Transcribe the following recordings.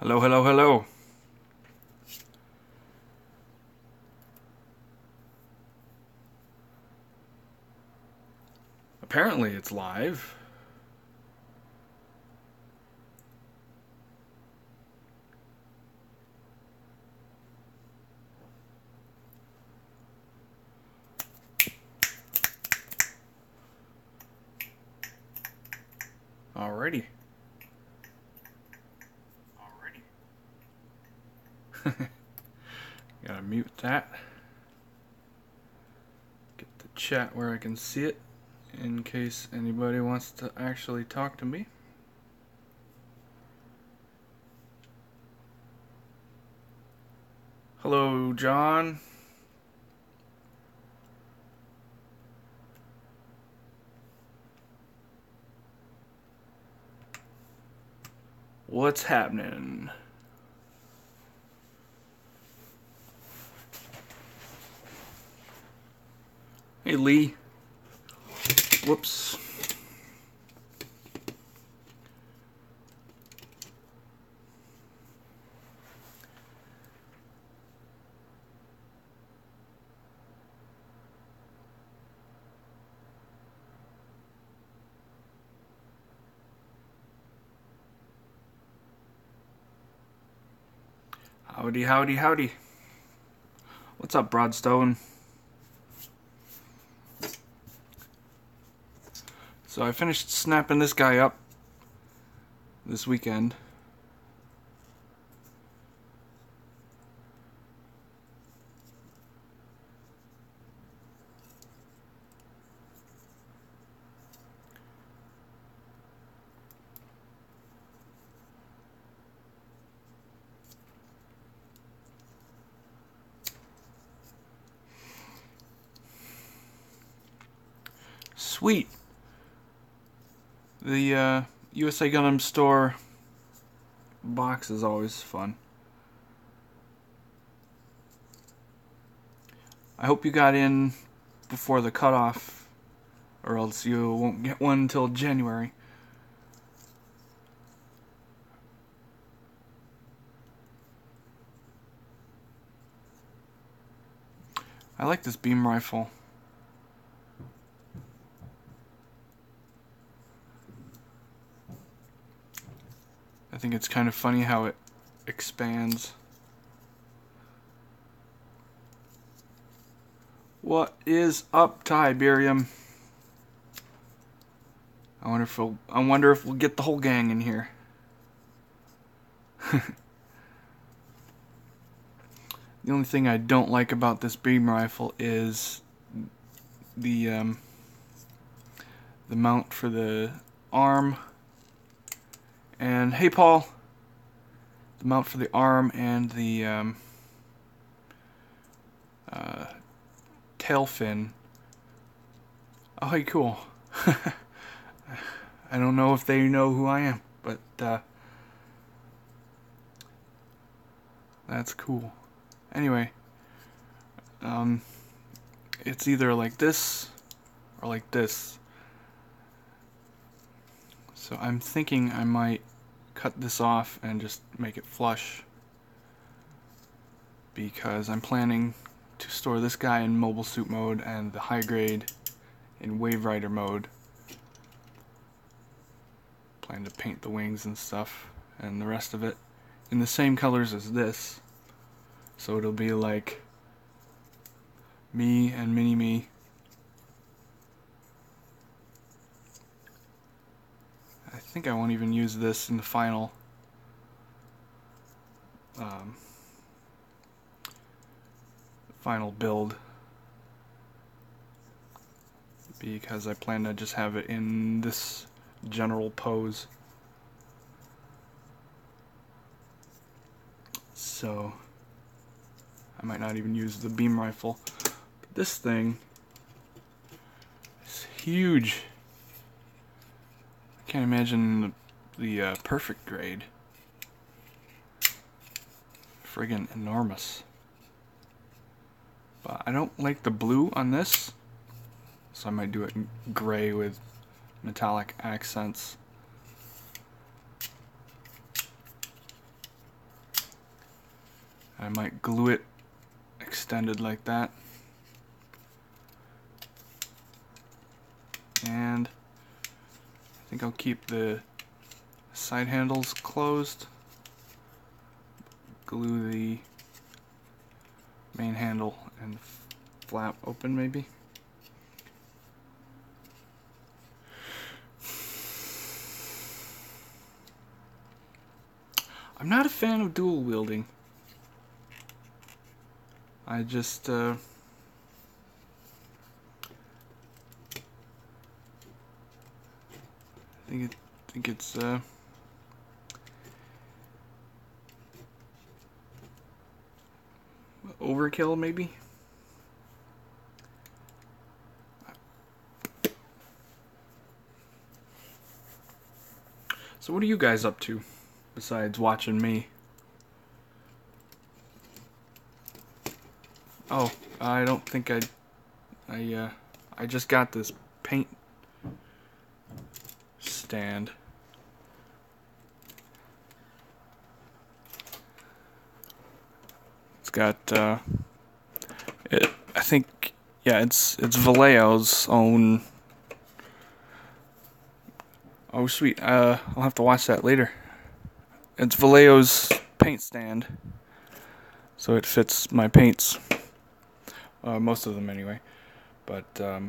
Hello, hello, hello. Apparently it's live. Alrighty. Gotta mute that. Get the chat where I can see it in case anybody wants to actually talk to me. Hello, John. What's happening? Hey, Lee. Whoops. Howdy, howdy, howdy. What's up, Broadstone? So I finished snapping this guy up this weekend. Sweet. The USA Gundam store box is always fun. I hope you got in before the cutoff, or else you won't get one until January. I like this beam rifle. I think it's kind of funny how it expands. What is up, Tiberium? I wonder if we'll get the whole gang in here. The only thing I don't like about this beam rifle is the mount for the arm. And hey, Paul, the mount for the arm and the tail fin. Oh, hey, cool. I don't know if they know who I am, but that's cool. Anyway, it's either like this or like this. So I'm thinking I might cut this off and just make it flush, because I'm planning to store this guy in mobile suit mode and the high grade in Wave Rider mode. Plan to paint the wings and stuff and the rest of it in the same colors as this, so it'll be like me and Mini-Me. I think I won't even use this in the final build, because I plan to just have it in this general pose. So I might not even use the beam rifle. But this thing is huge. I can't imagine the perfect grade. Friggin' enormous. But I don't like the blue on this, so I might do it in gray with metallic accents. I might glue it extended like that. And I think I'll keep the side handles closed. Glue the main handle and flap open maybe. I'm not a fan of dual wielding. I just think it's overkill maybe. So what are you guys up to besides watching me? Oh, I don't think I just got this paint stand. It's got I think, yeah, it's Vallejo's own. Oh sweet, I'll have to watch that later. It's Vallejo's paint stand, so it fits my paints, most of them anyway. But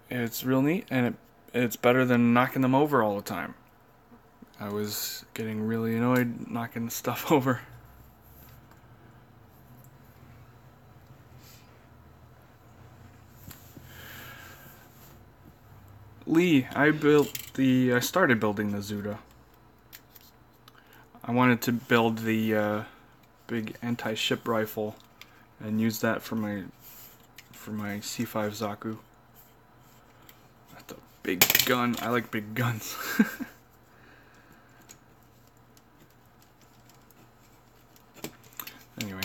it's real neat, and it's better than knocking them over all the time. I was getting really annoyed knocking stuff over. Lee, I started building the Zeta. I wanted to build the big anti-ship rifle and use that for my C5 Zaku. That's a big gun. I like big guns. Anyway,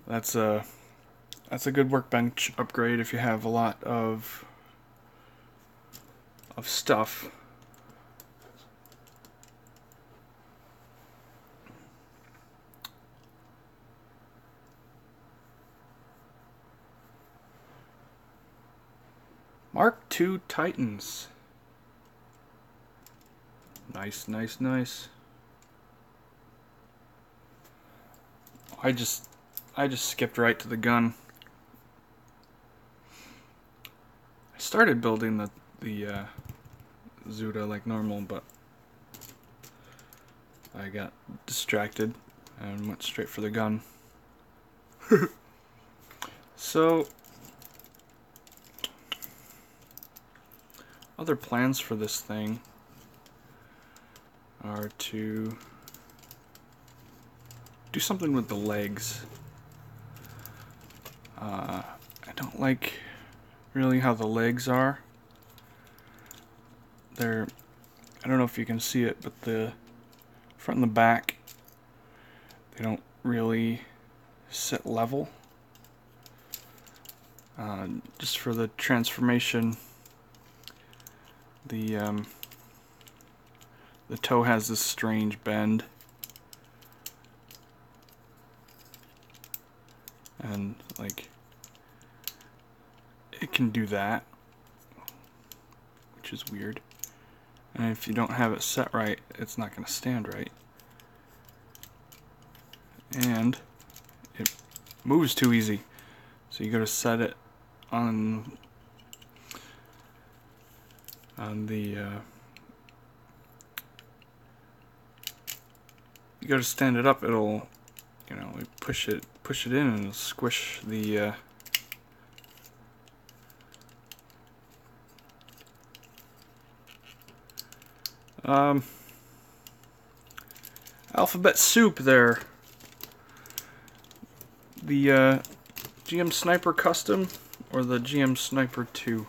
that's a good workbench upgrade if you have a lot of stuff. Mark II Titans. Nice, nice, nice. I just skipped right to the gun. I started building the Zeta like normal, but I got distracted and went straight for the gun. So, other plans for this thing are to do something with the legs. I don't like really how the legs are. I don't know if you can see it, but the front and the back, they don't really sit level. Just for the transformation, the toe has this strange bend, and like it can do that, which is weird. And if you don't have it set right, it's not going to stand right. And it moves too easy. So you got to set it on the you got to stand it up. It'll, you know, push it in and it'll squish the alphabet soup there. The GM Sniper Custom or the GM Sniper 2?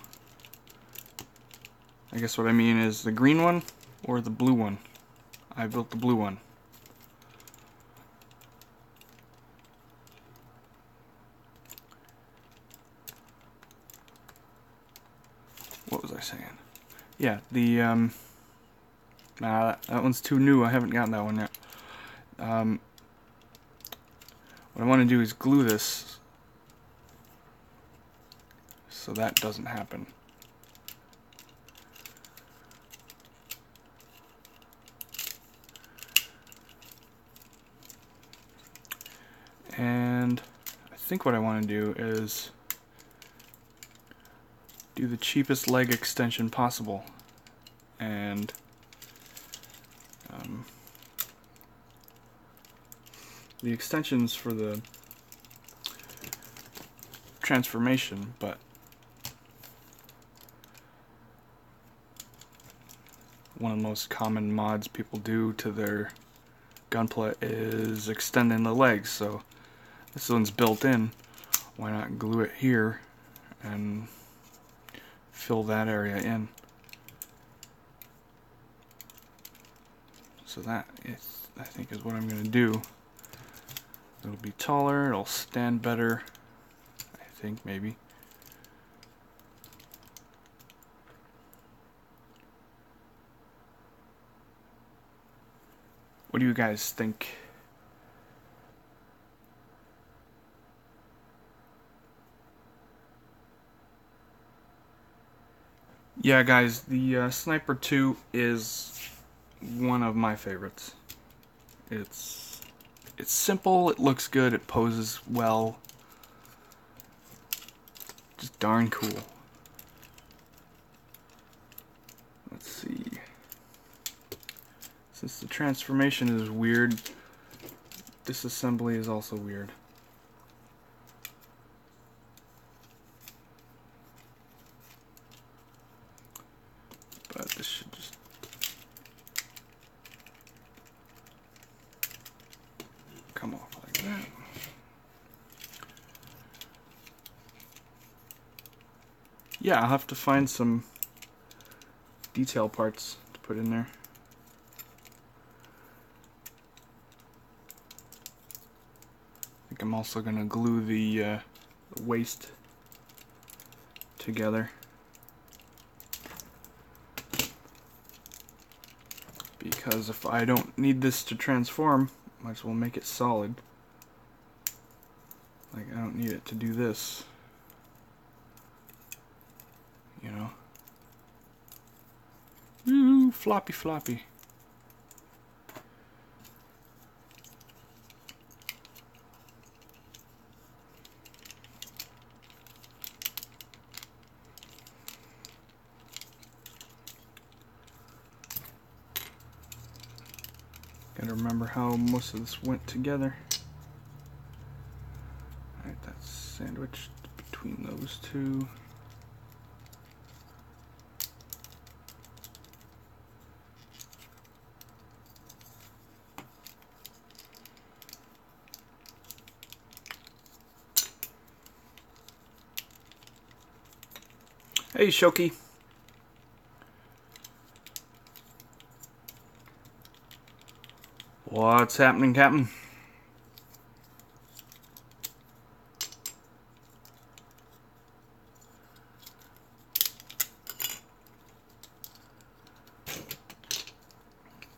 I guess what I mean is the green one or the blue one. I built the blue one. What was I saying? Yeah, the Nah, that one's too new. I haven't gotten that one yet. What I want to do is glue this so that doesn't happen. And I think what I want to do is do the cheapest leg extension possible. And the extension's for the transformation, but one of the most common mods people do to their gunpla is extending the legs. So this one's built in. Why not glue it here and fill that area in? So that is, I think, is what I'm going to do. It'll be taller, it'll stand better, I think, maybe. What do you guys think? Yeah, guys, the Sniper 2 is one of my favorites. It's simple, it looks good, it poses well. Just darn cool. Let's see. Since the transformation is weird, disassembly is also weird. But this should just come off like that. Yeah, I'll have to find some detail parts to put in there. I think I'm also going to glue the waist together, because if I don't need this to transform, might as well make it solid. Like, I don't need it to do this, you know. Ooh, floppy floppy. Gotta remember how most of this went together. Alright, that's sandwiched between those two. Hey, Shoki. What's happening, Captain?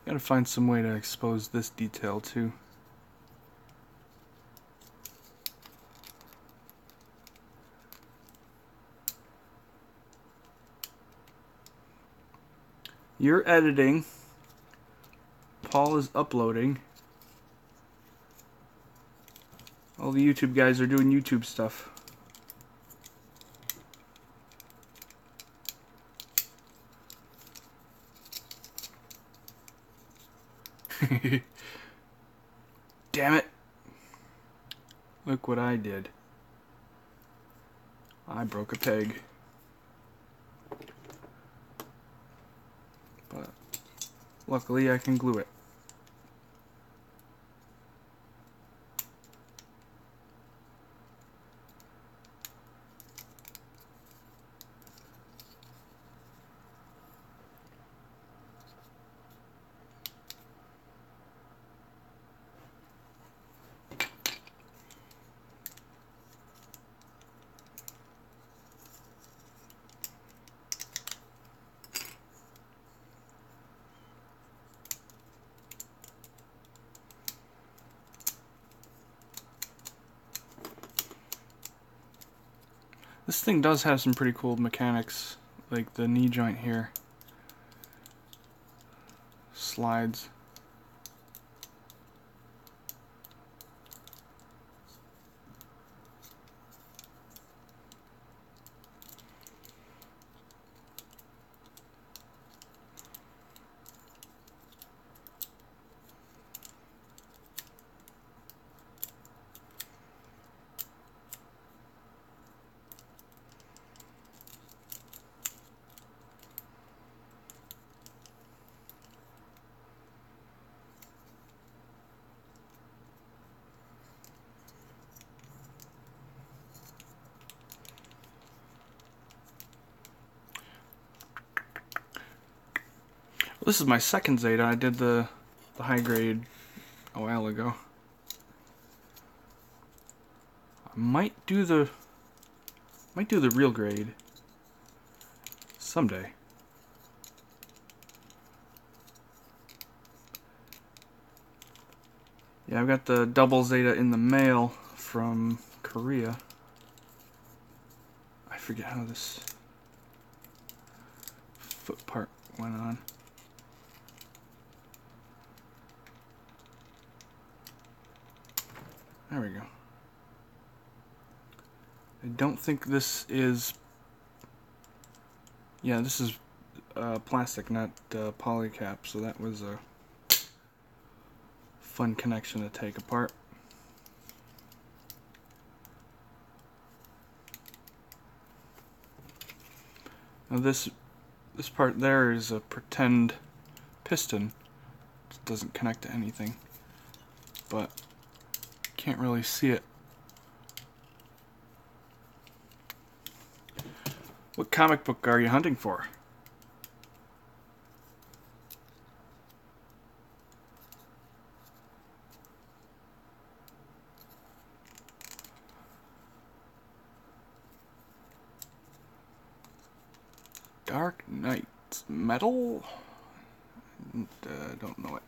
Gotta find some way to expose this detail too. You're editing. Paul is uploading. All the YouTube guys are doing YouTube stuff. Damn it. Look what I did. I broke a peg. But luckily I can glue it. This thing does have some pretty cool mechanics, like the knee joint here. Slides. Well, this is my second Zeta. I did the high grade a while ago. I might do the real grade someday. Yeah, I've got the double Zeta in the mail from Korea. I forget how this foot part went on. There we go. I don't think this is... Yeah, this is plastic, not polycap, so that was a fun connection to take apart. Now this part there is a pretend piston. It doesn't connect to anything, but can't really see it. What comic book are you hunting for? Dark Knight Metal? Don't know it.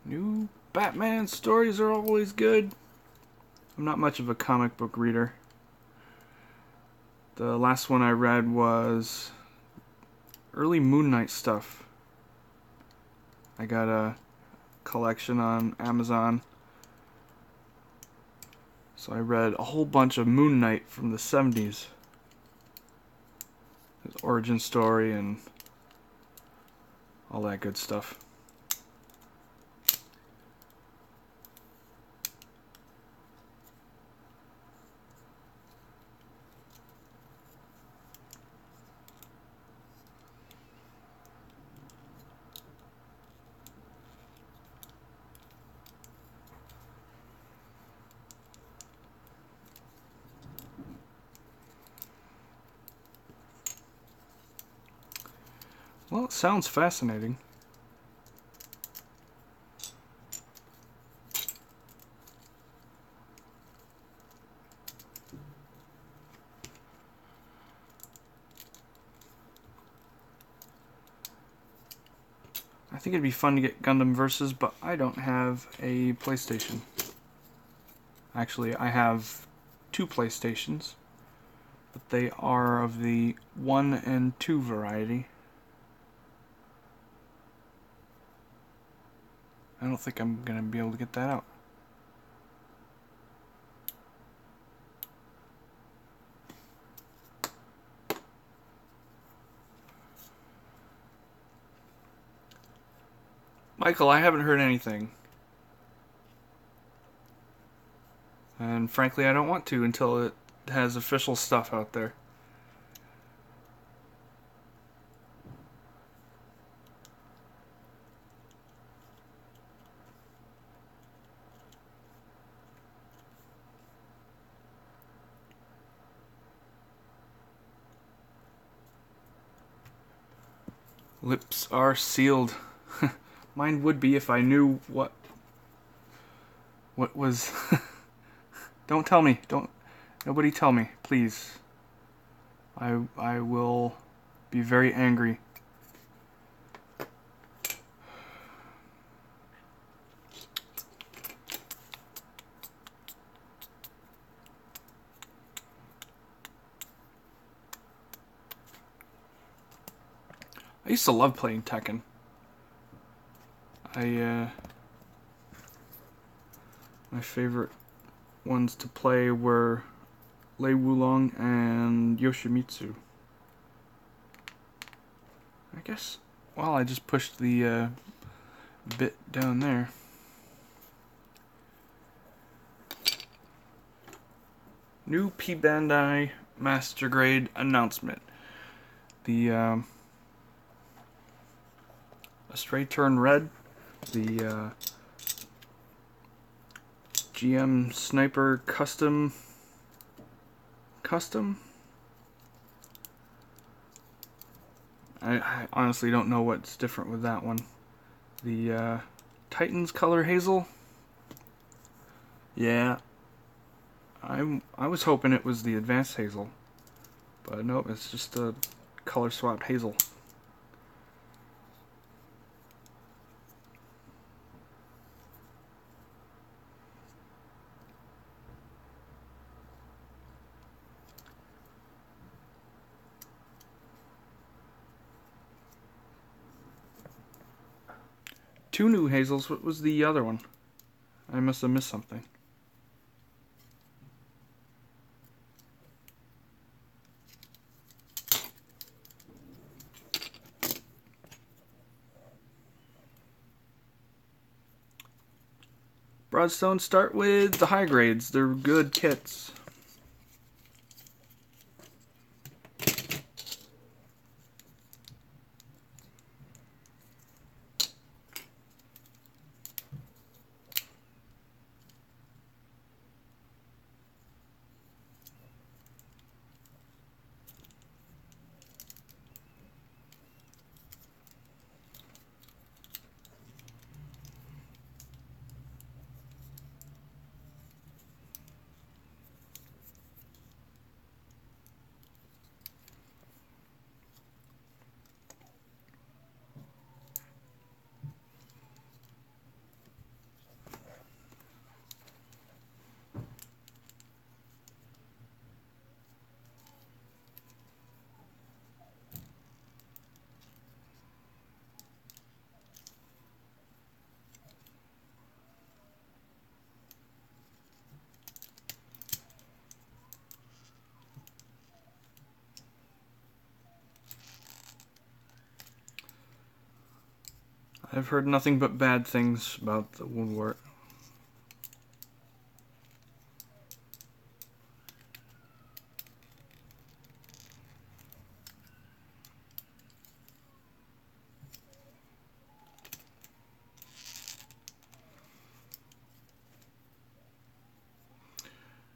New Batman stories are always good. I'm not much of a comic book reader. The last one I read was early Moon Knight stuff. I got a collection on Amazon. So I read a whole bunch of Moon Knight from the 70s. His origin story and all that good stuff. Well, it sounds fascinating. I think it'd be fun to get Gundam Versus, but I don't have a PlayStation. Actually, I have two PlayStations, but they are of the 1 and 2 variety. I don't think I'm going to be able to get that out. Michael, I haven't heard anything. And frankly, I don't want to until it has official stuff out there. Lips are sealed. Mine would be if I knew what was... Don't tell me. Nobody tell me, please. I will be very angry. I used to love playing Tekken. My favorite ones to play were Lei Wulong and Yoshimitsu. I guess, well, I just pushed the bit down there. New P Bandai Master Grade announcement. The a Straight Turn Red, the GM Sniper Custom. I honestly don't know what's different with that one. The Titans Color Hazel. Yeah, I was hoping it was the Advanced Hazel, but no, it's just a color swapped hazel. Two new hazels. What was the other one? I must have missed something. Broadstone start with the high grades. They're good kits. I've heard nothing but bad things about the woundwort.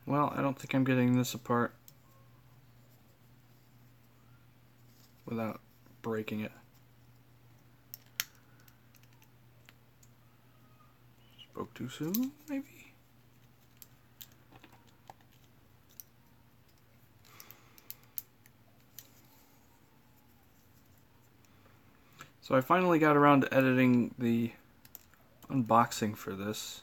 Well, I don't think I'm getting this apart without breaking it. Spoke too soon, maybe? So I finally got around to editing the unboxing for this.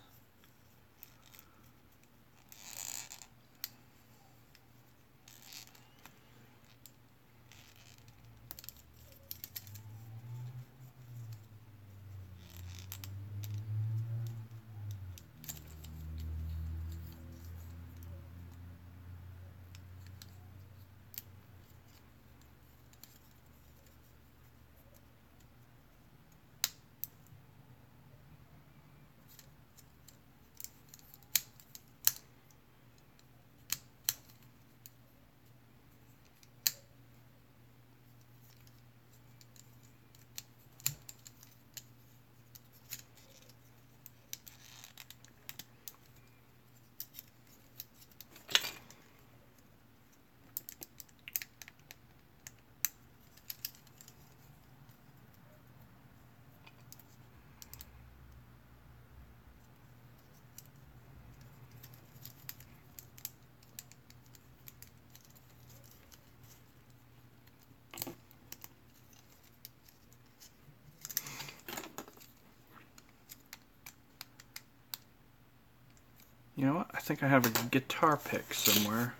You know what? I think I have a guitar pick somewhere.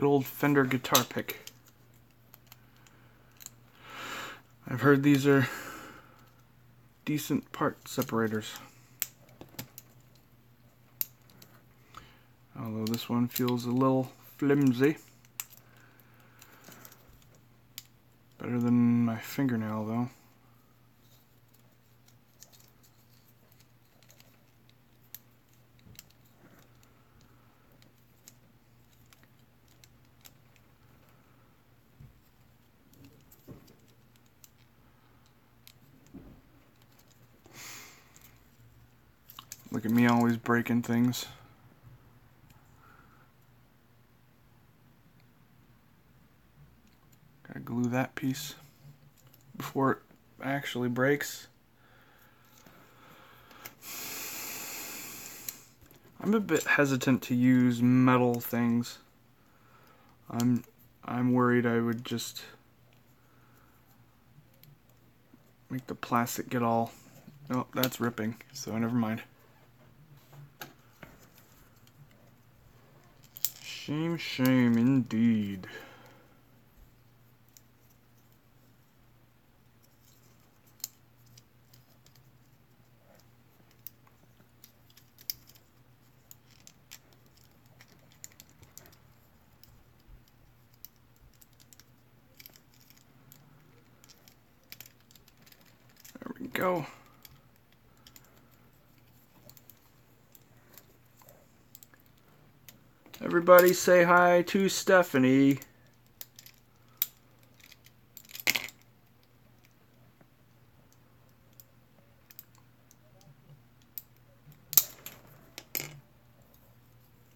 Good old Fender guitar pick. I've heard these are decent part separators. Although this one feels a little flimsy. Better than my fingernail though. Look at me always breaking things. Gotta glue that piece before it actually breaks. I'm a bit hesitant to use metal things. I'm worried I would just make the plastic get all... Oh, that's ripping, so never mind. Shame, shame indeed. There we go. Everybody say hi to Stephanie.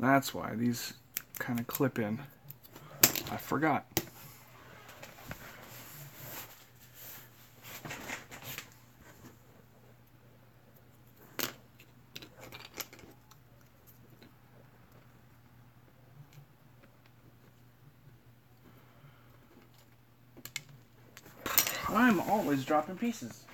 That's why these kind of clip in. I forgot. I'm always dropping pieces.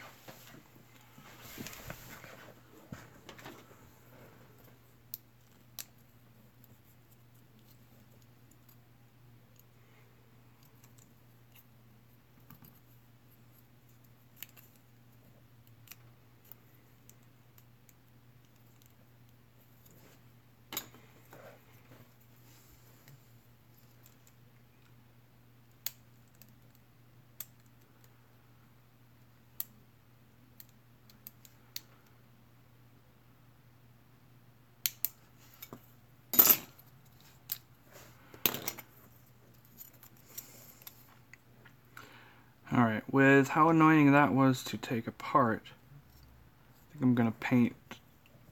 Alright, with how annoying that was to take apart, I think I'm going to paint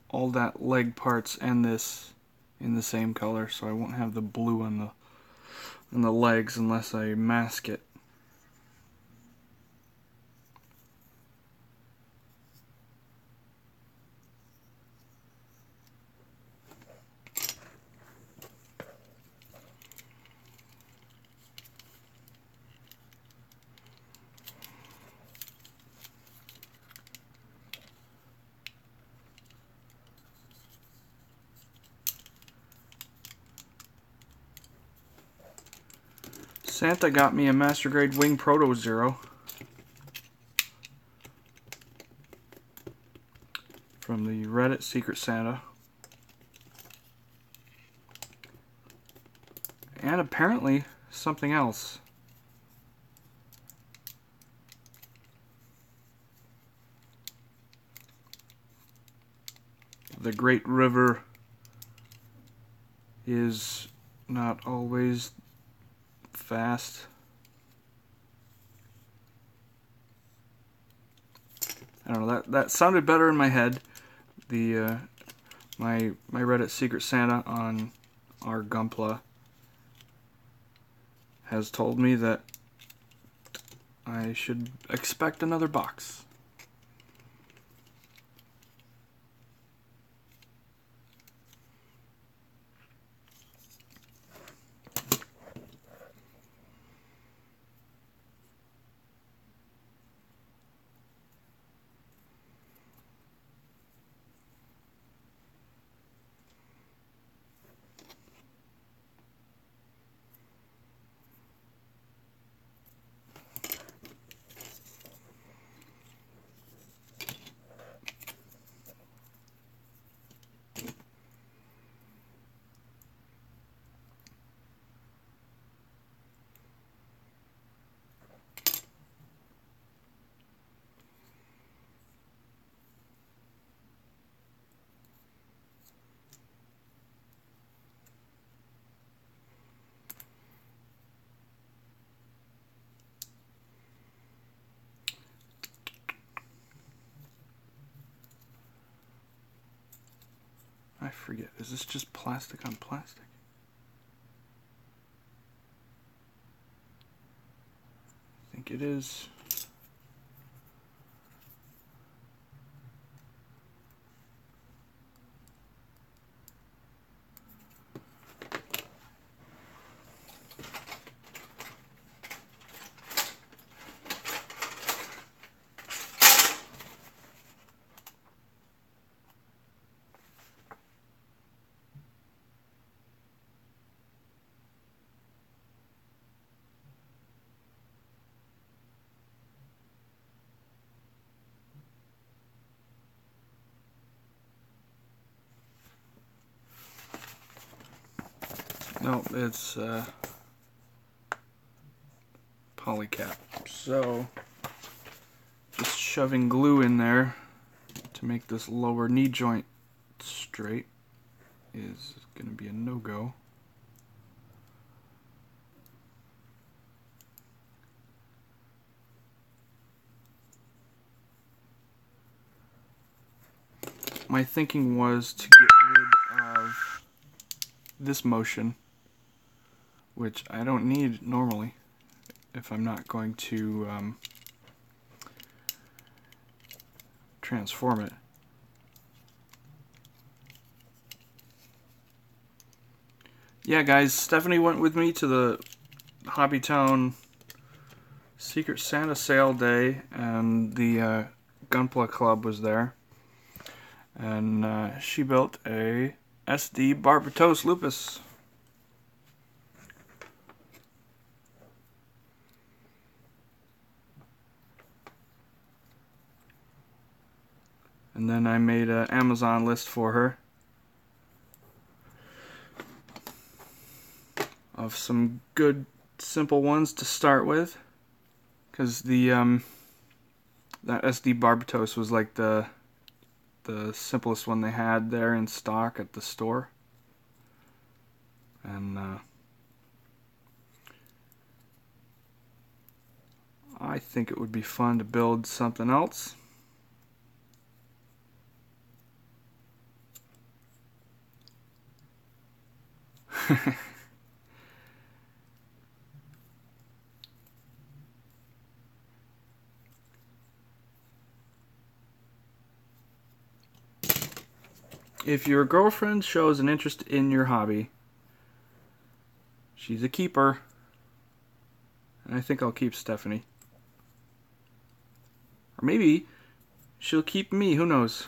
all that leg parts and this in the same color so I won't have the blue on the legs unless I mask it. Santa got me a Master Grade Wing Proto Zero from the Reddit Secret Santa. And apparently something else. The Great River is not always fast. I don't know, that sounded better in my head. The my Reddit Secret Santa on our Gunpla has told me that I should expect another box. I forget. Is this just plastic on plastic? I think it is. No, it's polycap. So, just shoving glue in there to make this lower knee joint straight is going to be a no-go. My thinking was to get rid of this motion, which I don't need normally if I'm not going to transform it. Yeah, guys, Stephanie went with me to the Hobbytown Secret Santa sale day, and the Gunpla Club was there. And she built a SD Barbatos Lupus. And then I made an Amazon list for her of some good, simple ones to start with. Because the that SD Barbatos was like the simplest one they had there in stock at the store. And I think it would be fun to build something else. If your girlfriend shows an interest in your hobby, she's a keeper. And I think I'll keep Stephanie. Or maybe she'll keep me, who knows?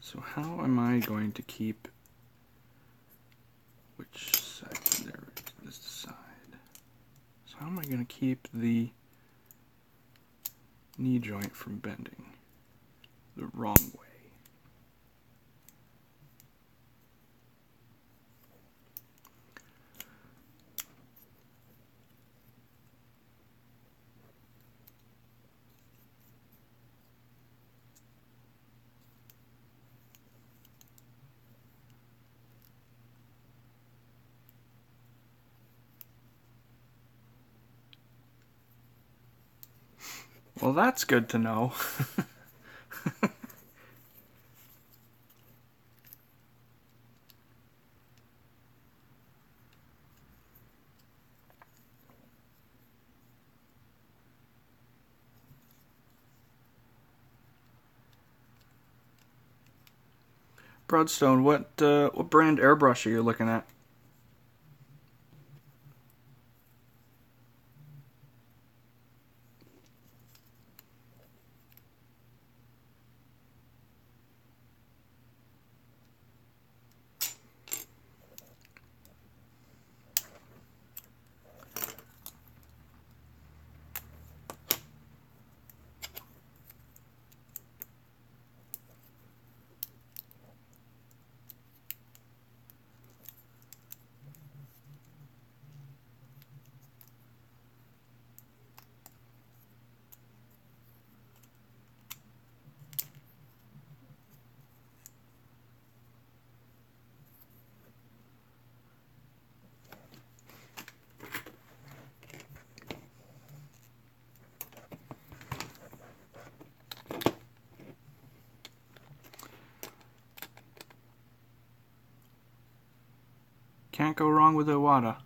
So how am I going to keep which side? There, this side. So how am I going to keep the knee joint from bending the wrong way? Well, that's good to know. Broadstone, what brand airbrush are you looking at? Can't go wrong with Iwata.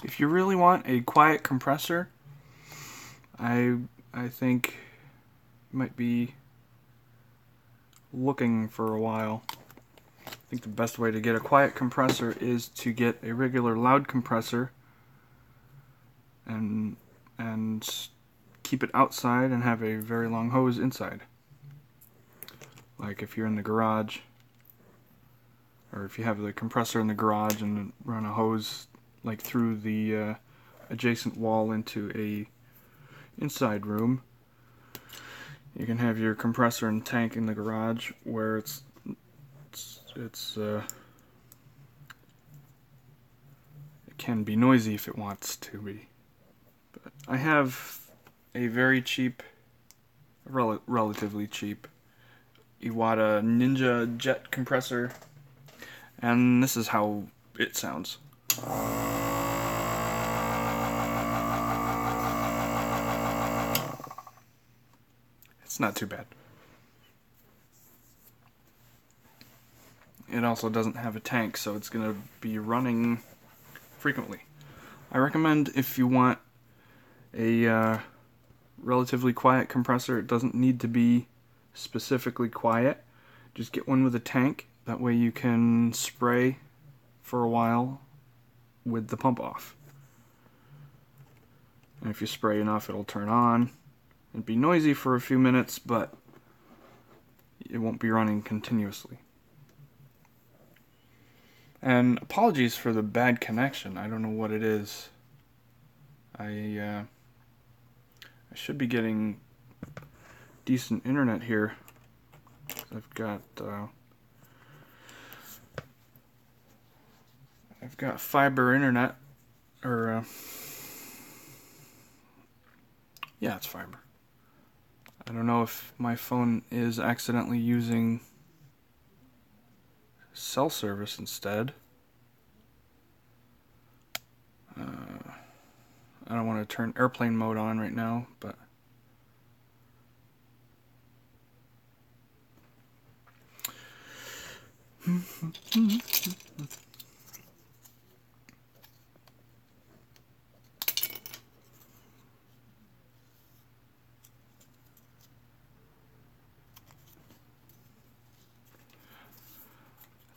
If you really want a quiet compressor, I think you might be looking for a while. I think the best way to get a quiet compressor is to get a regular loud compressor and keep it outside and have a very long hose inside. Like if you're in the garage, or if you have the compressor in the garage and run a hose like through the adjacent wall into a inside room, you can have your compressor and tank in the garage where it can be noisy if it wants to be. But I have a very cheap, relatively cheap Iwata Ninja Jet compressor, and this is how it sounds. It's not too bad. It also doesn't have a tank, so it's going to be running frequently. I recommend, if you want a relatively quiet compressor, it doesn't need to be specifically quiet. Just get one with a tank. That way you can spray for a while with the pump off. And if you spray enough, it'll turn on. It'll be noisy for a few minutes, but it won't be running continuously. And apologies for the bad connection. I don't know what it is. I should be getting decent internet here. I've got fiber internet, or yeah, it's fiber. I don't know if my phone is accidentally using cell service instead. I don't want to turn airplane mode on right now, but I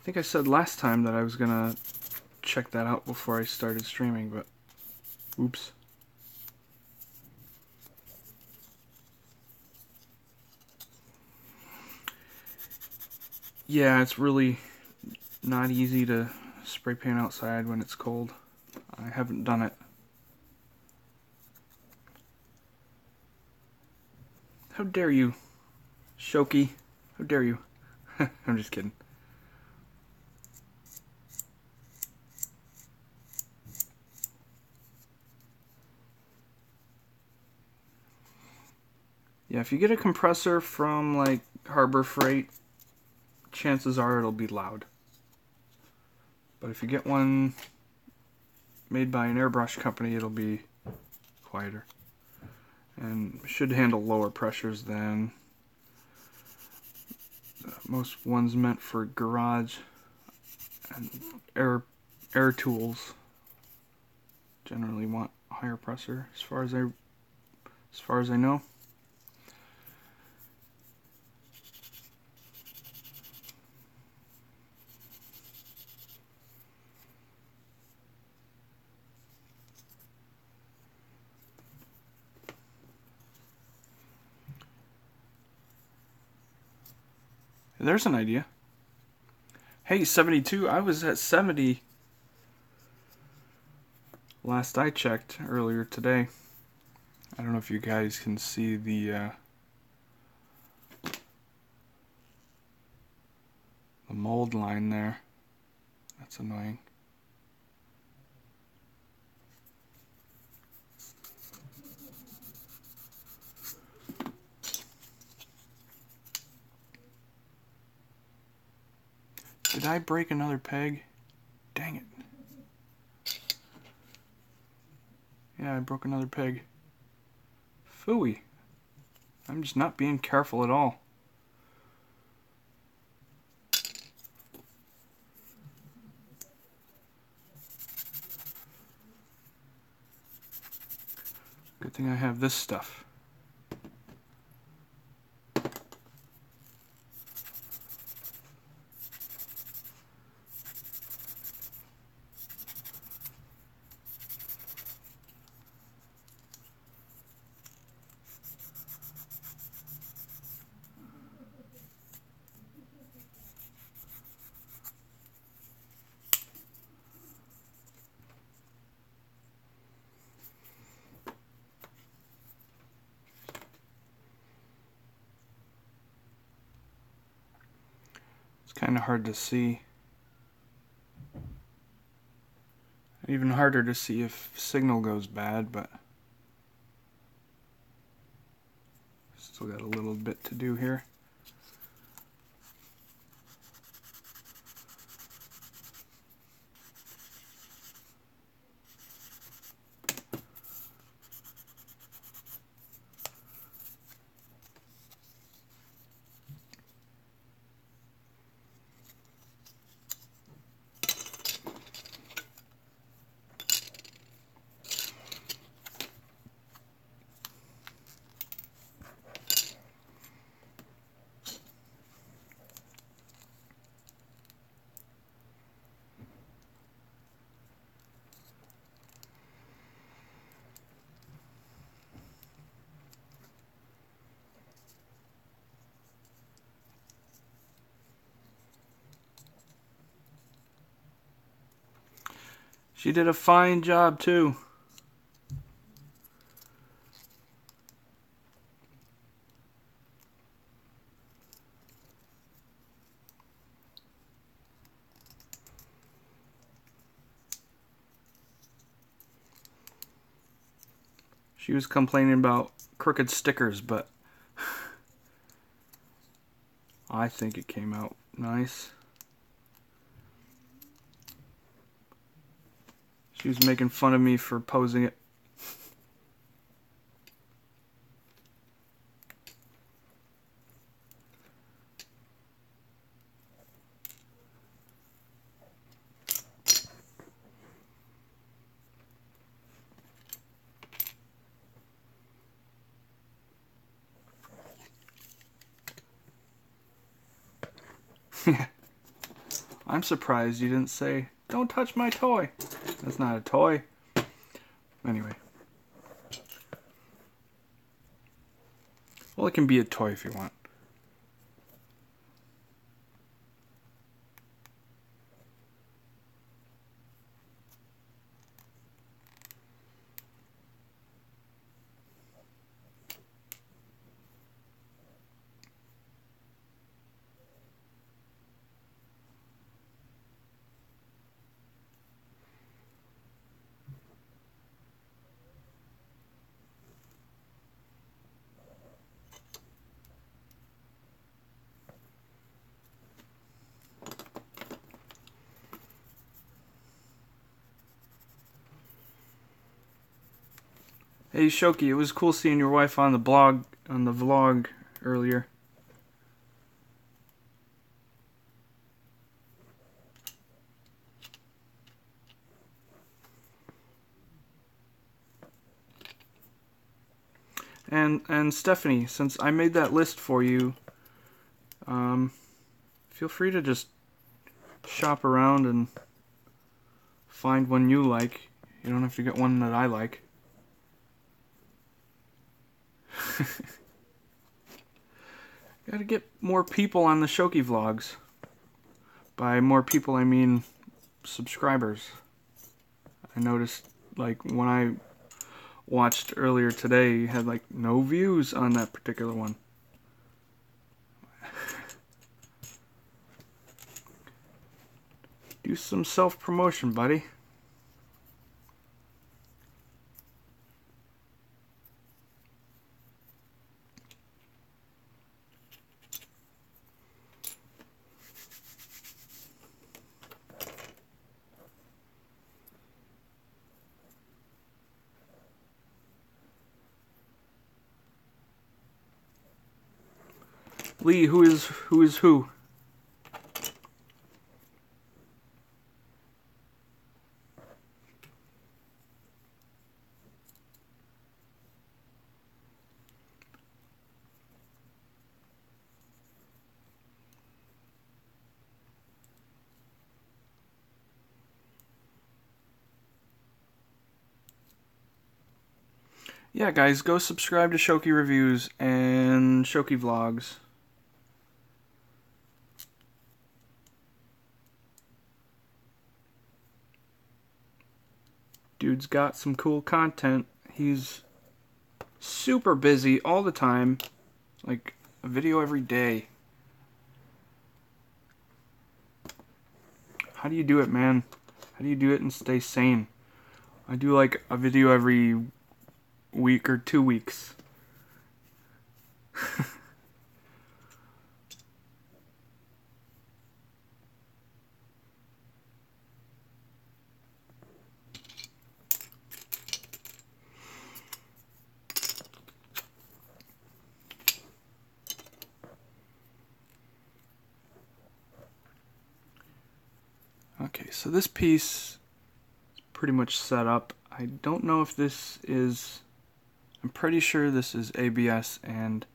think I said last time that I was gonna check that out before I started streaming, but oops. Yeah, it's really not easy to spray paint outside when it's cold. I haven't done it. How dare you, Shoki? How dare you? I'm just kidding. Yeah, if you get a compressor from like Harbor Freight, chances are it'll be loud. But if you get one made by an airbrush company, it'll be quieter and should handle lower pressures than most ones meant for garage. And air tools generally want higher pressure, as far as I know. There's an idea. Hey, 72, I was at 70 last I checked earlier today. I don't know if you guys can see the mold line there. That's annoying. Did I break another peg? Dang it. Yeah, I broke another peg. Phooey. I'm just not being careful at all. Good thing I have this stuff. It's kind of hard to see. Even harder to see if signal goes bad, but still got a little bit to do here. She did a fine job too. She was complaining about crooked stickers, but I think it came out nice. She was making fun of me for posing it. I'm surprised you didn't say, "Don't touch my toy." That's not a toy. Anyway. Well, it can be a toy if you want. Hey Shoki, it was cool seeing your wife on the vlog earlier. And Stephanie, since I made that list for you, feel free to just shop around and find one you like. You don't have to get one that I like. Gotta get more people on the Shoki vlogs. By more people, I mean subscribers. I noticed, like, when I watched earlier today, you had, like, no views on that particular one. Do some self-promotion, buddy. Lee, who is who? Yeah, guys, go subscribe to Shoki Reviews and Shoki Vlogs. Dude's got some cool content. He's super busy all the time. Like, a video every day. How do you do it, man? How do you do it and stay sane? I do like a video every week or 2 weeks. Okay, so this piece is pretty much set up. I don't know if this is... I'm pretty sure this is ABS and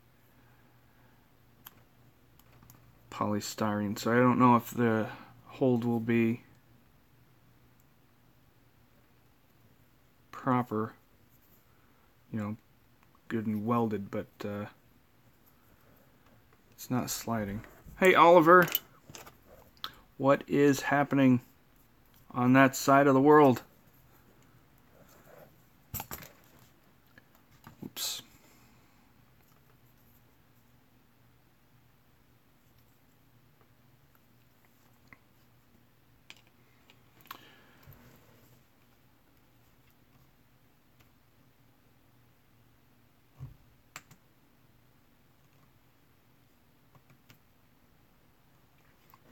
polystyrene, so I don't know if the hold will be proper, you know, good and welded, but it's not sliding. Hey, Oliver! What is happening on that side of the world? Oops.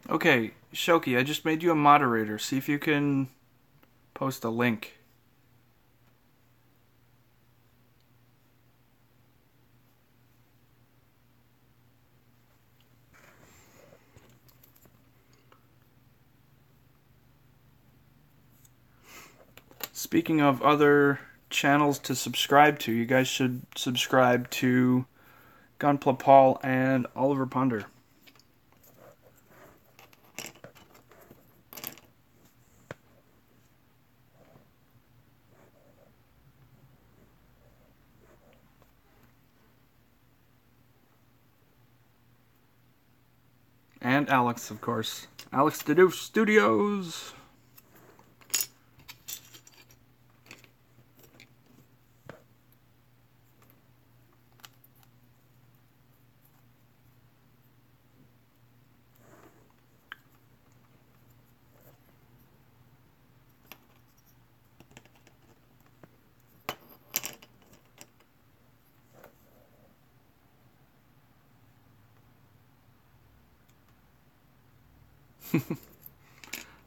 Okay, Shoki, I just made you a moderator. See if you can post a link. Speaking of other channels to subscribe to, you guys should subscribe to Gunpla Paul and Oliver Ponder. And Alex, of course. Alex Dedoof Studios.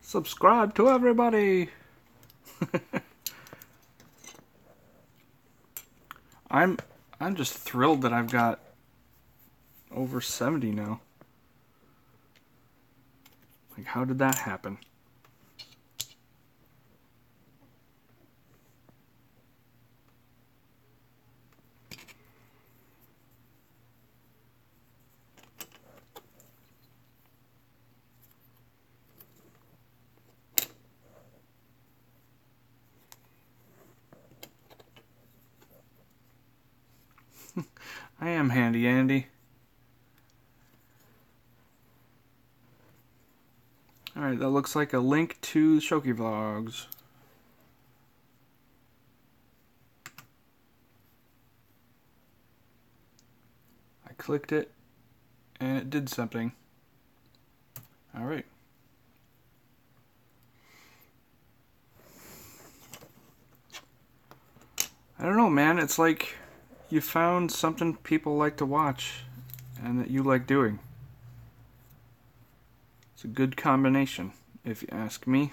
Subscribe to everybody. I'm just thrilled that I've got over 70 now. Like, how did that happen? I am handy Andy. Alright, that looks like a link to Shoki Vlogs. I clicked it, and it did something. Alright. I don't know, man. It's like you found something people like to watch and that you like doing. It's a good combination, if you ask me.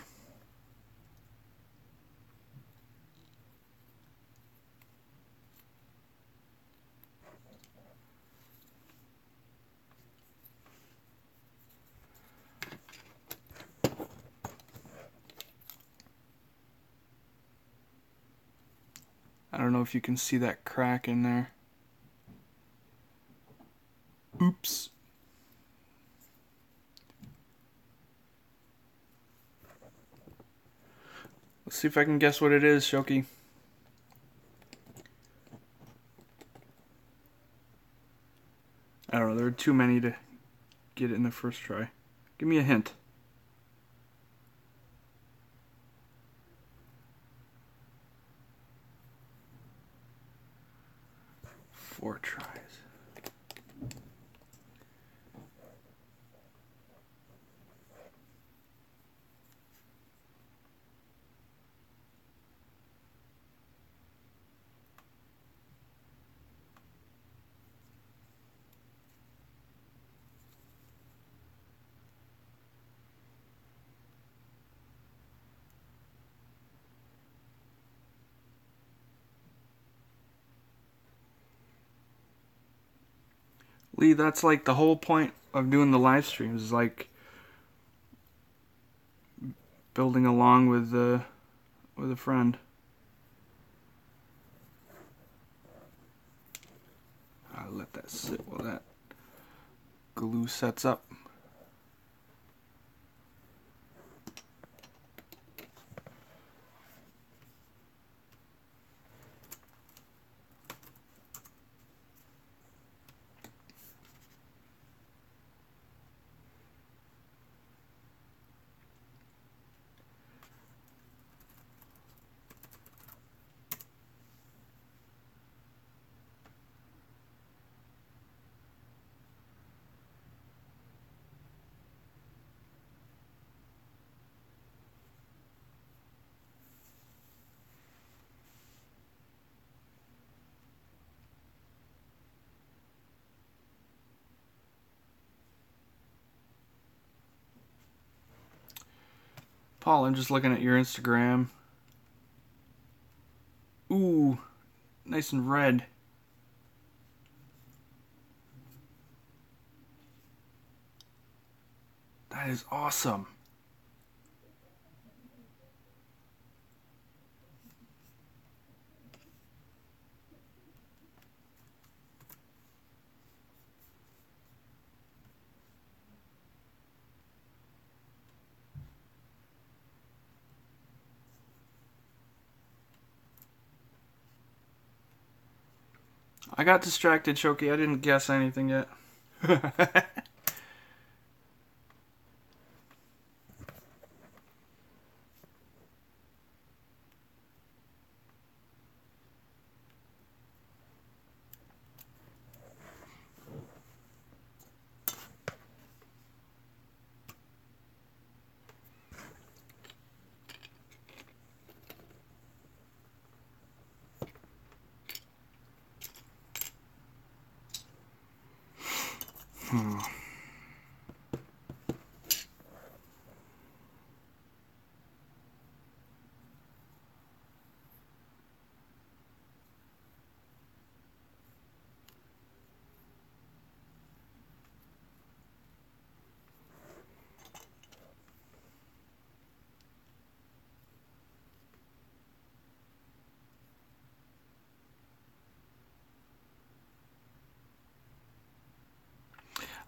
I don't know if you can see that crack in there. Oops. Let's see if I can guess what it is, Shoki. I don't know, there are too many to get it in the first try. Give me a hint. 4 tries. Lee, that's like the whole point of doing the live streams, is like building along with a friend. I'll let that sit while that glue sets up. Paul, I'm just looking at your Instagram. Ooh, nice and red. That is awesome. I got distracted, Shoki. I didn't guess anything yet.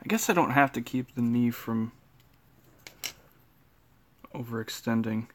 I guess I don't have to keep the knee from overextending.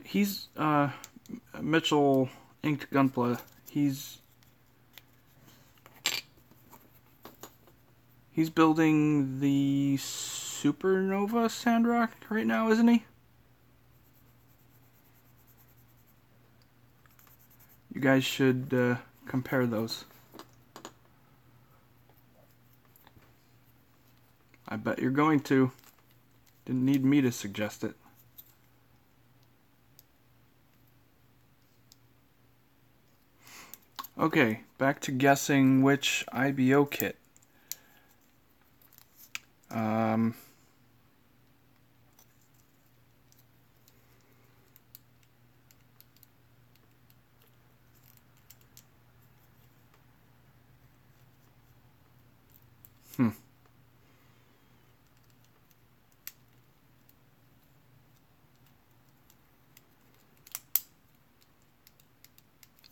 he's Mitchell Inked Gunpla. He's building the Supernova Sandrock right now, isn't he? You guys should compare those. I bet you're going to. Didn't need me to suggest it. Okay, back to guessing which IBO kit.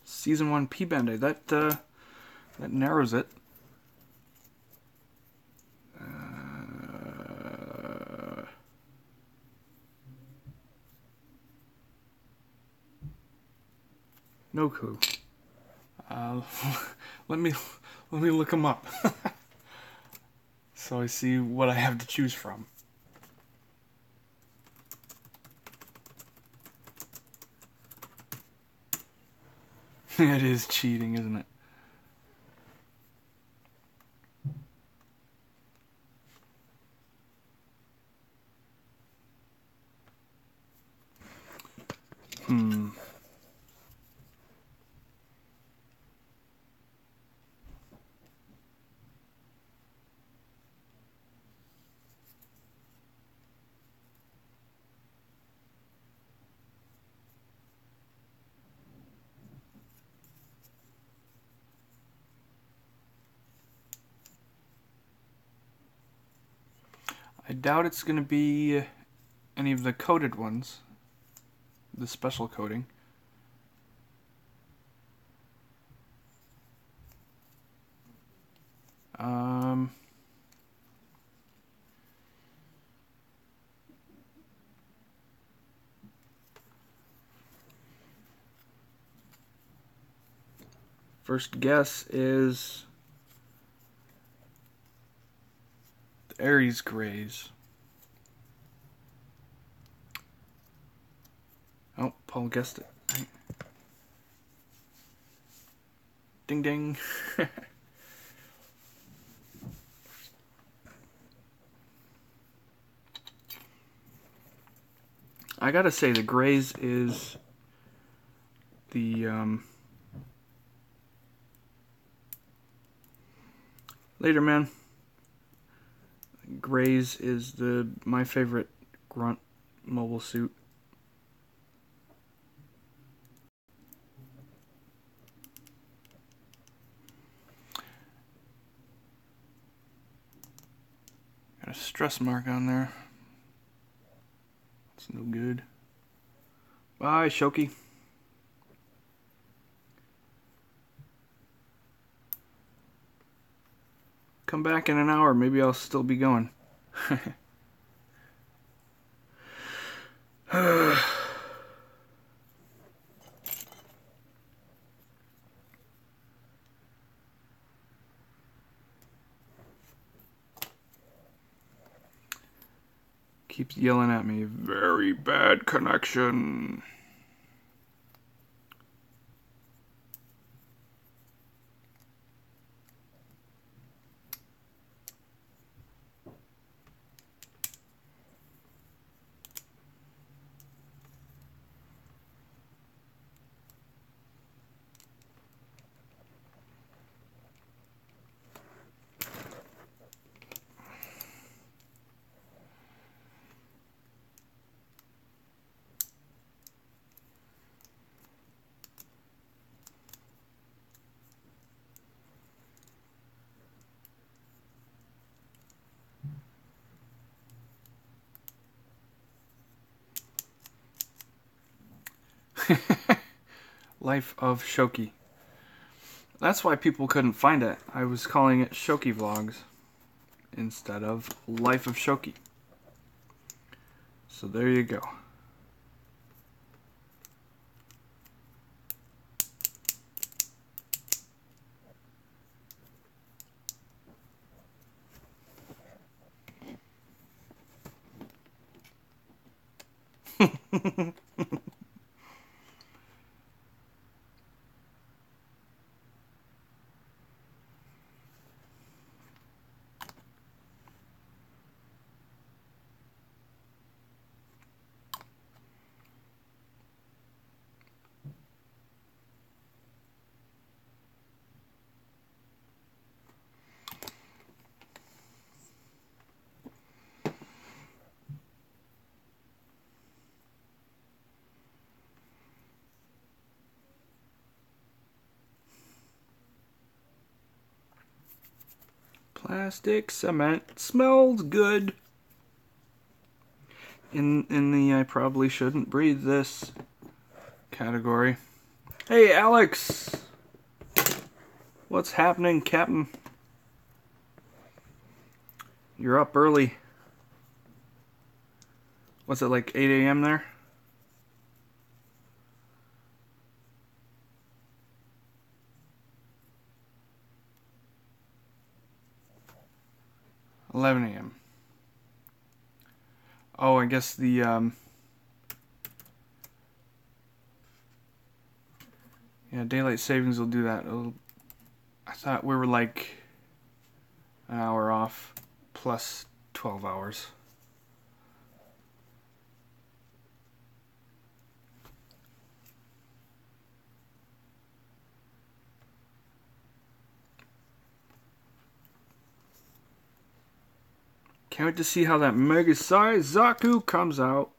Season 1 P-Band-Aid. That narrows it. No clue. Let me look them up. So I see what I have to choose from. It is cheating, isn't it? I doubt it's going to be any of the coated ones. The special coating. First guess is the Aries Grays. Oh, Paul guessed it. Right. Ding ding. I gotta say, the Grays is the later, man. Grays is my favorite grunt mobile suit. Got a stress mark on there. It's no good. Bye, Shoki. Come back in an hour, maybe I'll still be going. Keeps yelling at me, very bad connection. Life of Shoki. That's why people couldn't find it. I was calling it Shoki Vlogs instead of Life of Shoki. So there you go. Plastic cement smells good. In the I probably shouldn't breathe this category. Hey Alex! What's happening, Captain? You're up early. What's it, like 8 a.m. there? $11 a.m. Oh, I guess the yeah, daylight savings will do that. I thought we were like an hour off plus 12 hours. Can't wait to see how that mega size Zaku comes out.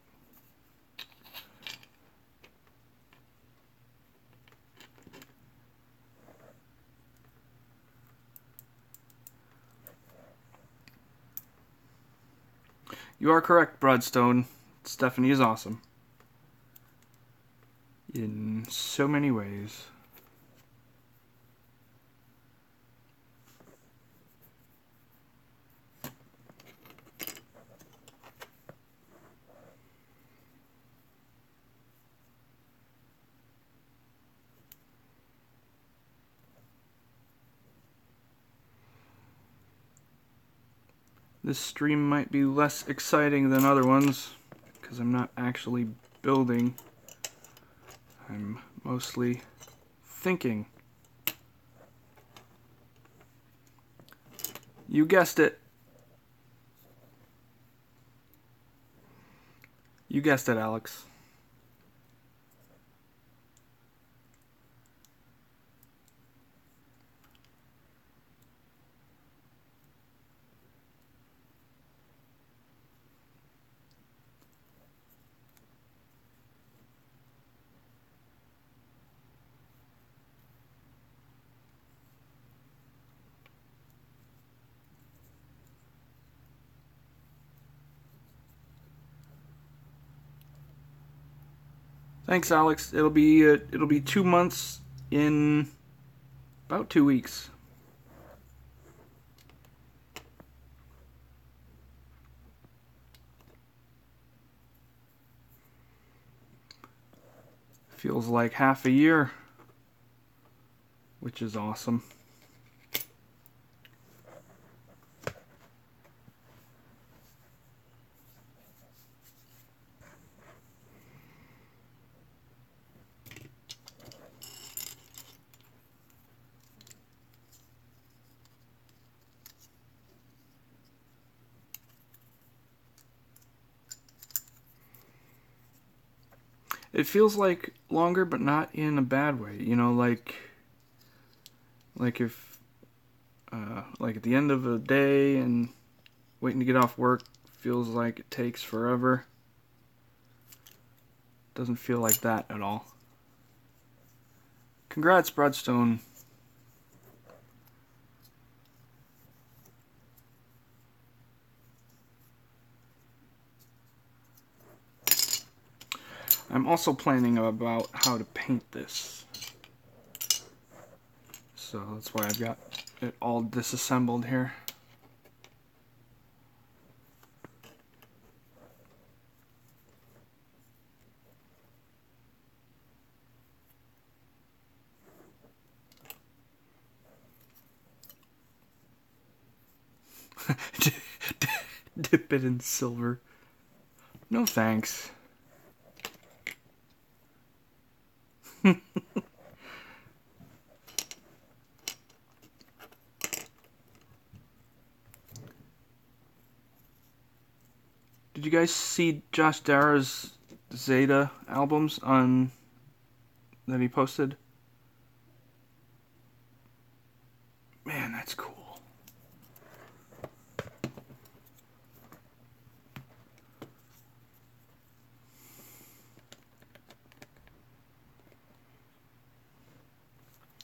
You are correct, Broadstone. Stephanie is awesome. In so many ways. This stream might be less exciting than other ones because I'm not actually building. I'm mostly thinking. You guessed it. You guessed it, Alex. Thanks, Alex. It'll be 2 months in about 2 weeks. Feels like half a year, which is awesome. It feels like longer, but not in a bad way. You know, like if like at the end of a day and waiting to get off work feels like it takes forever. Doesn't feel like that at all. Congrats, Broadstone. I'm also planning about how to paint this. So that's why I've got it all disassembled here. Dip it in silver. No thanks. Did you guys see Josh Dara's Zeta albums on that he posted? Man, that's cool.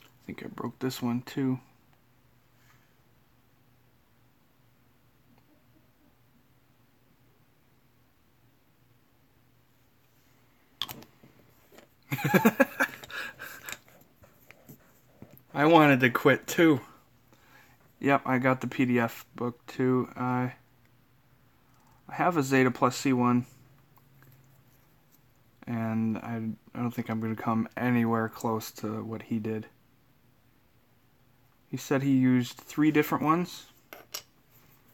I think I broke this one too. I wanted to quit too. Yep, I got the PDF book too. I have a Zeta Plus C1, and I don't think I'm going to come anywhere close to what he did. He said he used 3 different ones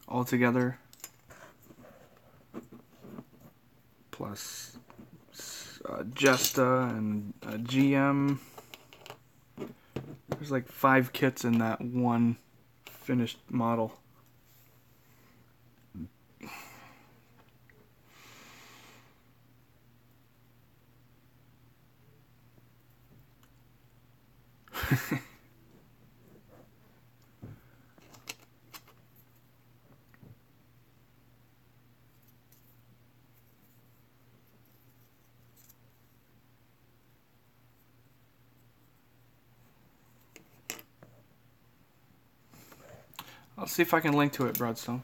altogether, plus Jesta and GM. There's like 5 kits in that one finished model. I'll see if I can link to it, Broadstone.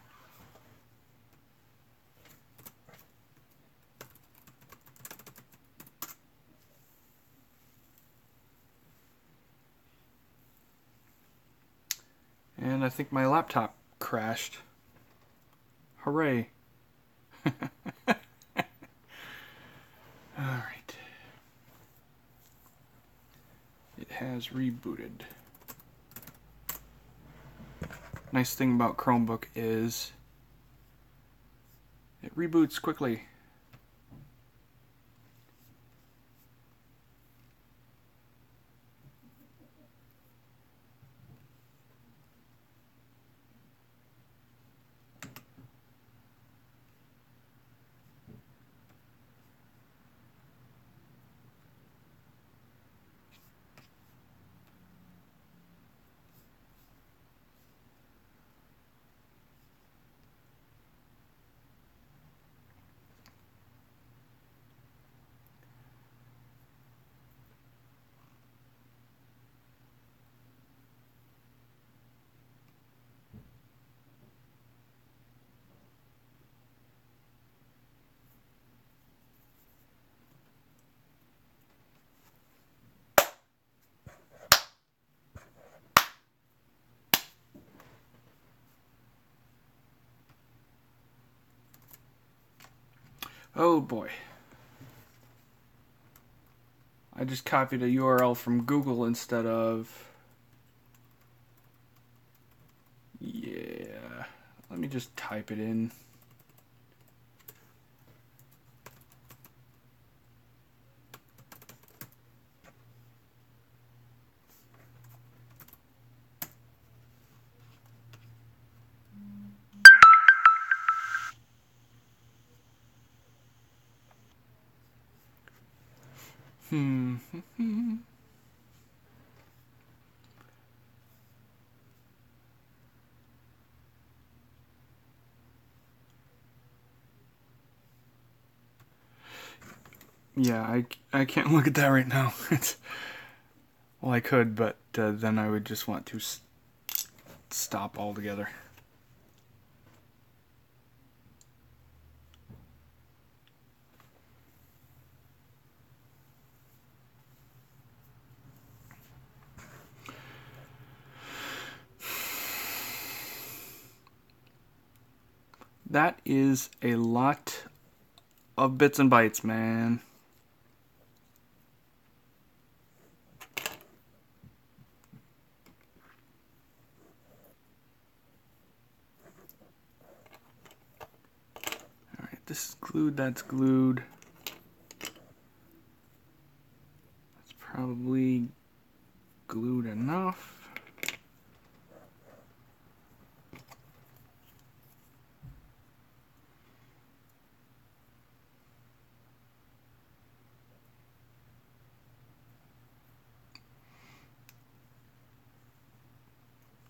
And I think my laptop crashed. Hooray. Alright. It has rebooted. Nice thing about Chromebook is it reboots quickly. Oh boy. I just copied a URL from Google instead of... Yeah. Let me just type it in. Yeah, I can't look at that right now. Well, I could, but then I would just want to stop altogether. That is a lot of bits and bytes, man. Alright, this is glued, that's glued. That's Probably glued enough.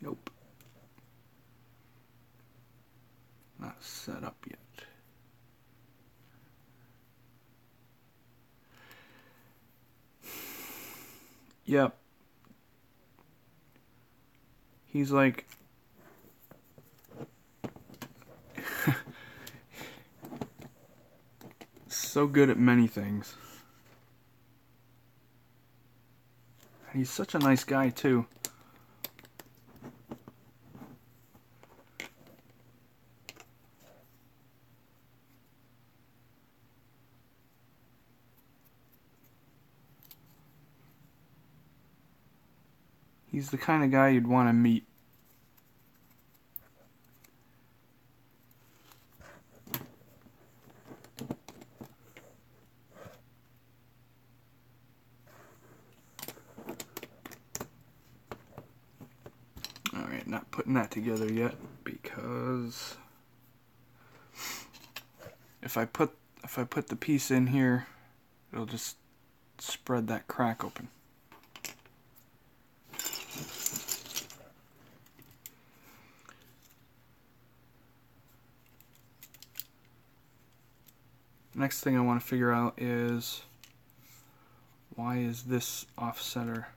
Nope. Not set up yet. Yep. He's like... so good at many things. He's such a nice guy, too. He's the kind of guy you'd want to meet. Alright, not putting that together yet because if I put the piece in here, it'll just spread that crack open. Next thing I want to figure out is why is this off center?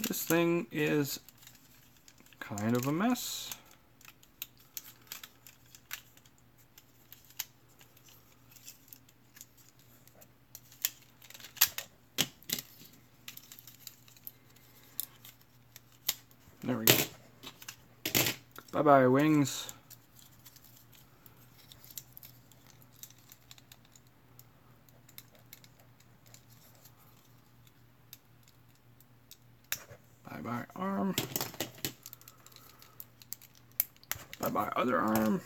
This thing is kind of a mess. There we go. Bye-bye, wings. Bye-bye, arm. Bye-bye, other arm.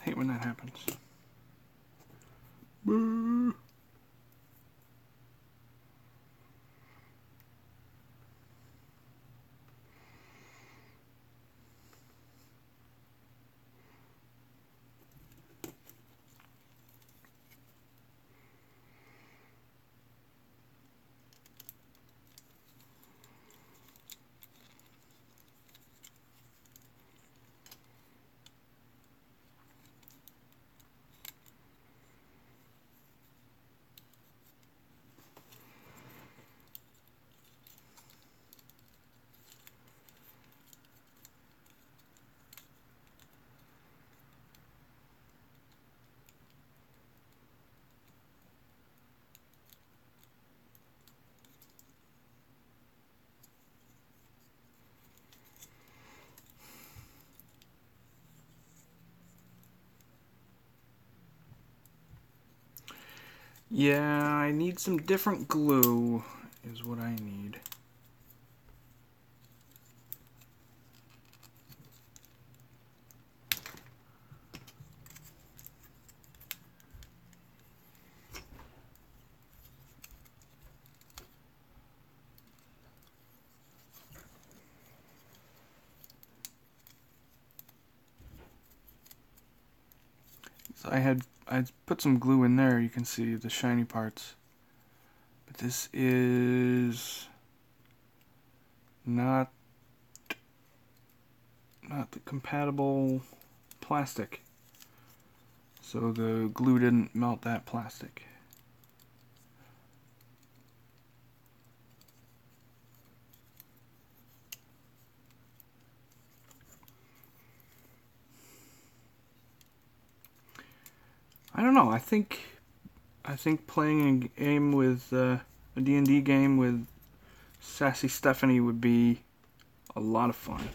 Hate when that happens. Boo. Yeah, I need some different glue, is what I need. So I put some glue in there, you can see the shiny parts. But this is not the compatible plastic. So the glue didn't melt that plastic. I don't know. I think playing a game with a D&D game with Sassy Stephanie would be a lot of fun.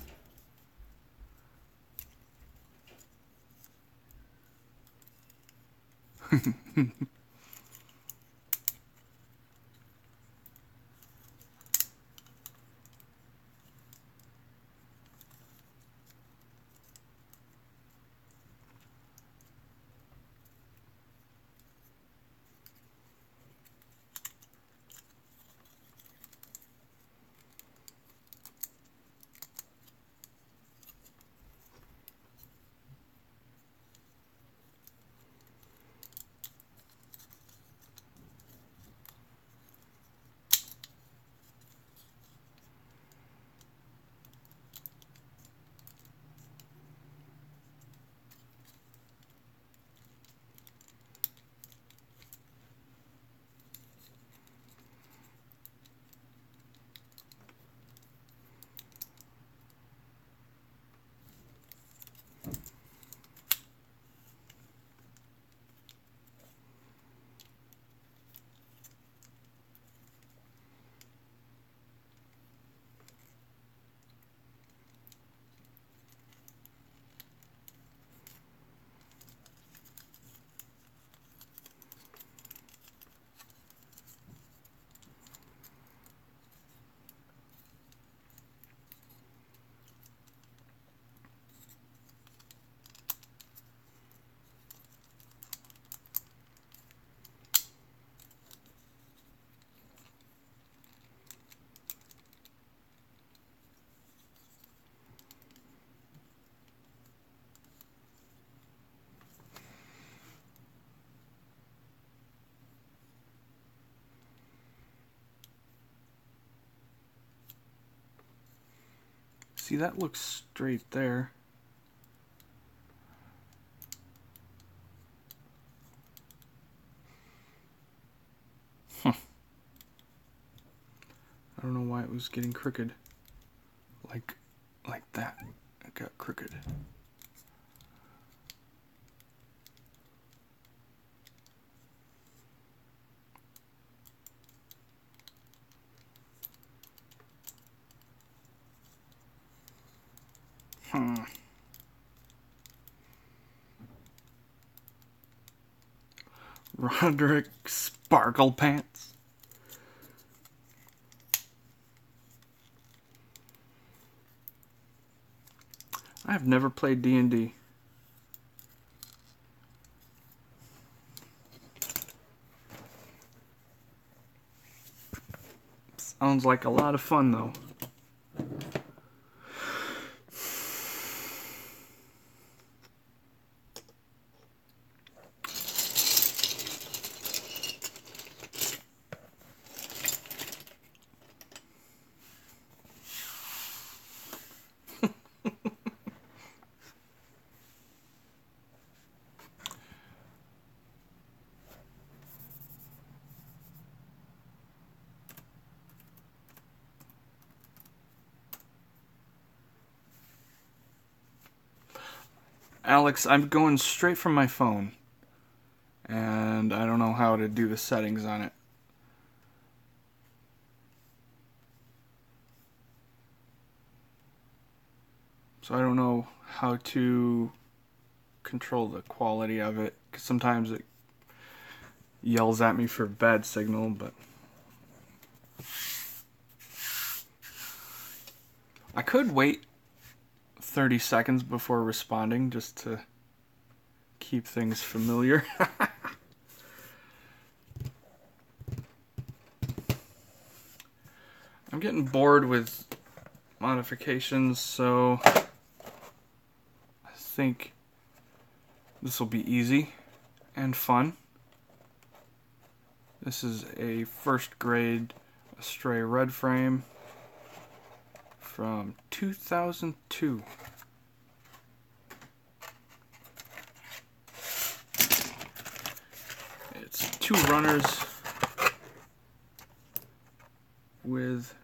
See, that looks straight there. I don't know why it was getting crooked. Like that. It got crooked. Roderick Sparkle Pants. I have never played D&D. Sounds like a lot of fun though. Alex, I'm going straight from my phone, and I don't know how to do the settings on it. So I don't know how to control the quality of it, because sometimes it yells at me for bad signal, but I could wait 30 seconds before responding just to keep things familiar. I'm getting bored with modifications, so I think this will be easy and fun. This is a first grade Astray red frame from 2002. It's 2 runners with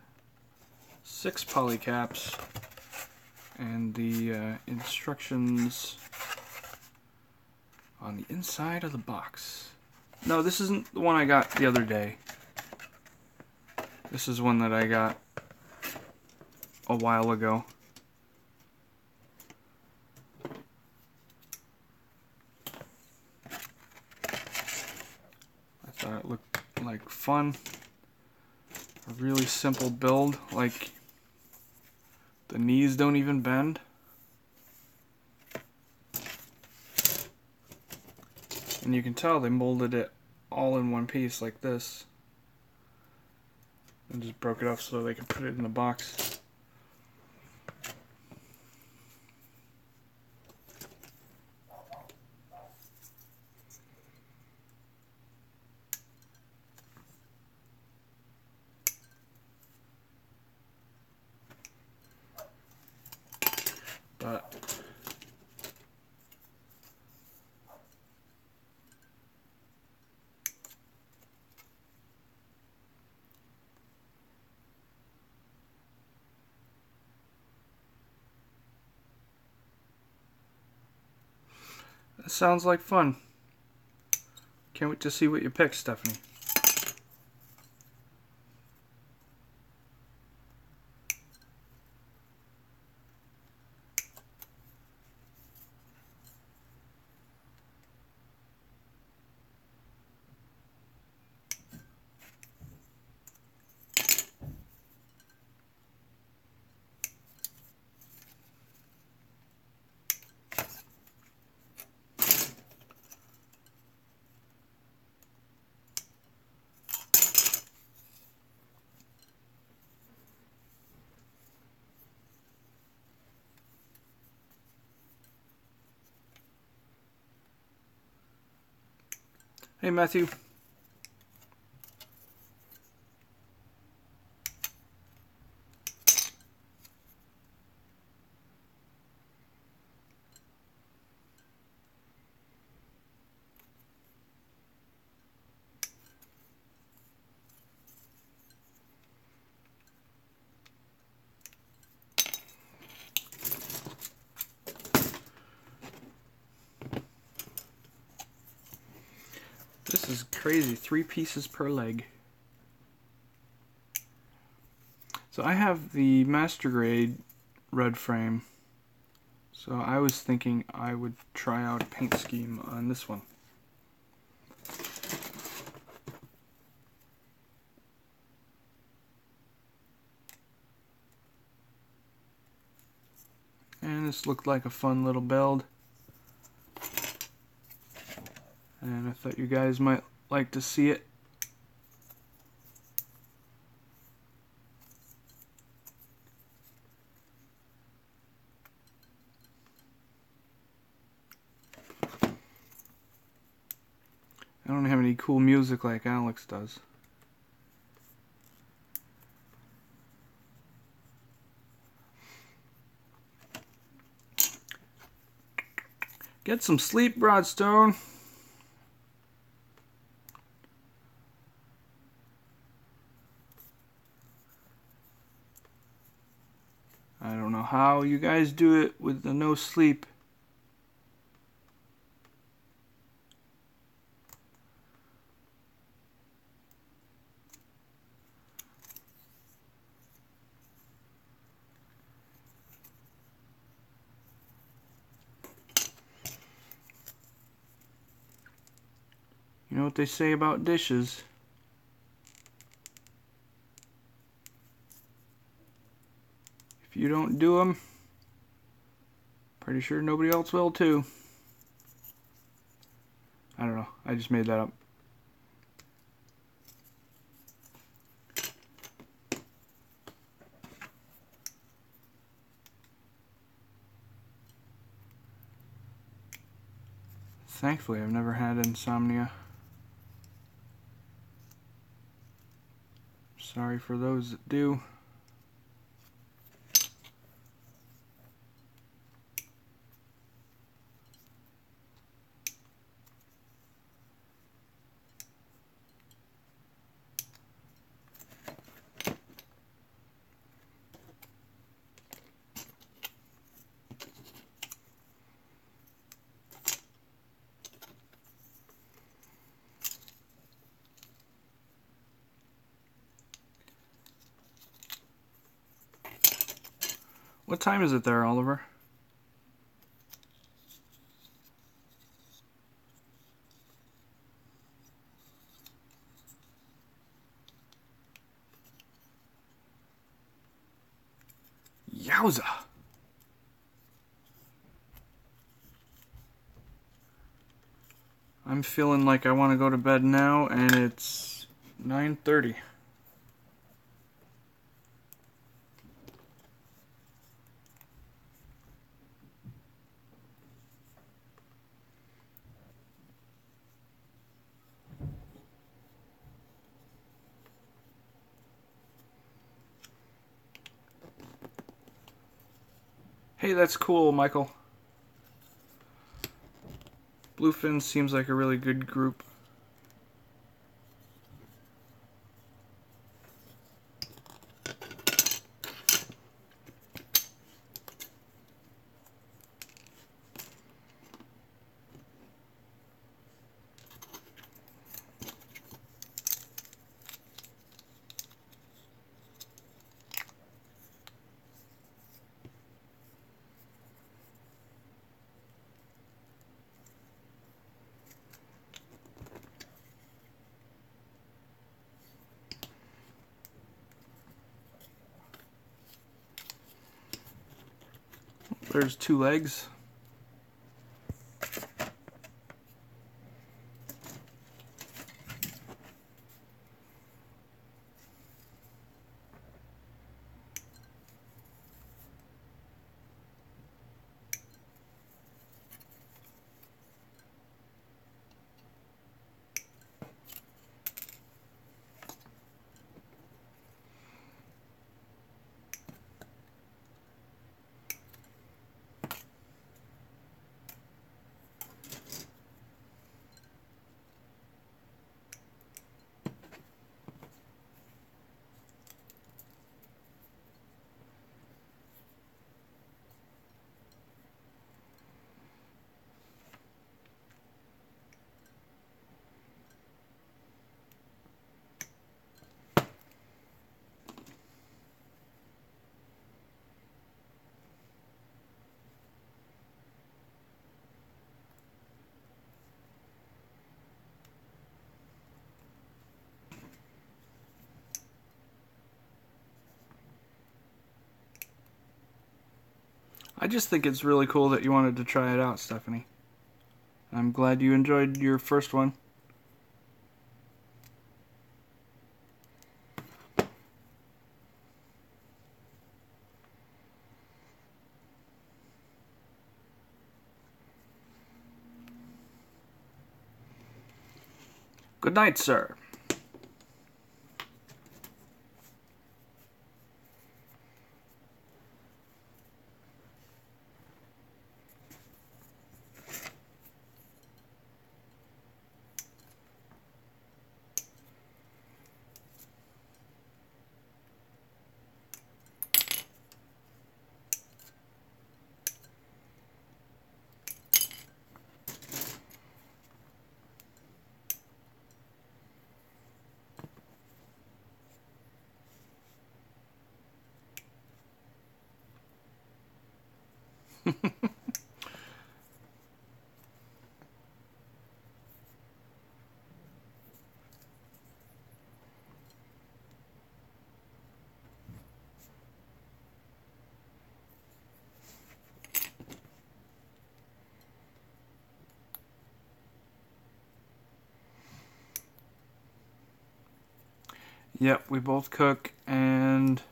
6 polycaps, and the instructions on the inside of the box. No, this isn't the one I got the other day. This is one that I got a while ago. I thought it looked like fun. A really simple build, like the knees don't even bend. And you can tell they molded it all in one piece like this. And just broke it off so they could put it in the box. But that sounds like fun. Can't wait to see what you pick, Stephanie. Hey, Matthew. This is crazy, 3 pieces per leg. So I have the Master Grade red frame. So I was thinking I would try out a paint scheme on this one. And this looked like a fun little build. And I thought you guys might like to see it. I don't have any cool music like Alex does. Get some sleep, Broadstone. I don't know how you guys do it with the no sleep. You know what they say about dishes? If you don't do them, pretty sure nobody else will too. I don't know. I just made that up. Thankfully, I've never had insomnia. Sorry for those that do. What time is it there, Oliver? Yowza! I'm feeling like I want to go to bed now, and it's 9:30. Hey, that's cool, Michael. Bluefin seems like a really good group. There's two legs. I just think it's really cool that you wanted to try it out, Stephanie. I'm glad you enjoyed your first one. Good night, sir. Yep, we both cook, and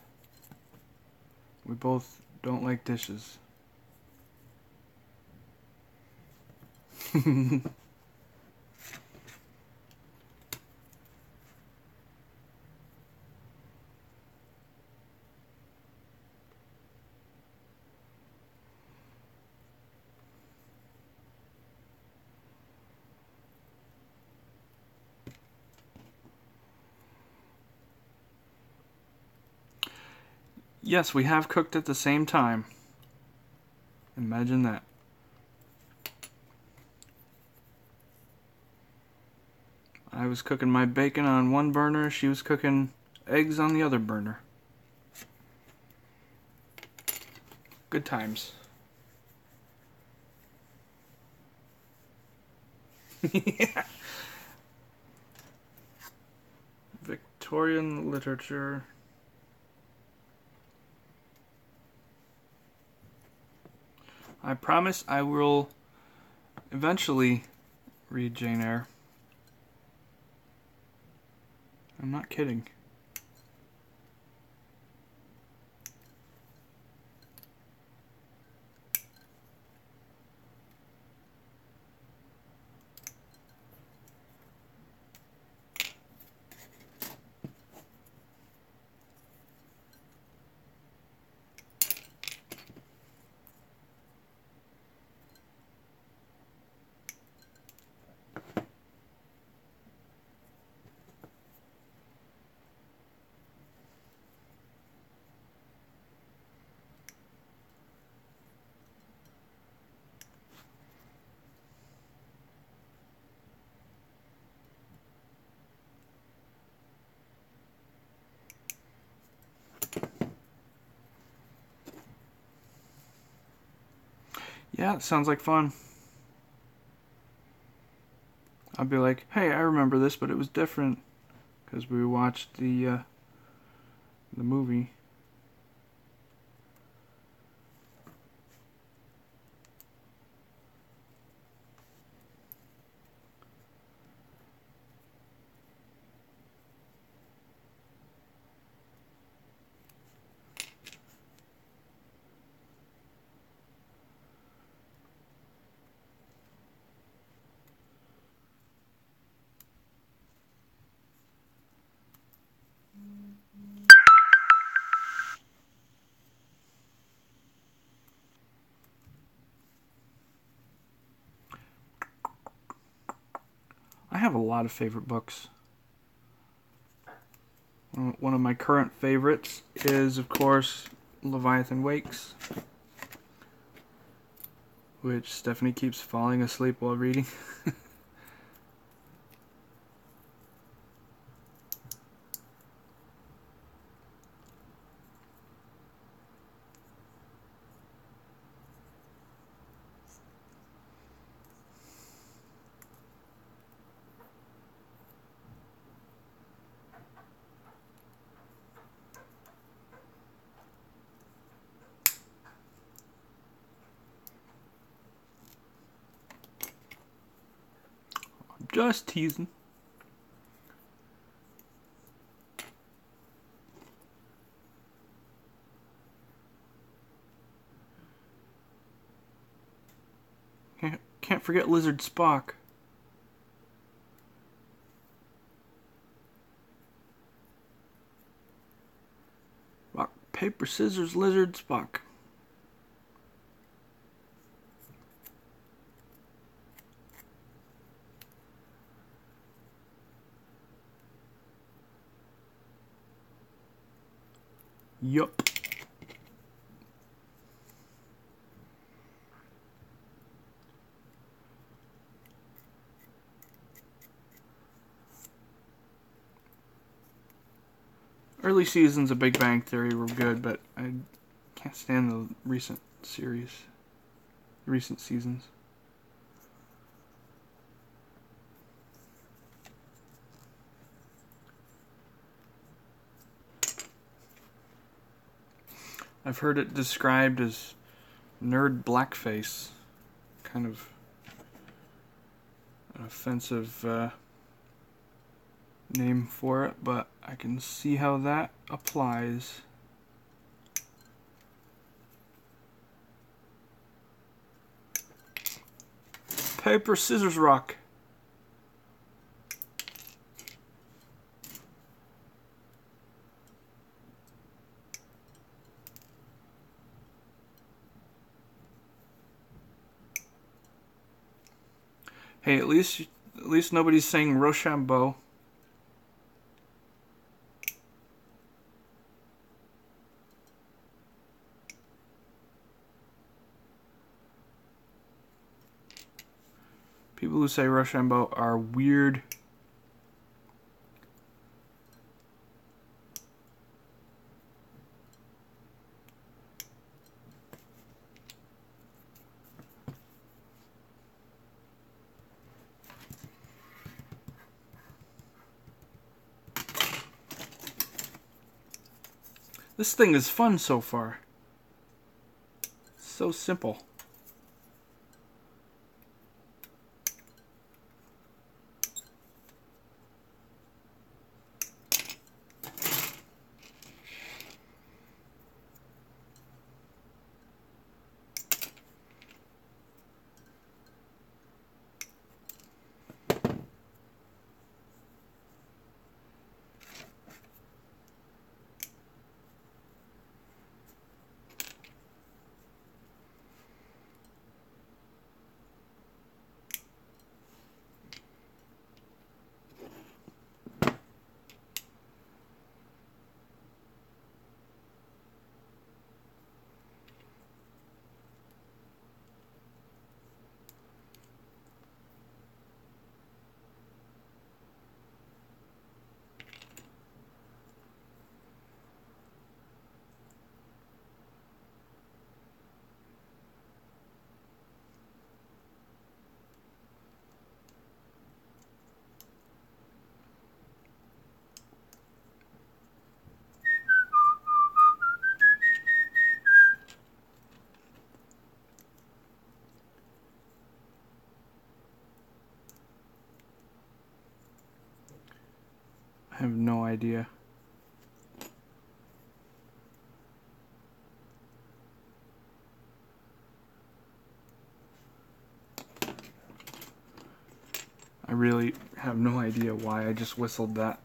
we both don't like dishes. Yes, we have cooked at the same time. Imagine that. I was cooking my bacon on one burner, she was cooking eggs on the other burner. Good times. Yeah. Victorian literature. I promise I will eventually read Jane Eyre. I'm not kidding. Yeah, it sounds like fun. I'll be like, hey, I remember this, but it was different because we watched the movie. I have a lot of favorite books. One of my current favorites is, of course, Leviathan Wakes, which Stephanie keeps falling asleep while reading. Just teasing. Can't forget Lizard Spock. Rock, paper, scissors, Lizard Spock. Yup. Early seasons of Big Bang Theory were good, but I can't stand the recent seasons. I've heard it described as nerd blackface. Kind of an offensive name for it, but I can see how that applies. Paper, scissors, rock. Hey, at least nobody's saying Rochambeau. People who say Rochambeau are weird. This thing is fun so far. So simple. I have no idea. I really have no idea why I just whistled that.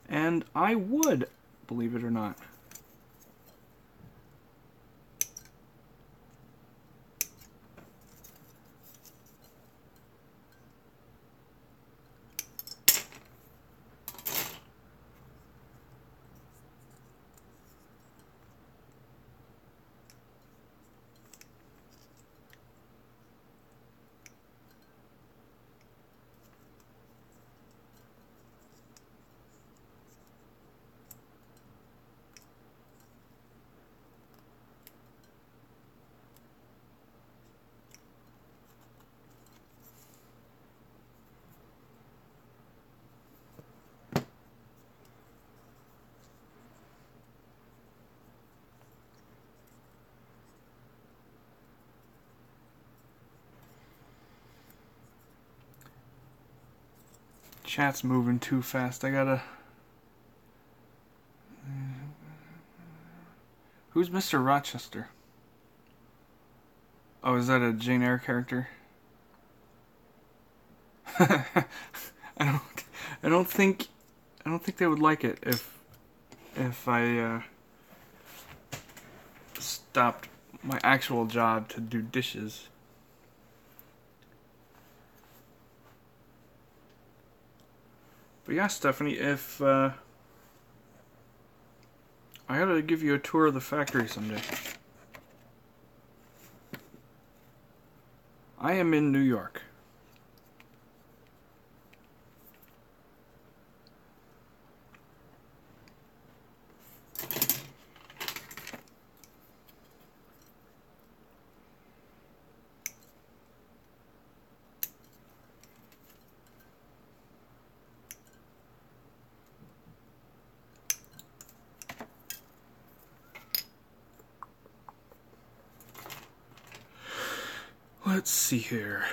And I would, believe it or not. Chat's moving too fast. I gotta... Who's Mr. Rochester? Oh, is that a Jane Eyre character? I don't think they would like it if I stopped my actual job to do dishes. But yeah, Stephanie, if I gotta give you a tour of the factory someday. I am in New York. Let's see here.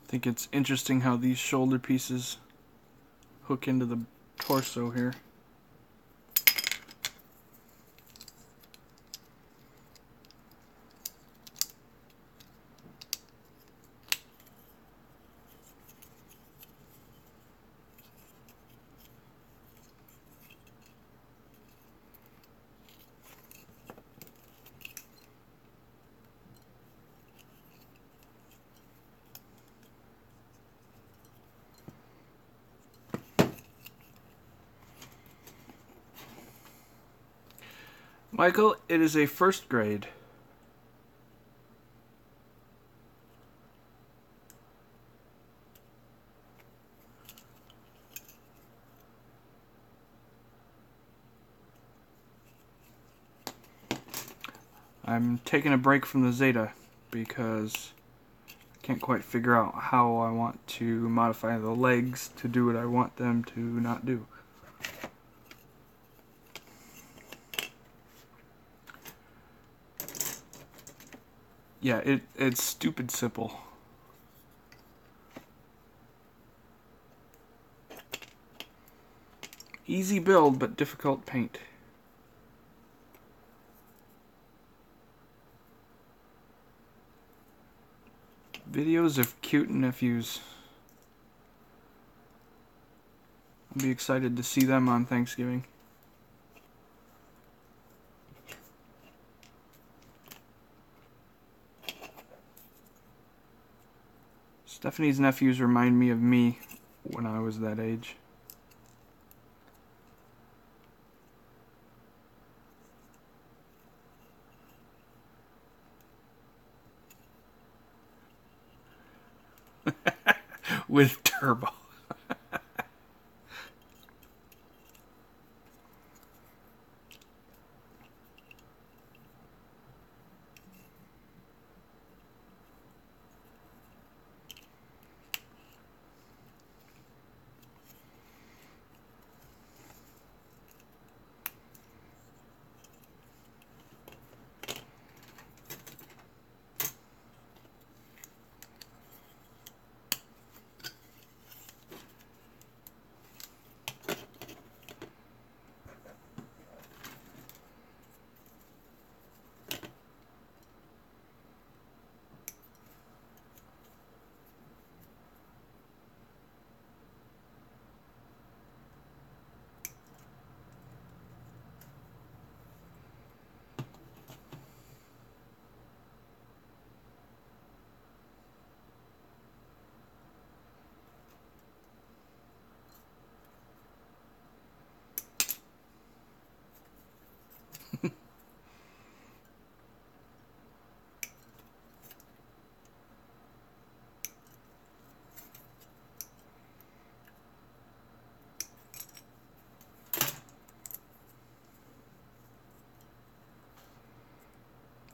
I think it's interesting how these shoulder pieces hook into the torso here. Michael, it is a first grade. I'm taking a break from the Zeta because I can't quite figure out how I want to modify the legs to do what I want them to not do. Yeah, it's stupid simple. Easy build, but difficult paint. Videos of cute nephews. I'll be excited to see them on Thanksgiving. Stephanie's nephews remind me of me when I was that age. With turbo.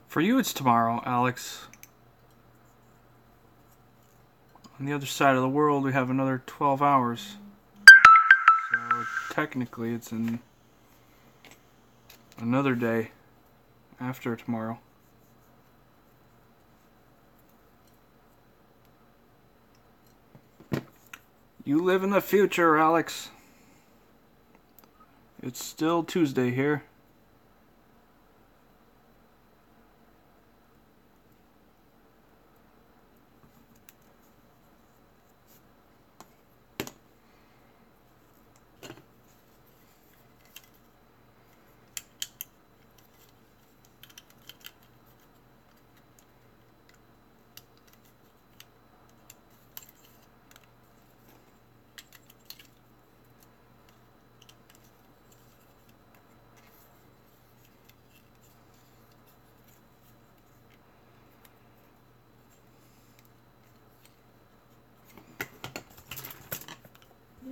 For you, it's tomorrow, Alex. On the other side of the world, we have another 12 hours. So technically, it's in another day after tomorrow. You live in the future, Alex. It's still Tuesday here.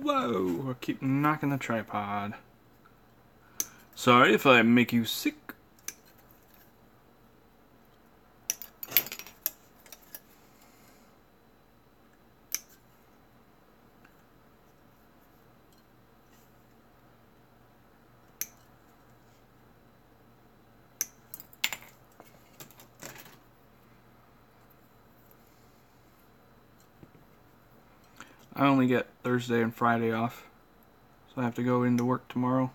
Whoa! I keep knocking the tripod. Sorry if I make you sick. I only get Thursday and Friday off, so I have to go into work tomorrow.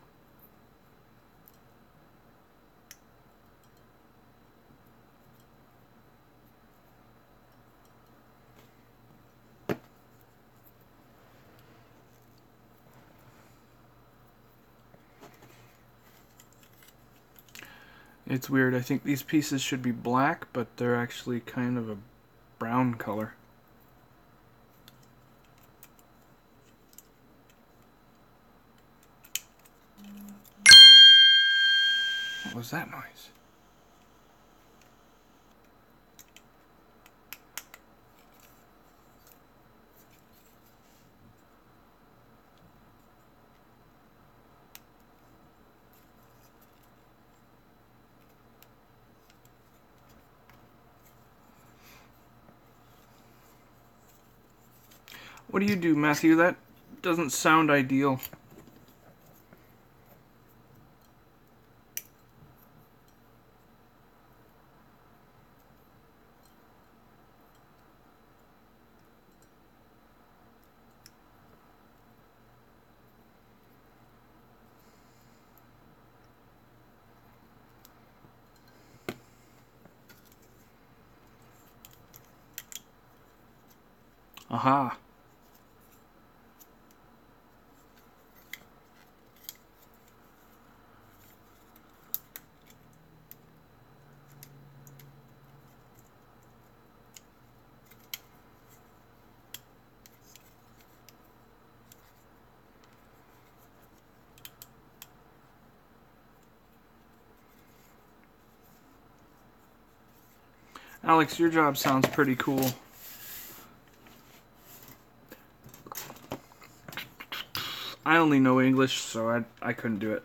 It's weird. I think these pieces should be black, but they're actually kind of a brown color. What was that noise? What do you do, Matthew? That doesn't sound ideal. Aha. Alex, your job sounds pretty cool. I only know English, so I couldn't do it.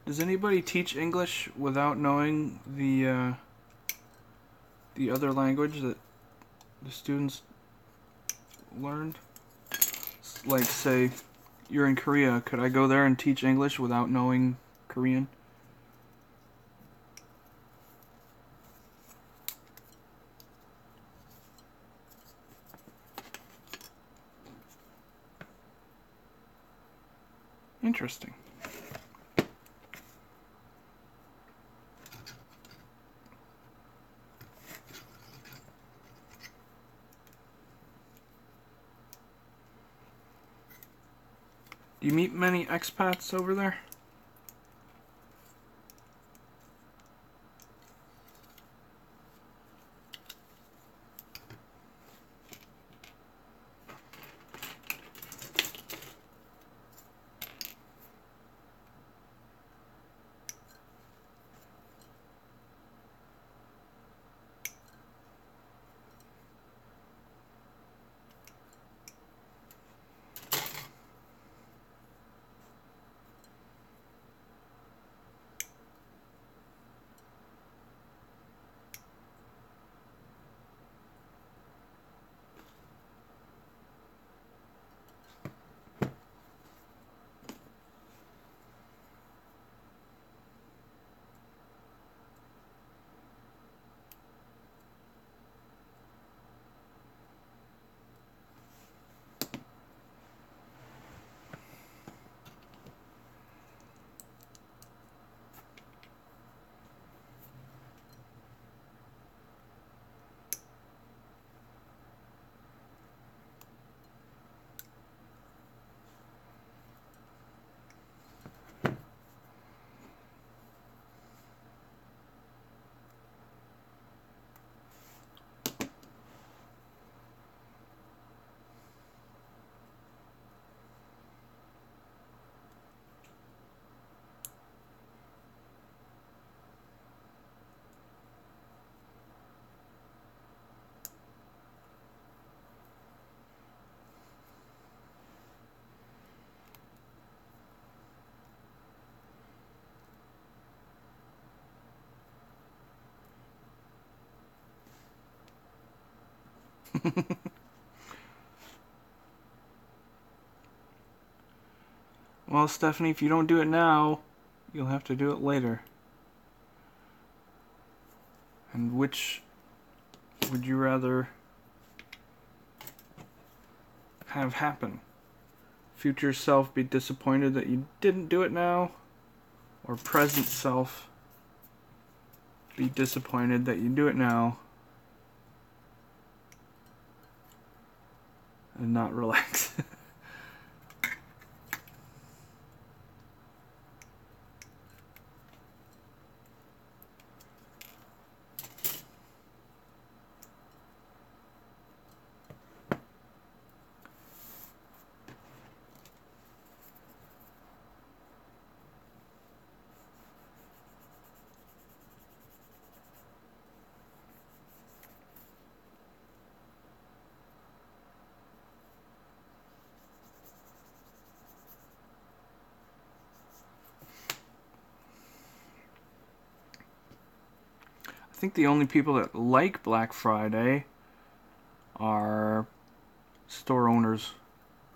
Does anybody teach English without knowing the other language that the students learned? Like, say, you're in Korea. Could I go there and teach English without knowing Korean? Interesting. Do you meet many expats over there? Well, Stephanie, if you don't do it now, you'll have to do it later. And which would you rather have happen? Future self be disappointed that you didn't do it now? Or present self be disappointed that you do it now and not relax? I think the only people that like Black Friday are store owners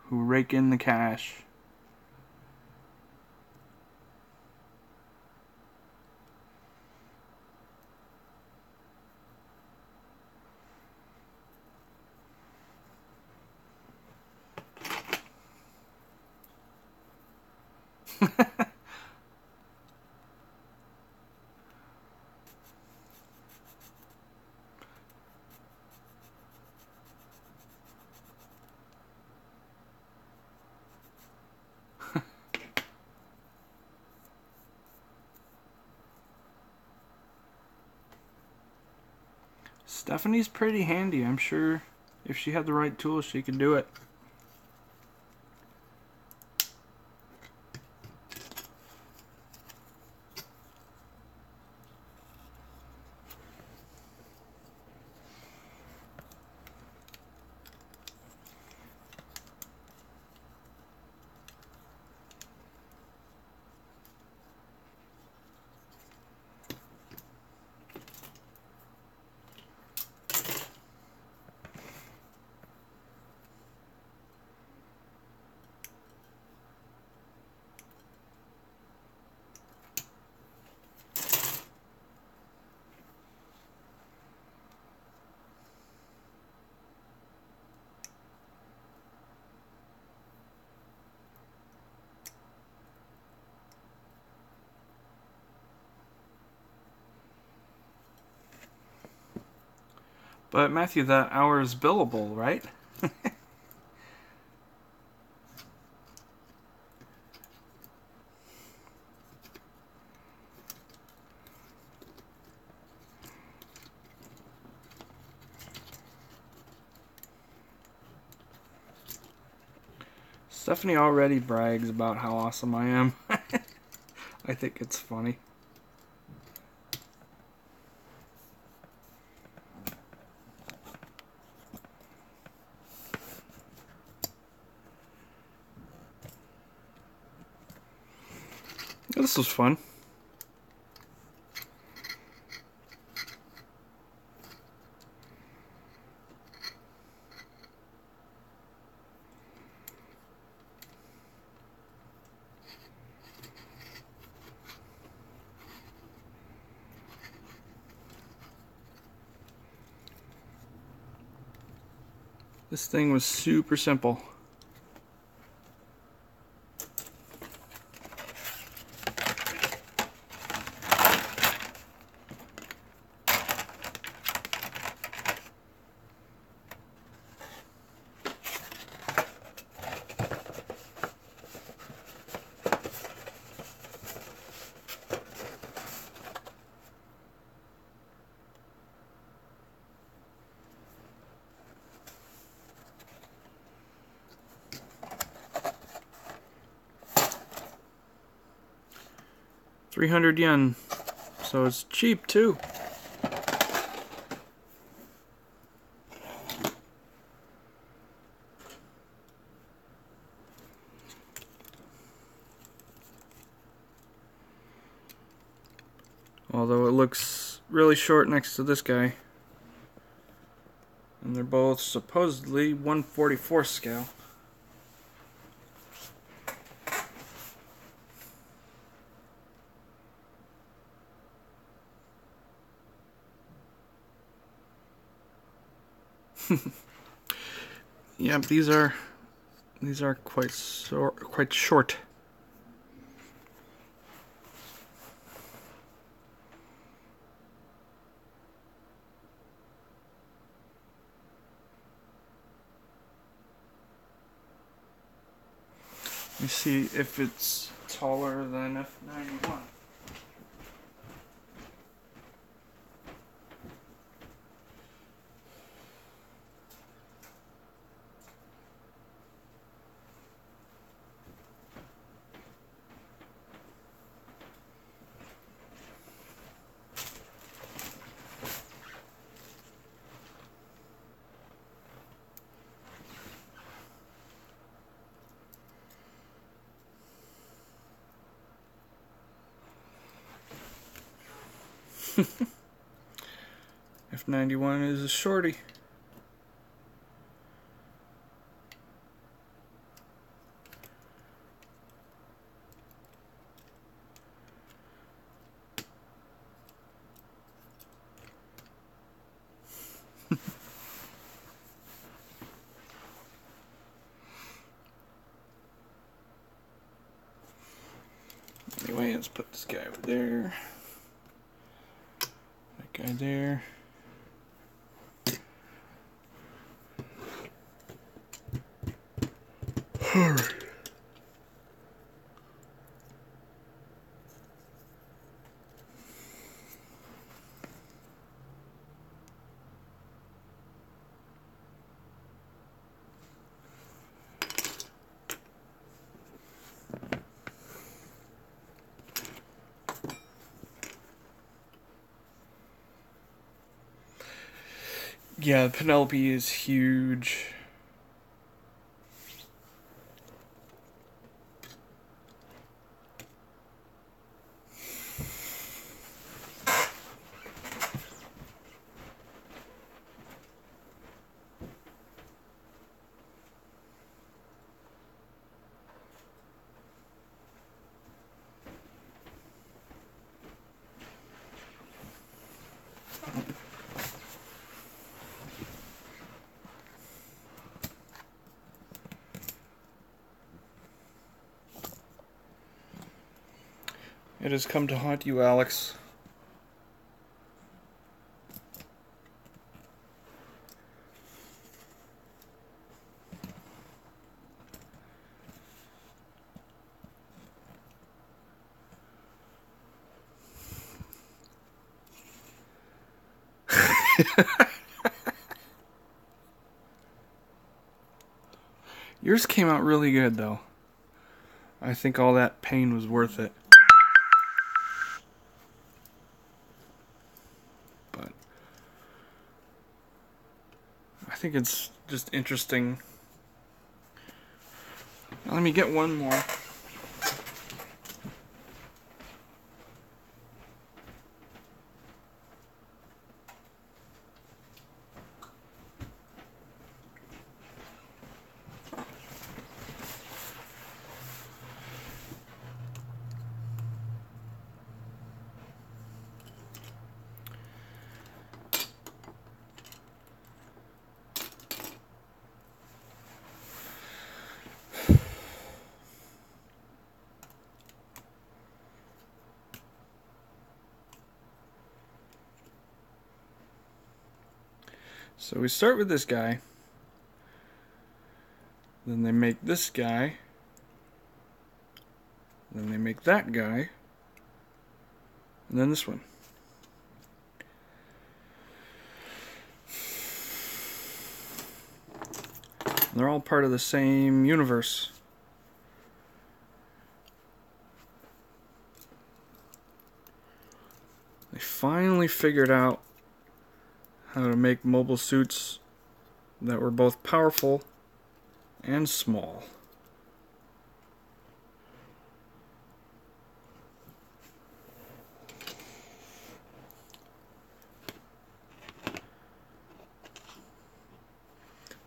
who rake in the cash. Stephanie's pretty handy. I'm sure if she had the right tools, she could do it. But Matthew, that hour is billable, right? Stephanie already brags about how awesome I am. I think it's funny. This was fun. This thing was super simple. $300 yen, so it's cheap too. Although it looks really short next to this guy. And they're both supposedly 1/44 scale. Yeah, these are quite short. Let me see if it's taller than F91. F91 is a shorty. Anyway, let's put this guy over there. That guy there. Alright. Yeah, Penelope is huge. It has come to haunt you, Alex. Yours came out really good, though. I think all that pain was worth it. But I think it's just interesting. Now, let me get one more. So we start with this guy. Then they make this guy. Then they make that guy. And then this one. And they're all part of the same universe. They finally figured out how to make mobile suits that were both powerful and small.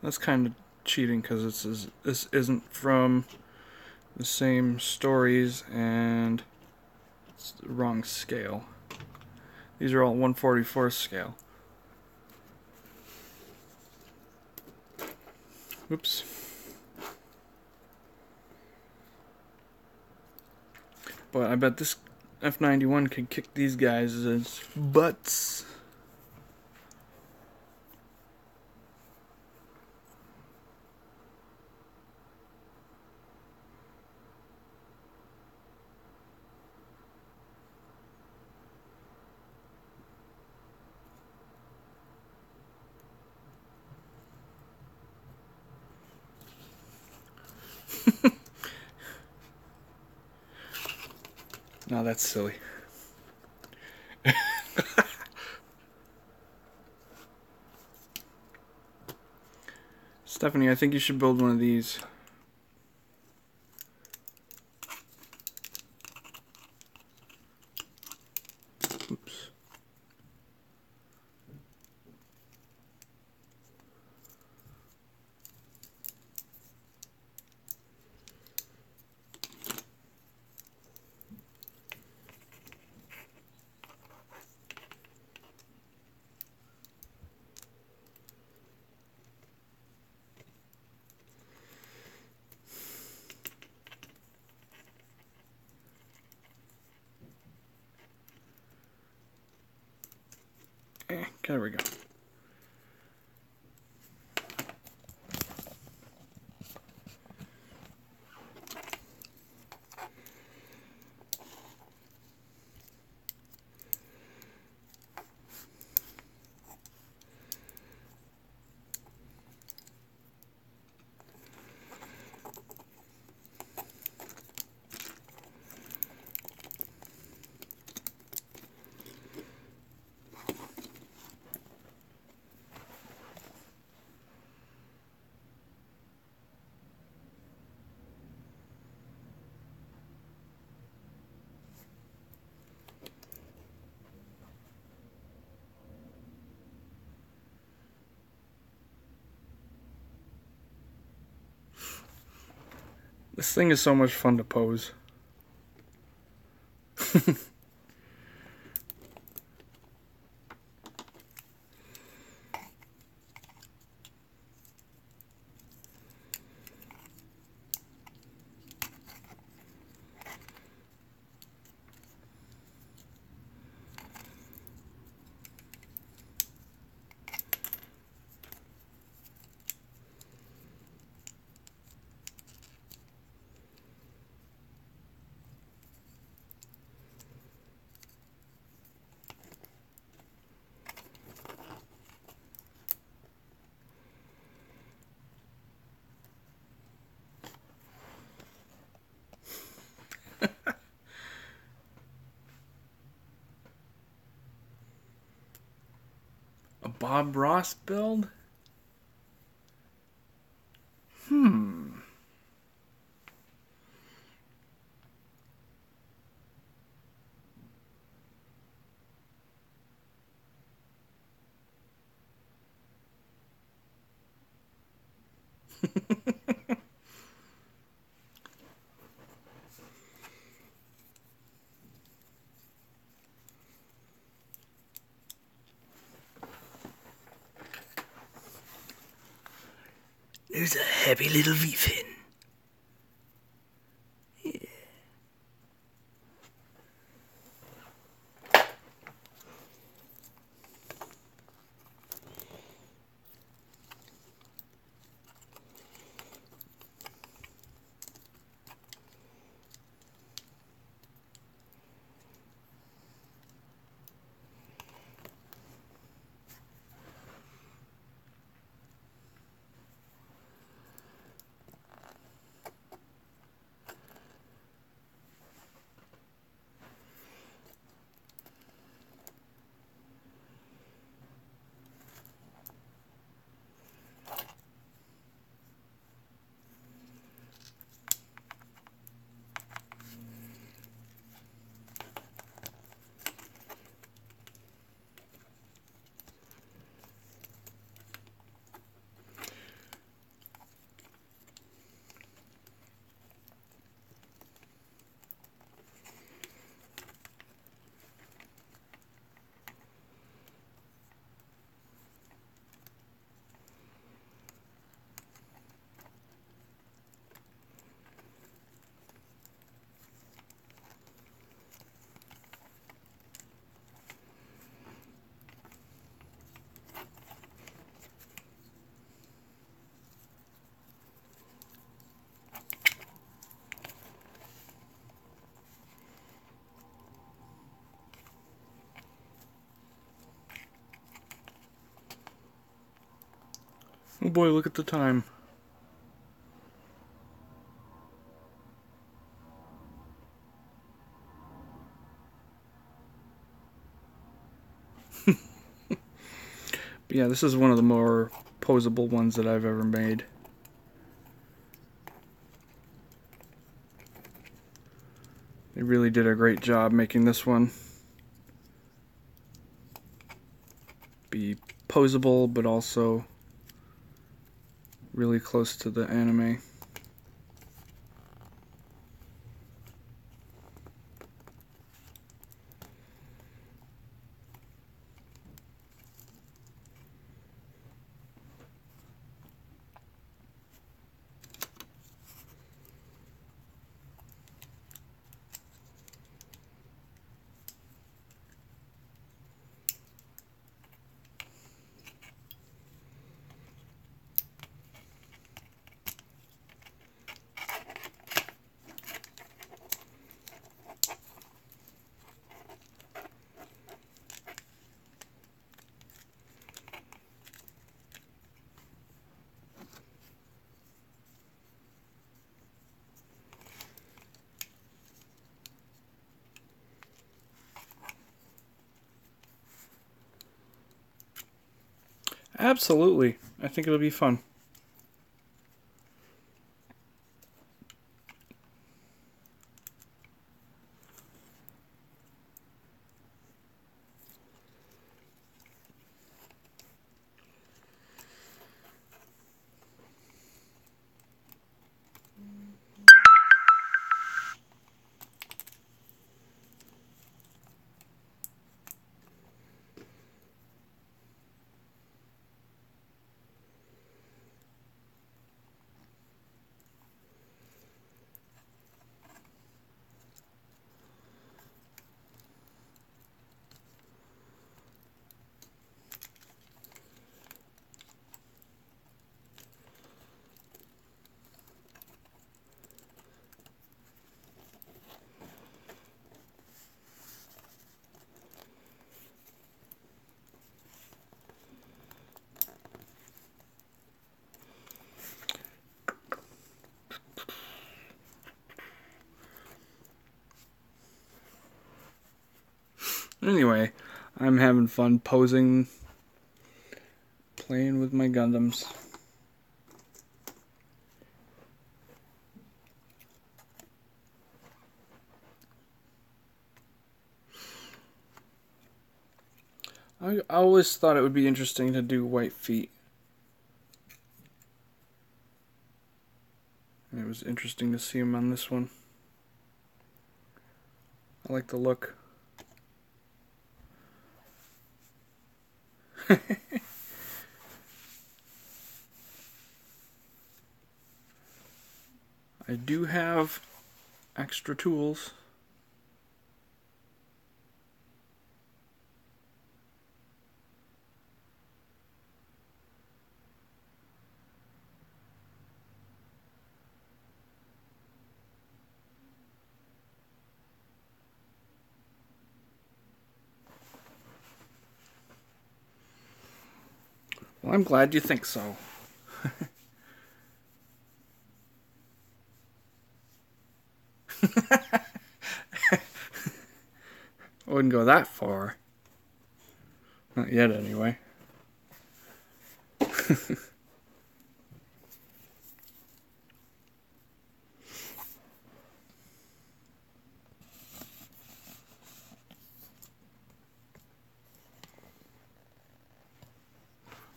That's kind of cheating because this isn't from the same stories and it's the wrong scale. These are all 1/44 scale. Oops. But I bet this F91 could kick these guys' butts. No, that's silly. Stephanie, I think you should build one of these. Oops. There we go. This thing is so much fun to pose. A Bob Ross build? There's a happy little V-fin. Yeah. Oh boy, look at the time. But yeah, this is one of the more posable ones that I've ever made. They really did a great job making this one be posable, but also really close to the anime. Absolutely. I think it'll be fun. Anyway, I'm having fun posing, playing with my Gundams. I always thought it would be interesting to do white feet. And it was interesting to see them on this one. I like the look. I do have extra tools. Well, I'm glad you think so. I wouldn't go that far. Not yet, anyway.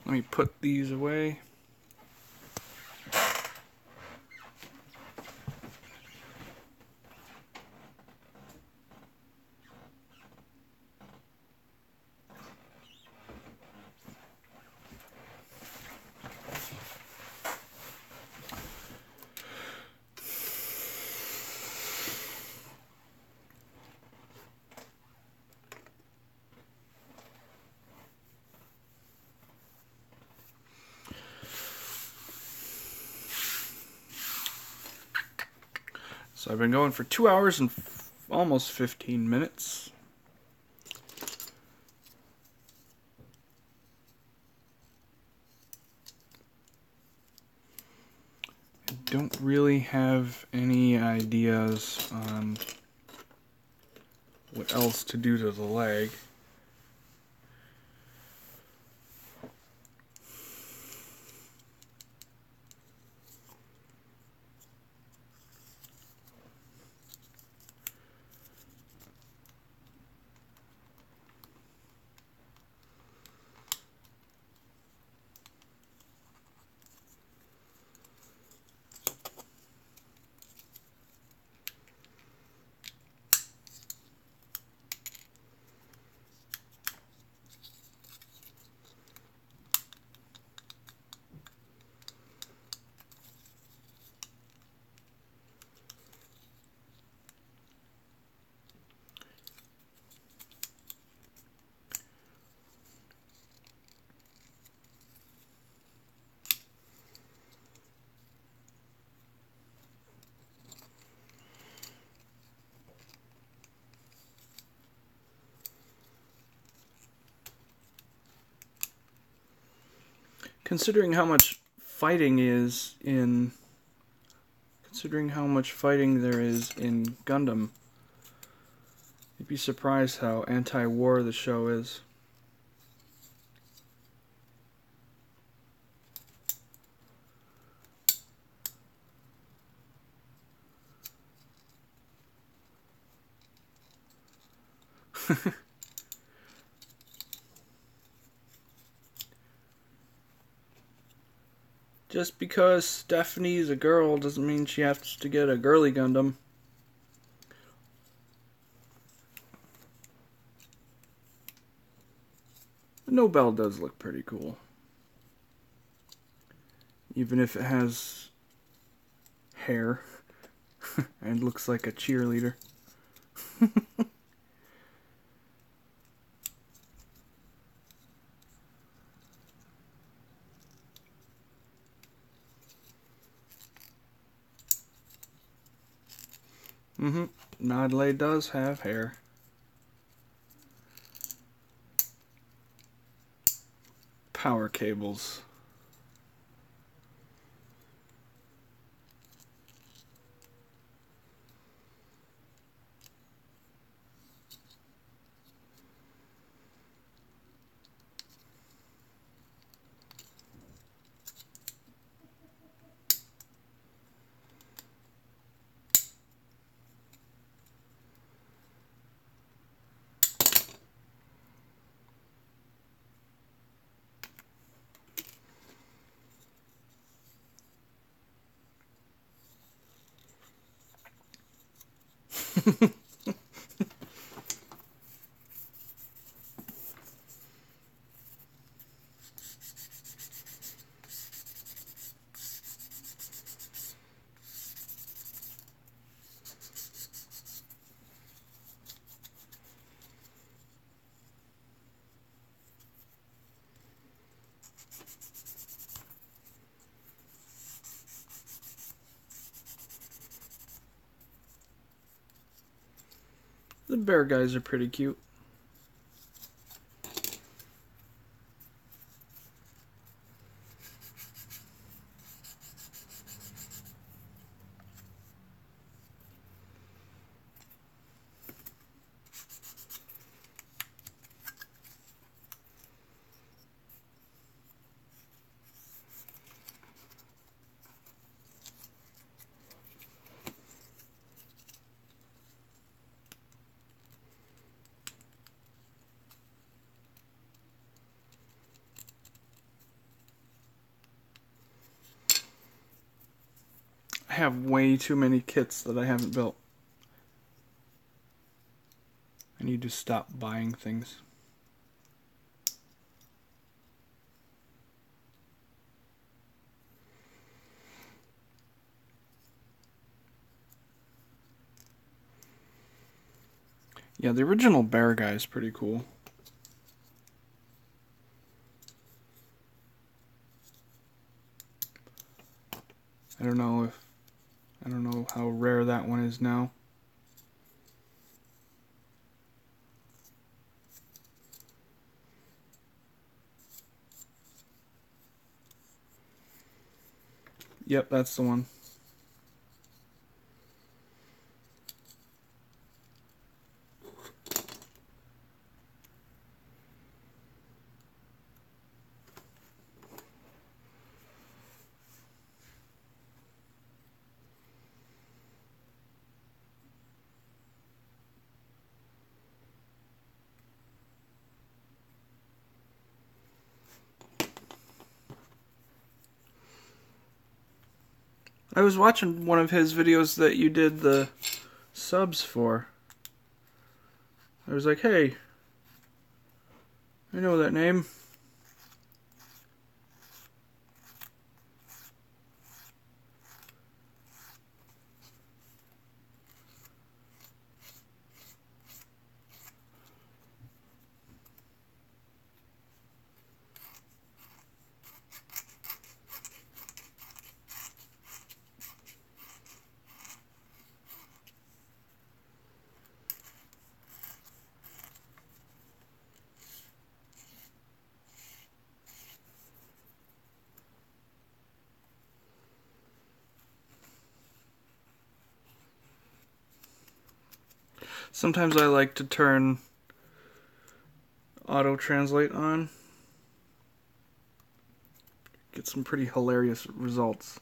Let me put these away. So I've been going for 2 hours and almost 15 minutes. don't really have any ideas on what else to do to the leg. Considering how much fighting there is in Gundam, you'd be surprised how anti-war the show is. Just because Stephanie's a girl doesn't mean she has to get a girly Gundam. The Nobel does look pretty cool. Even if it has hair and looks like a cheerleader. Nodley does have hair. Power cables. The bear guys are pretty cute. I have way too many kits that I haven't built. I need to stop buying things. Yeah, the original bear guy is pretty cool. I don't know how rare that one is now. Yep, that's the one. I was watching one of his videos that you did the subs for. I was like, hey, I know that name. Sometimes I like to turn auto translate on. Get some pretty hilarious results.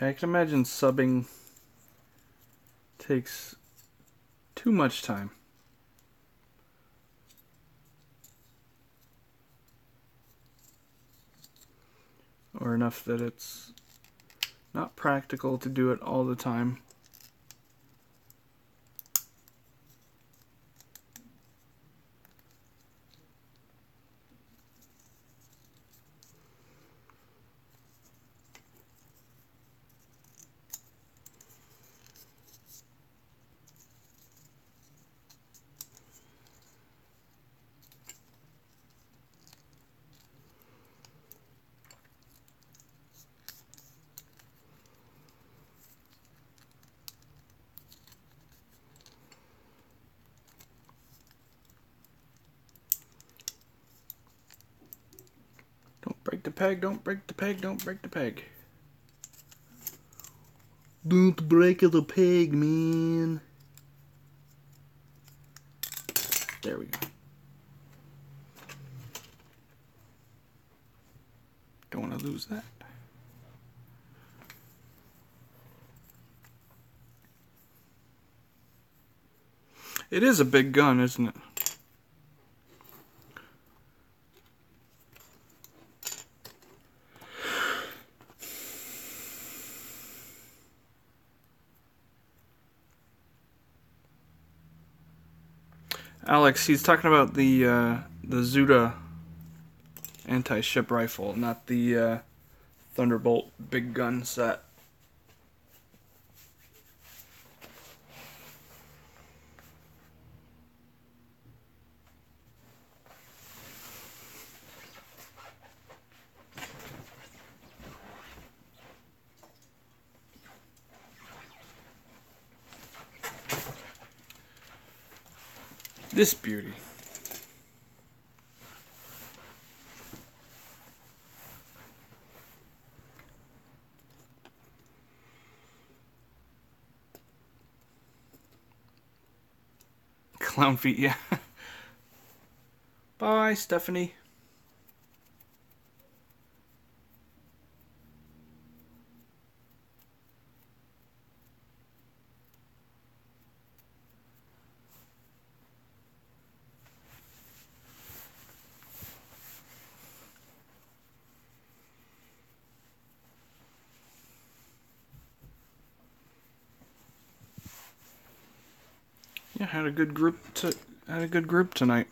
Yeah, I can imagine subbing takes too much time. Or enough that it's not practical to do it all the time. Don't break the peg, don't break the peg, don't break the peg. Don't break the peg, man. There we go. Don't want to lose that. It is a big gun, isn't it? Alex, he's talking about the Zeta anti-ship rifle, not the Thunderbolt big gun set. This beauty. Clown feet, yeah. Bye, Stephanie. Yeah, had a good group tonight.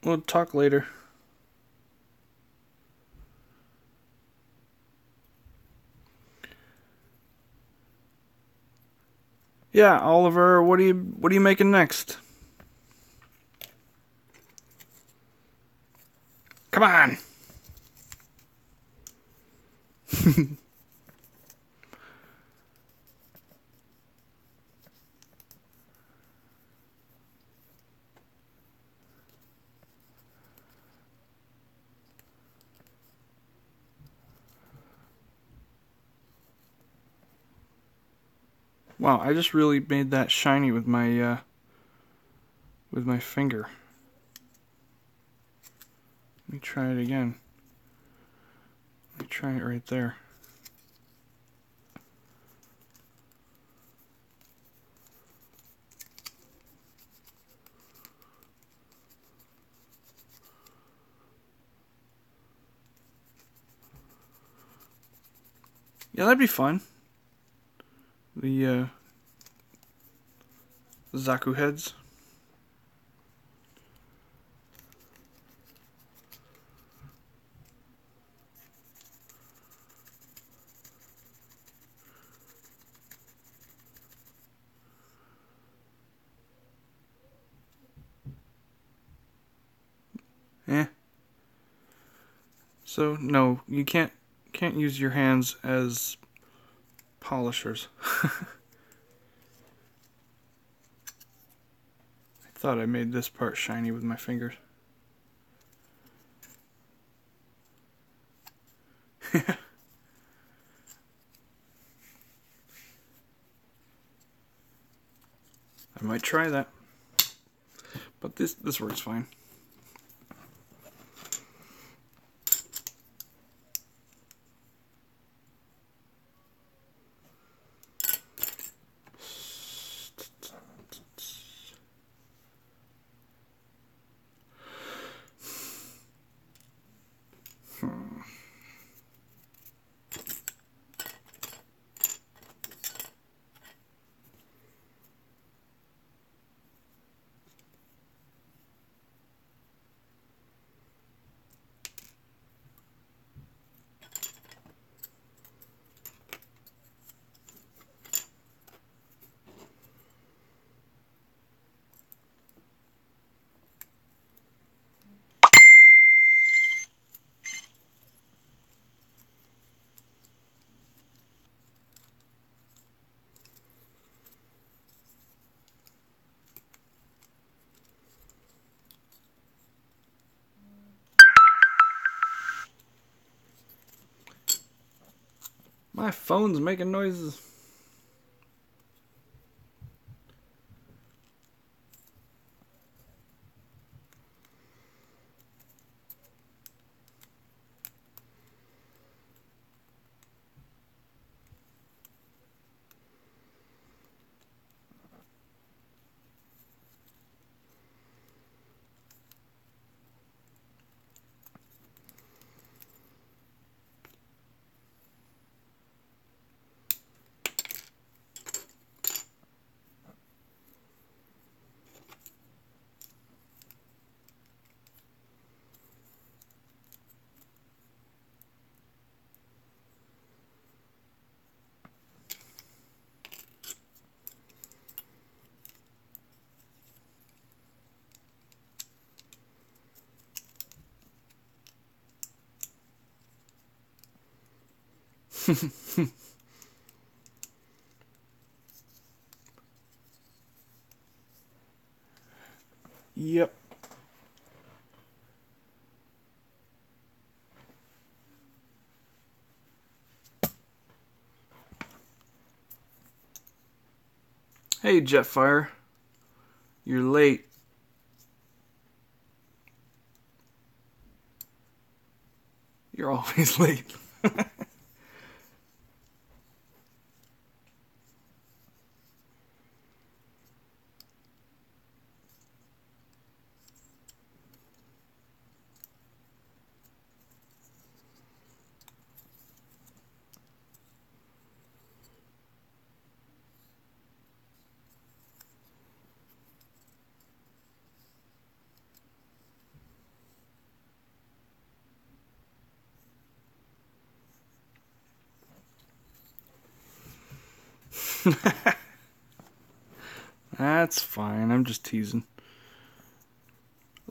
We'll talk later. Yeah, Oliver, what are you making next? Come on. Wow, I just really made that shiny with my finger. Let me try it again. Let me try it right there. Yeah, that'd be fun. The Zaku heads. Eh. So no, you can't use your hands as polishers. I thought I made this part shiny with my fingers. I might try that. But this works fine. My phone's making noises. Yep. Hey, Jetfire. You're late. You're always late. That's fine, I'm just teasing.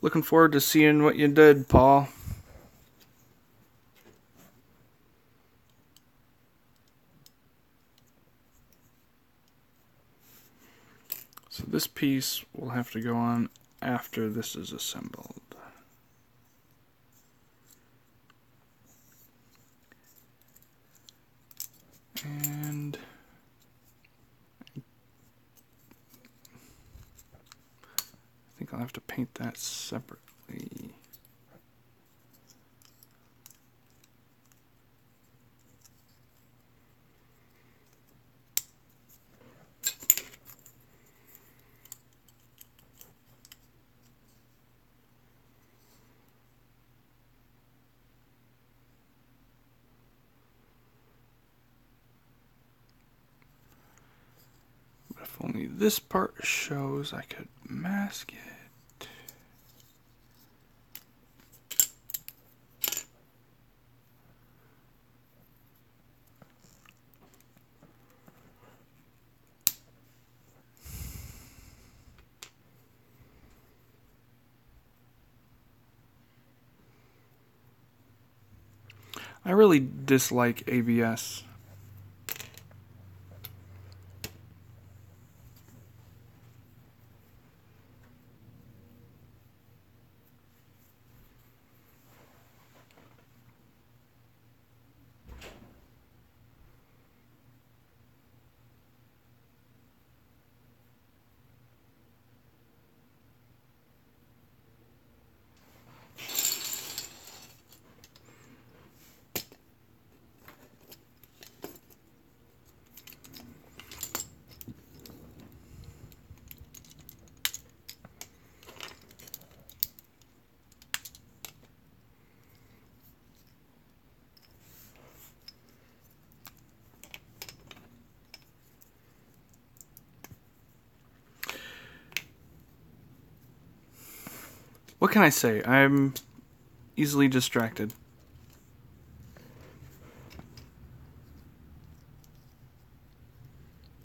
Looking forward to seeing what you did, Paul. So this piece will have to go on after this is assembled. And I think I'll have to paint that separately. But if only this part shows, I could mask it. I really dislike ABS. What can I say? I'm easily distracted.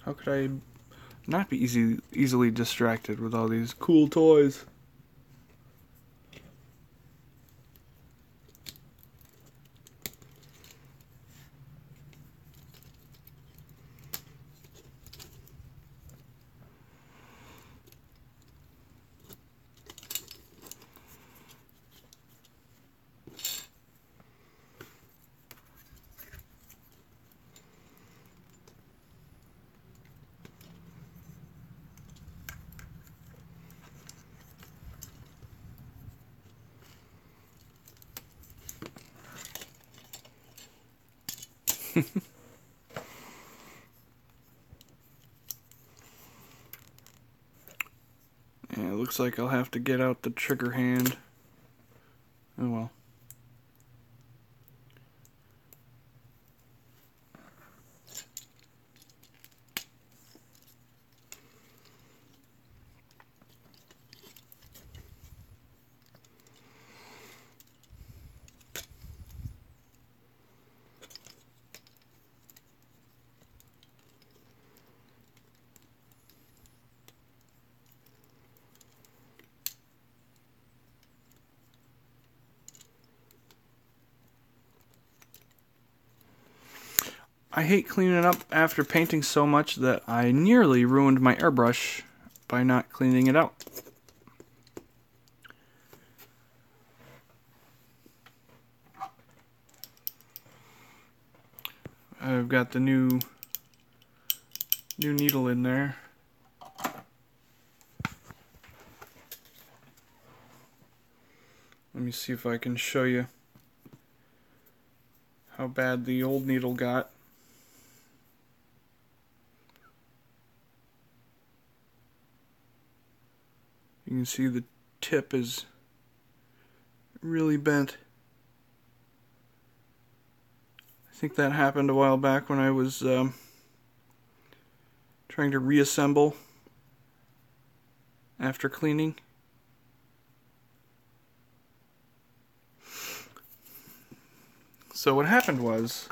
How could I not be easily distracted with all these cool toys? Yeah, it looks like I'll have to get out the trigger hand. Oh well. I hate cleaning up after painting so much that I nearly ruined my airbrush by not cleaning it out. I've got the new needle in there. Let me see if I can show you how bad the old needle got. You can see the tip is really bent. I think that happened a while back when I was trying to reassemble after cleaning. So what happened was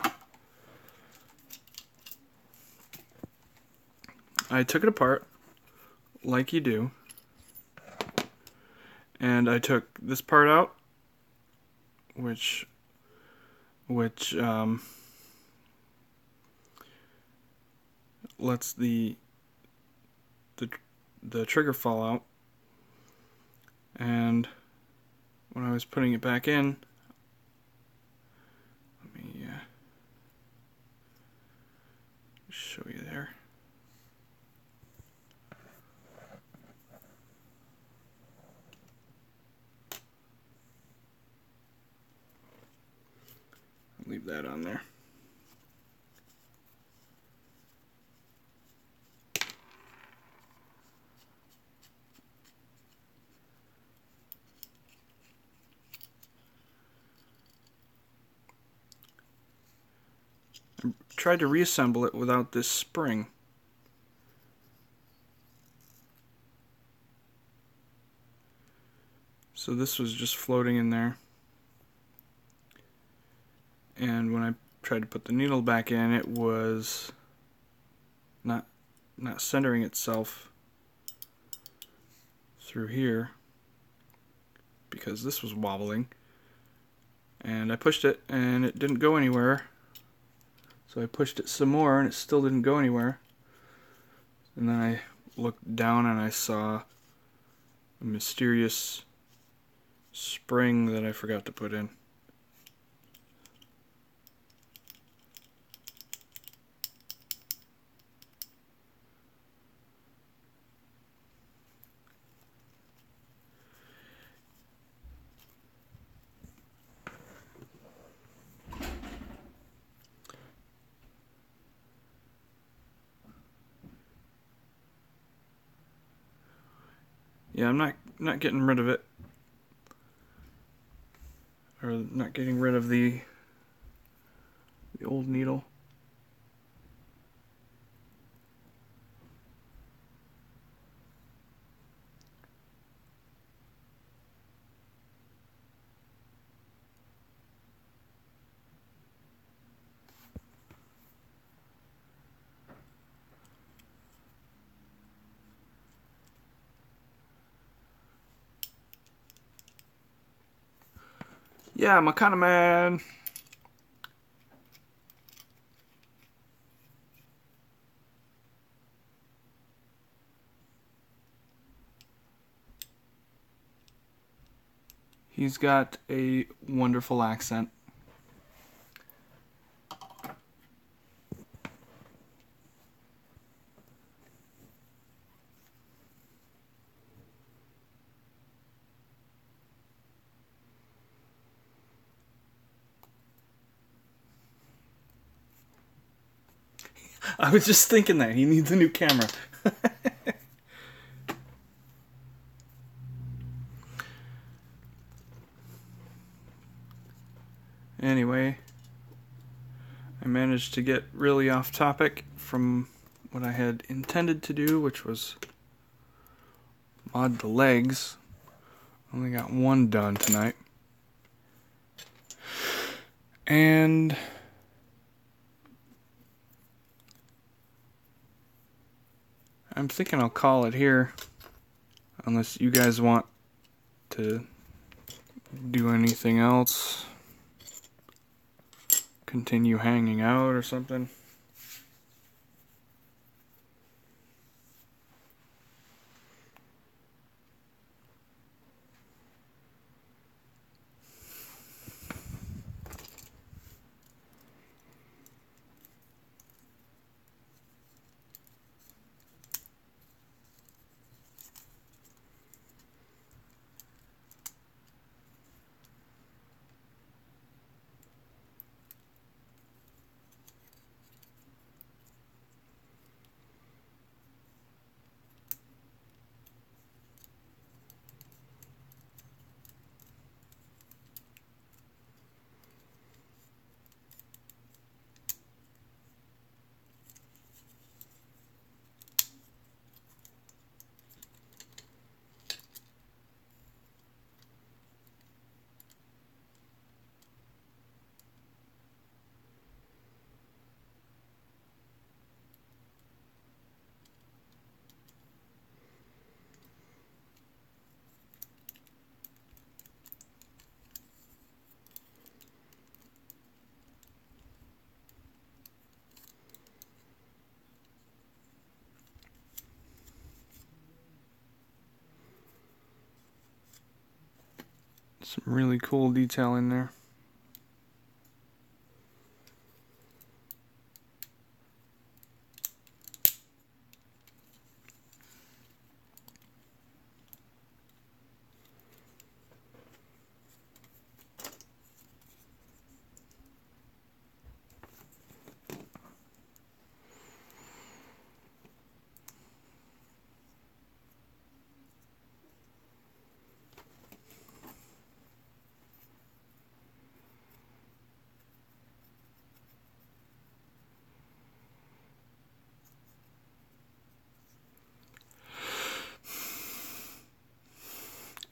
I took it apart, like you do, and I took this part out, which lets the trigger fall out. And when I was putting it back in, let me show you there. Leave that on there. I tried to reassemble it without this spring. So this was just floating in there. And when I tried to put the needle back in, it was not centering itself through here because this was wobbling. And I pushed it and it didn't go anywhere. So I pushed it some more and it still didn't go anywhere. And then I looked down and I saw a mysterious spring that I forgot to put in. Yeah, I'm not getting rid of it, or not getting rid of the old needle. Yeah, I'm a kind of man. He's got a wonderful accent. I was just thinking that. He needs a new camera. Anyway, I managed to get really off topic from what I had intended to do, which was mod the legs. Only got one done tonight. And I'm thinking I'll call it here, unless you guys want to do anything else. Continue hanging out or something. Some really cool detail in there.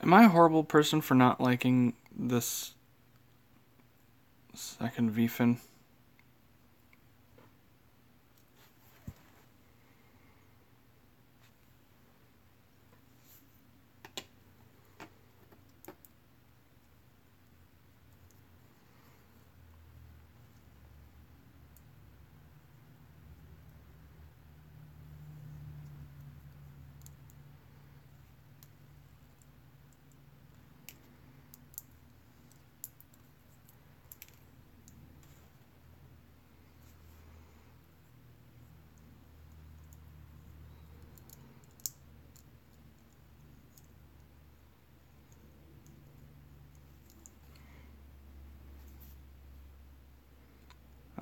Am I a horrible person for not liking this second V-fin?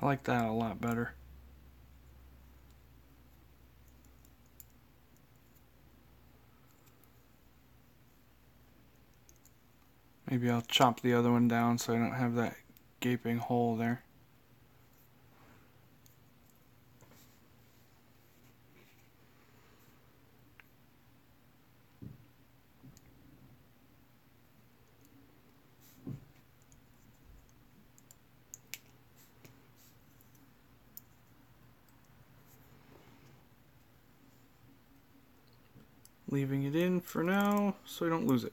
I like that a lot better. Maybe I'll chop the other one down so I don't have that gaping hole there. Leaving it in for now so I don't lose it.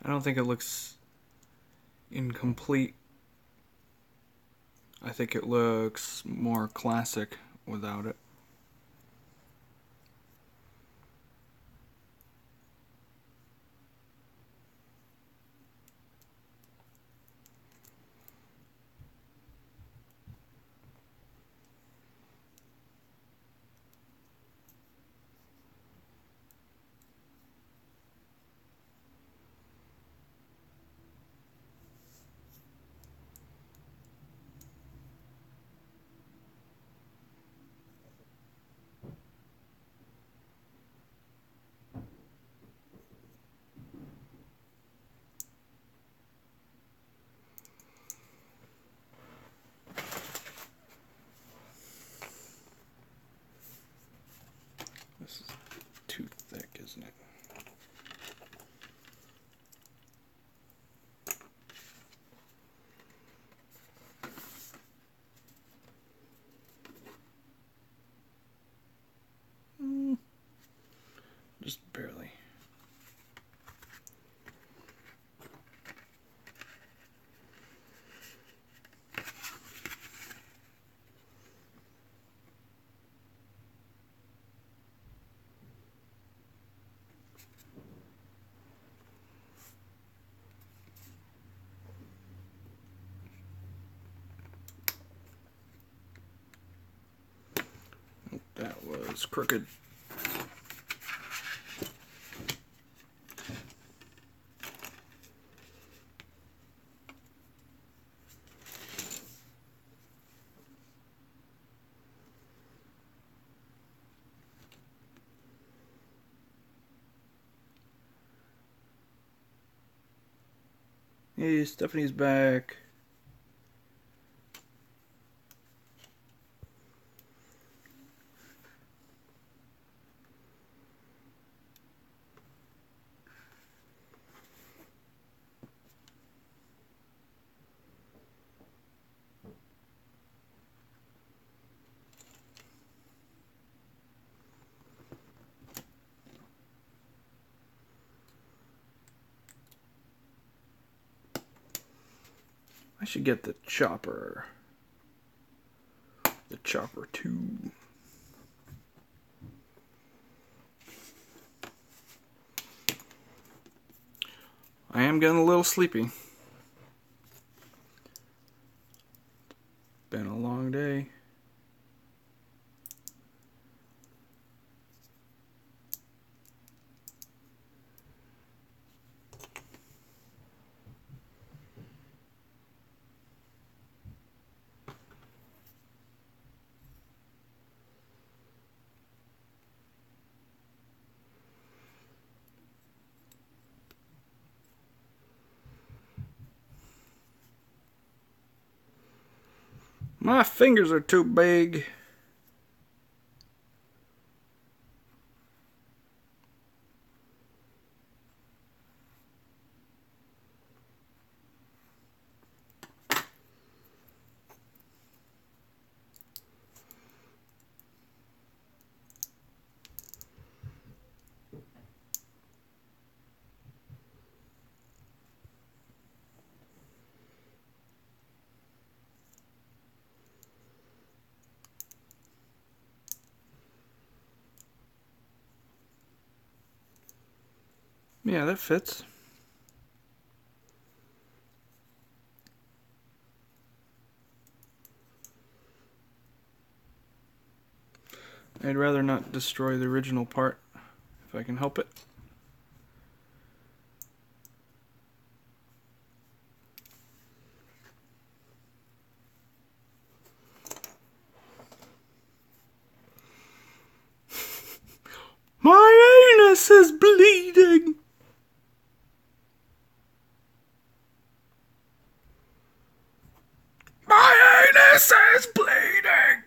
I don't think it looks incomplete. I think it looks more classic without it. This is too thick, isn't it? Just barely. That was crooked. Hey, Stephanie's back. I should get the chopper. The chopper 2. I am getting a little sleepy. Been a long day. My fingers are too big. Yeah, that fits. I'd rather not destroy the original part if I can help it. My anus is bleeding! My anus is bleeding!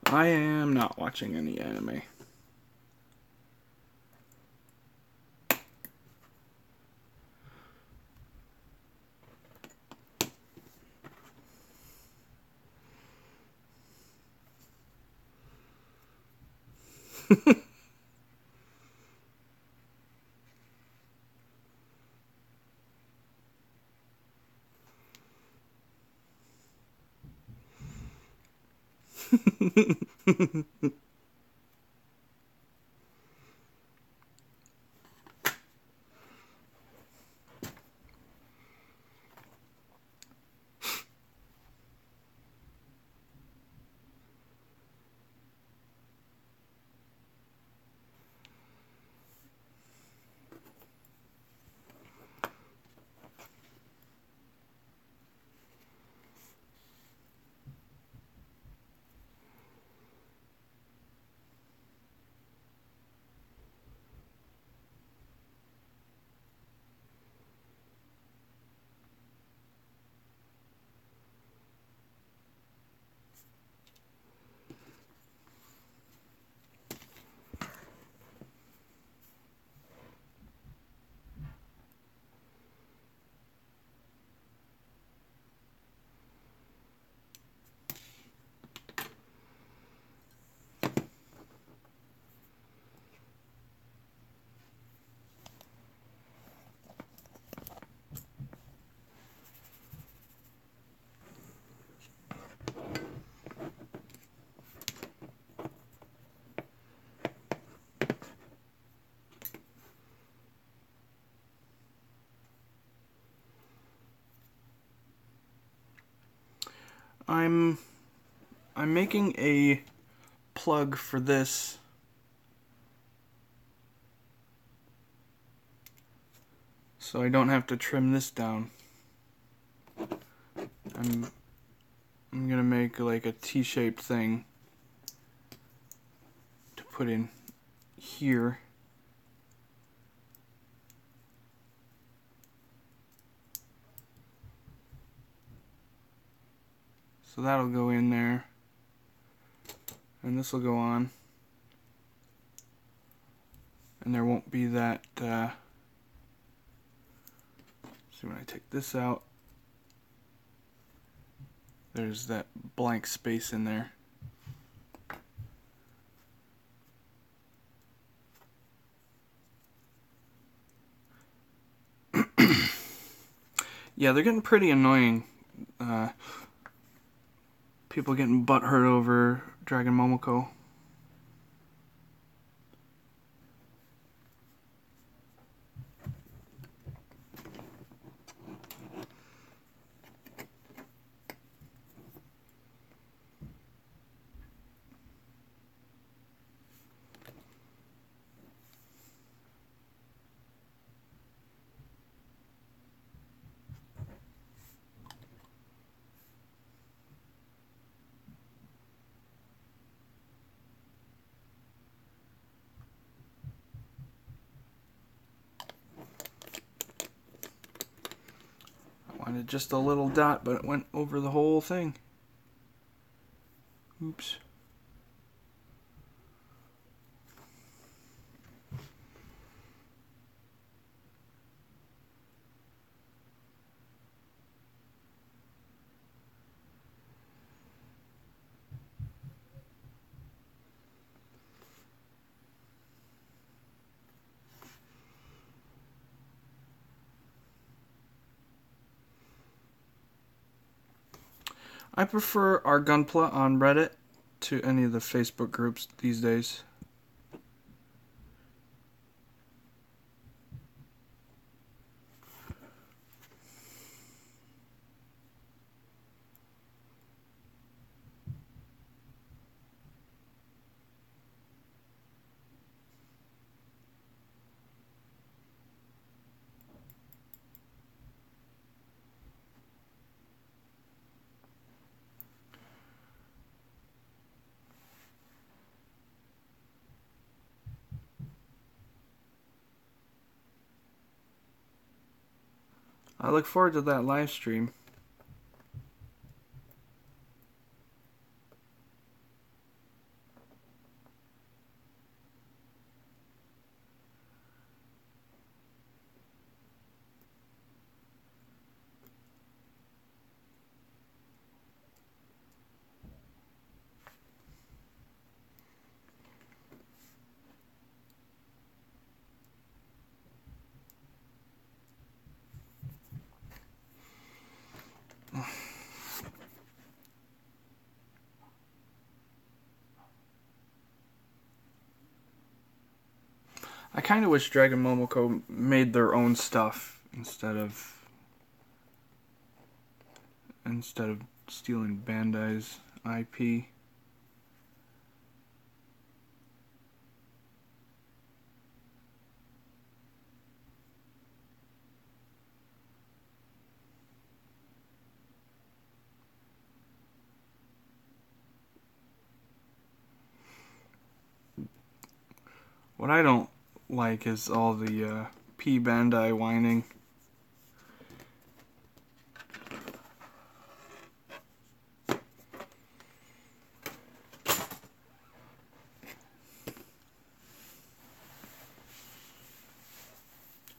I am not watching any anime. I'm making a plug for this. So I don't have to trim this down. I'm gonna make like a T-shaped thing to put in here. So that'll go in there. And this will go on. And there won't be that So when I take this out, there's that blank space in there. Yeah, they're getting pretty annoying. People getting butthurt over Dragon Momoko. Wanted just a little dot, but it went over the whole thing. Oops. I prefer our Gunpla on Reddit to any of the Facebook groups these days. I look forward to that live stream. I kind of wish Dragon Momoko made their own stuff instead of stealing Bandai's IP. What I don't like is all the P Bandai whining.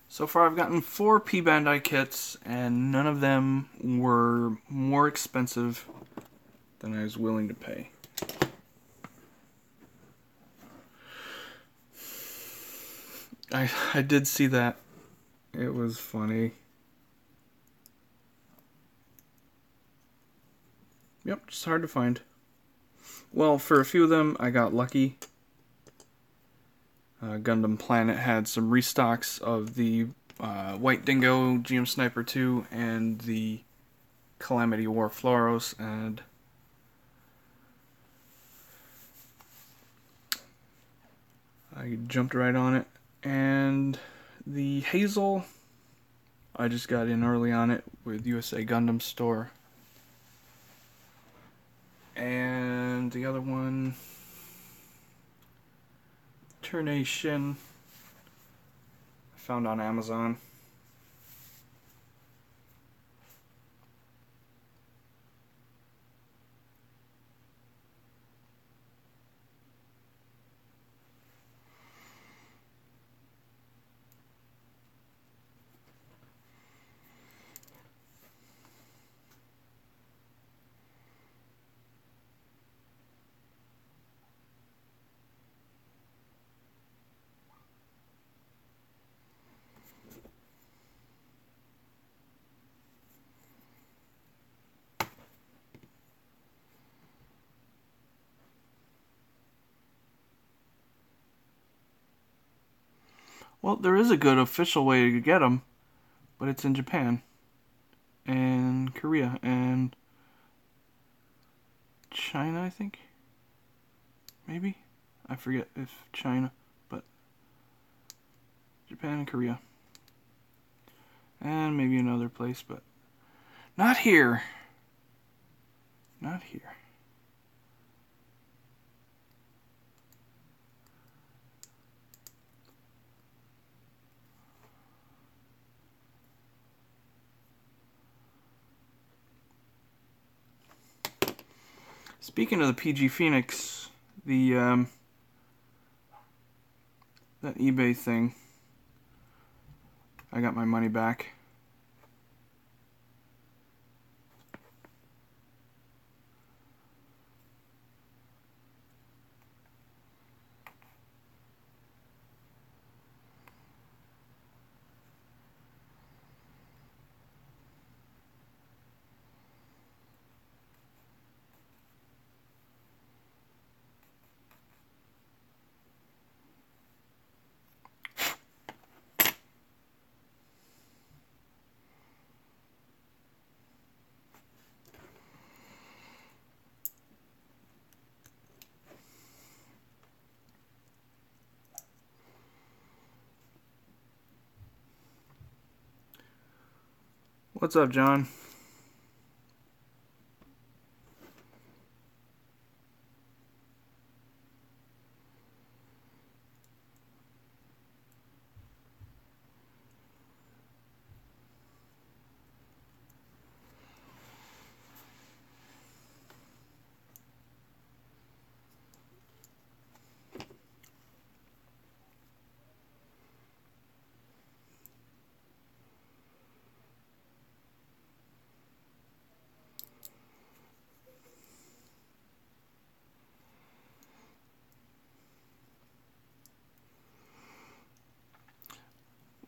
So far I've gotten 4 P Bandai kits, and none of them were more expensive than I was willing to pay. I did see that. It was funny. Yep, just hard to find. Well, for a few of them, I got lucky. Gundam Planet had some restocks of the White Dingo GM Sniper 2 and the Calamity War Floros, and I jumped right on it. And the Hazel, I just got in early on it with USA Gundam Store. And the other one, Turnation, I found on Amazon. Well, there is a good official way to get them, but it's in Japan and Korea and China, I think. Maybe? I forget if China, but Japan and Korea. And maybe another place, but not here. Not here. Speaking of the PG Phoenix, the that eBay thing, I got my money back. What's up, John?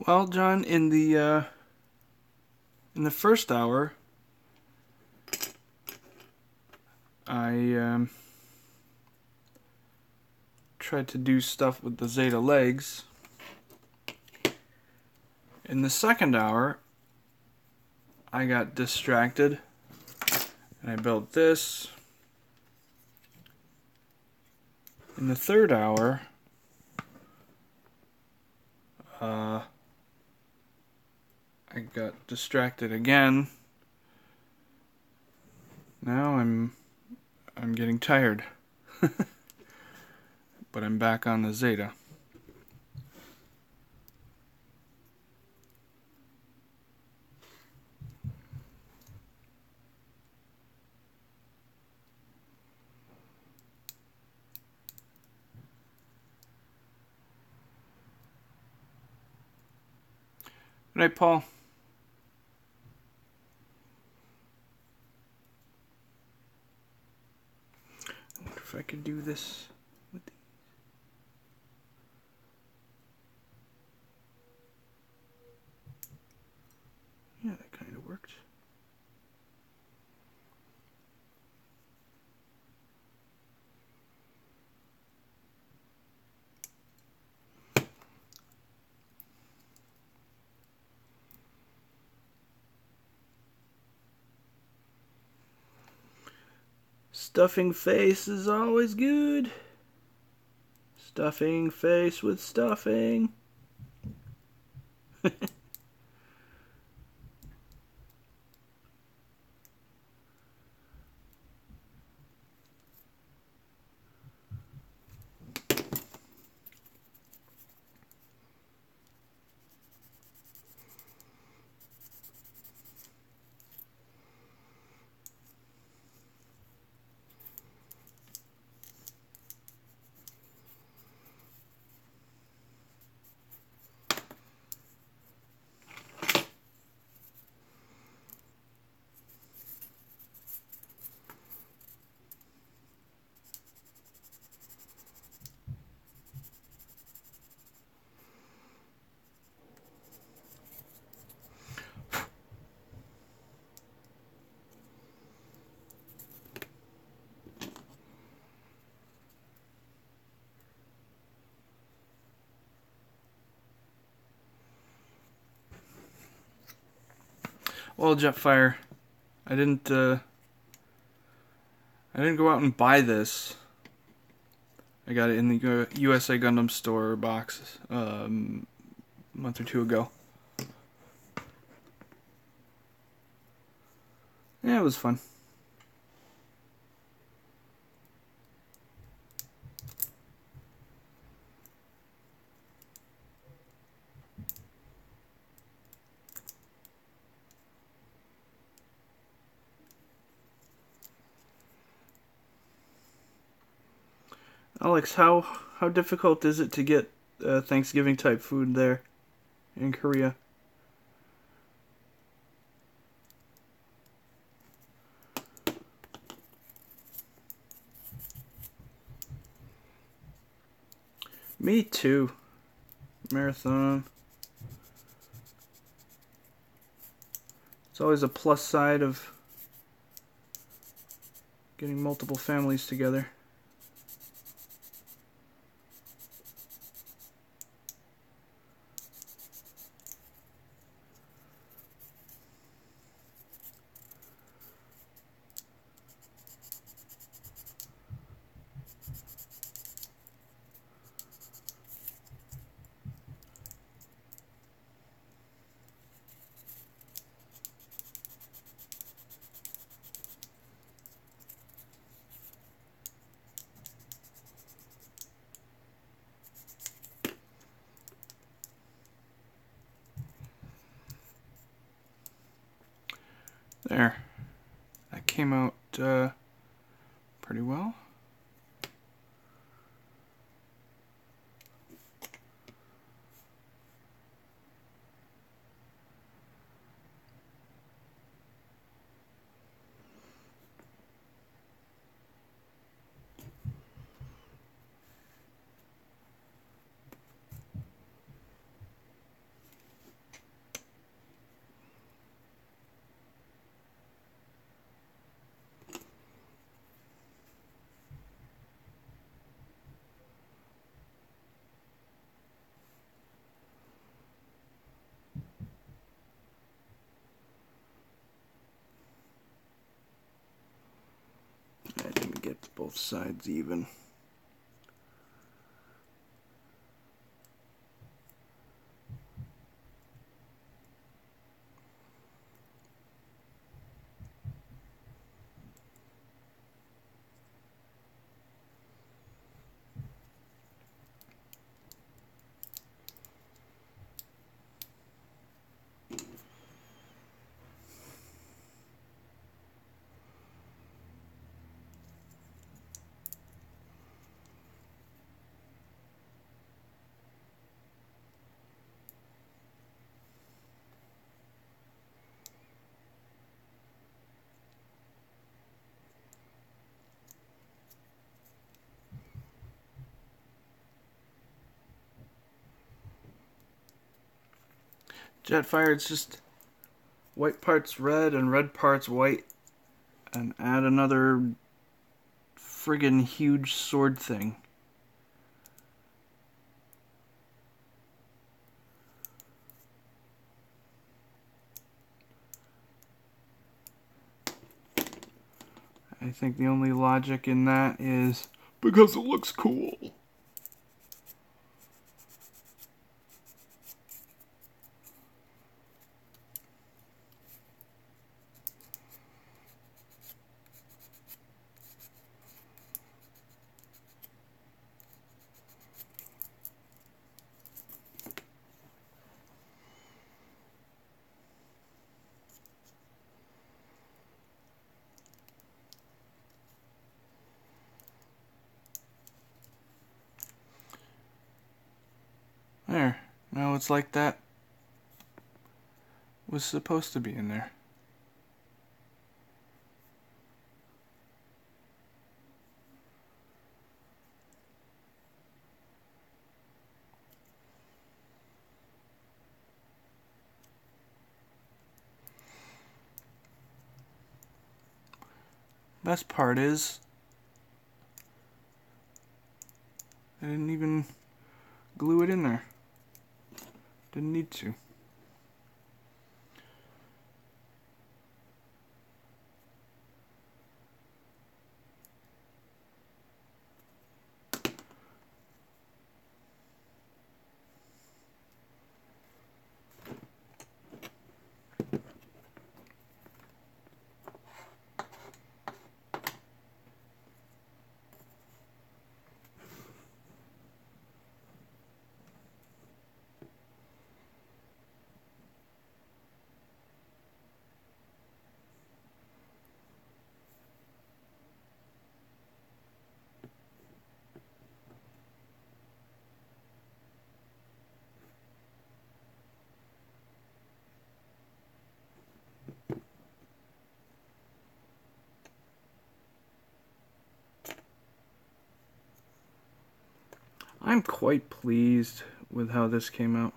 Well, John, in the first hour, I tried to do stuff with the Zeta legs. In the second hour, I got distracted and I built this. In the third hour, I got distracted again. Now I'm getting tired. But I'm back on the Zeta. Good night, Paul. I wonder if I could do this with these. Yeah, that kind of worked. Stuffing face is always good. Stuffing face with stuffing. Well, Jetfire, I didn't go out and buy this. I got it in the USA Gundam store box a month or two ago. Yeah, it was fun. Alex, how difficult is it to get Thanksgiving type food there in Korea? Me too. Marathon. It's always a plus side of getting multiple families together. There. That came out pretty well. I didn't get both sides even. Jetfire, it's just white parts red and red parts white, and add another friggin' huge sword thing. I think the only logic in that is because it looks cool. There. Now it's like that was supposed to be in there. Best part is I didn't even glue it in there. Didn't need to. I'm quite pleased with how this came out.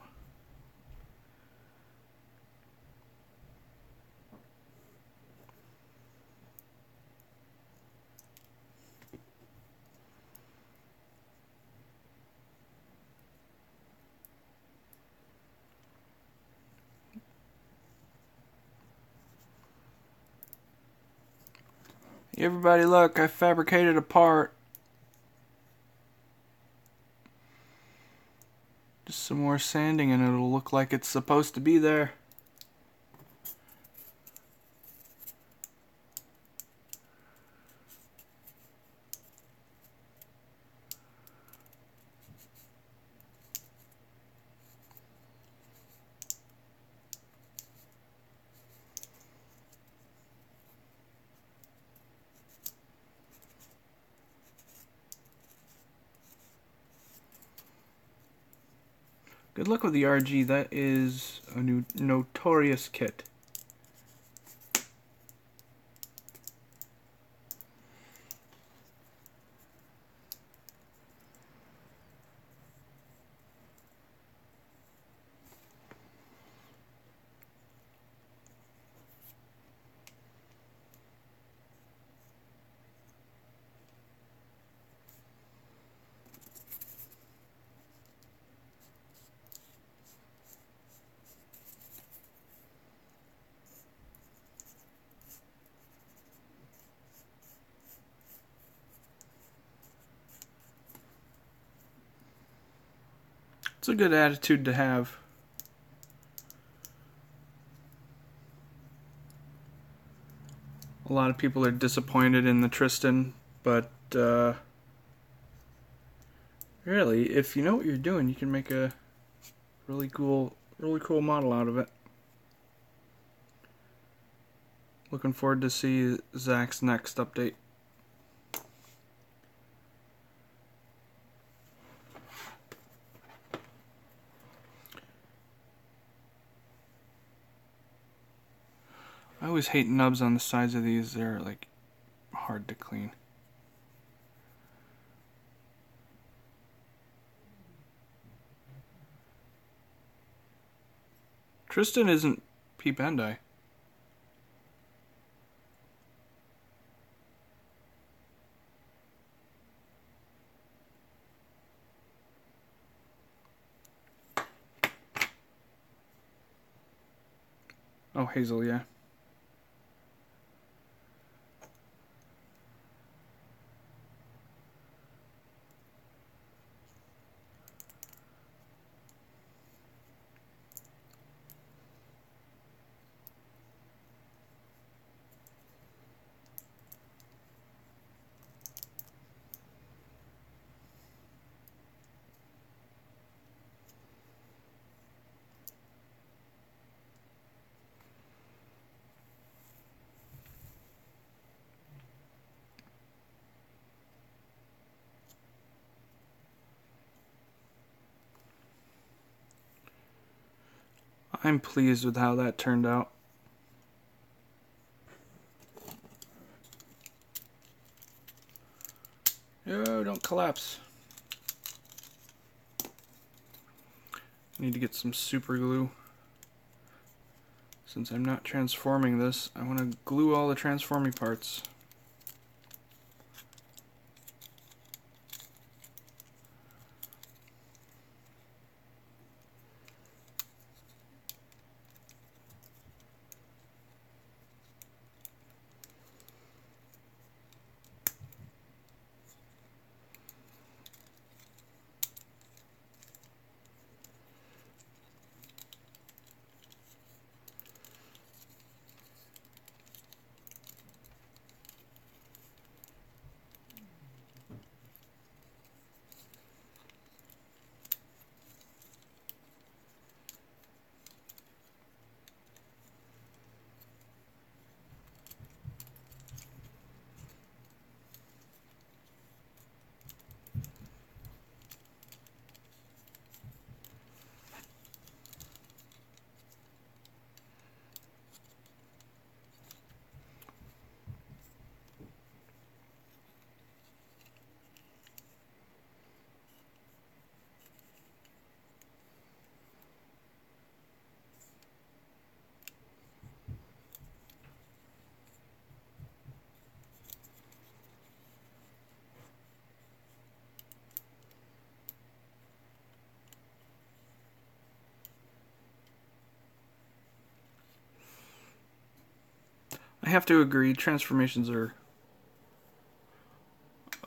Everybody look, I fabricated a part. Just some more sanding and it'll look like it's supposed to be there. Good luck with the RG, that is a new notorious kit. It's a good attitude to have. A lot of people are disappointed in the Tristan, but really, if you know what you're doing, you can make a really cool model out of it. Looking forward to see Zach's next update. I always hate nubs on the sides of these. They're like hard to clean. Tristan isn't Pete Bandai. Oh, Hazel, yeah. I'm pleased with how that turned out. Yo, don't collapse. Need to get some super glue. Since I'm not transforming this, I want to glue all the transforming parts. have to agree, transformations are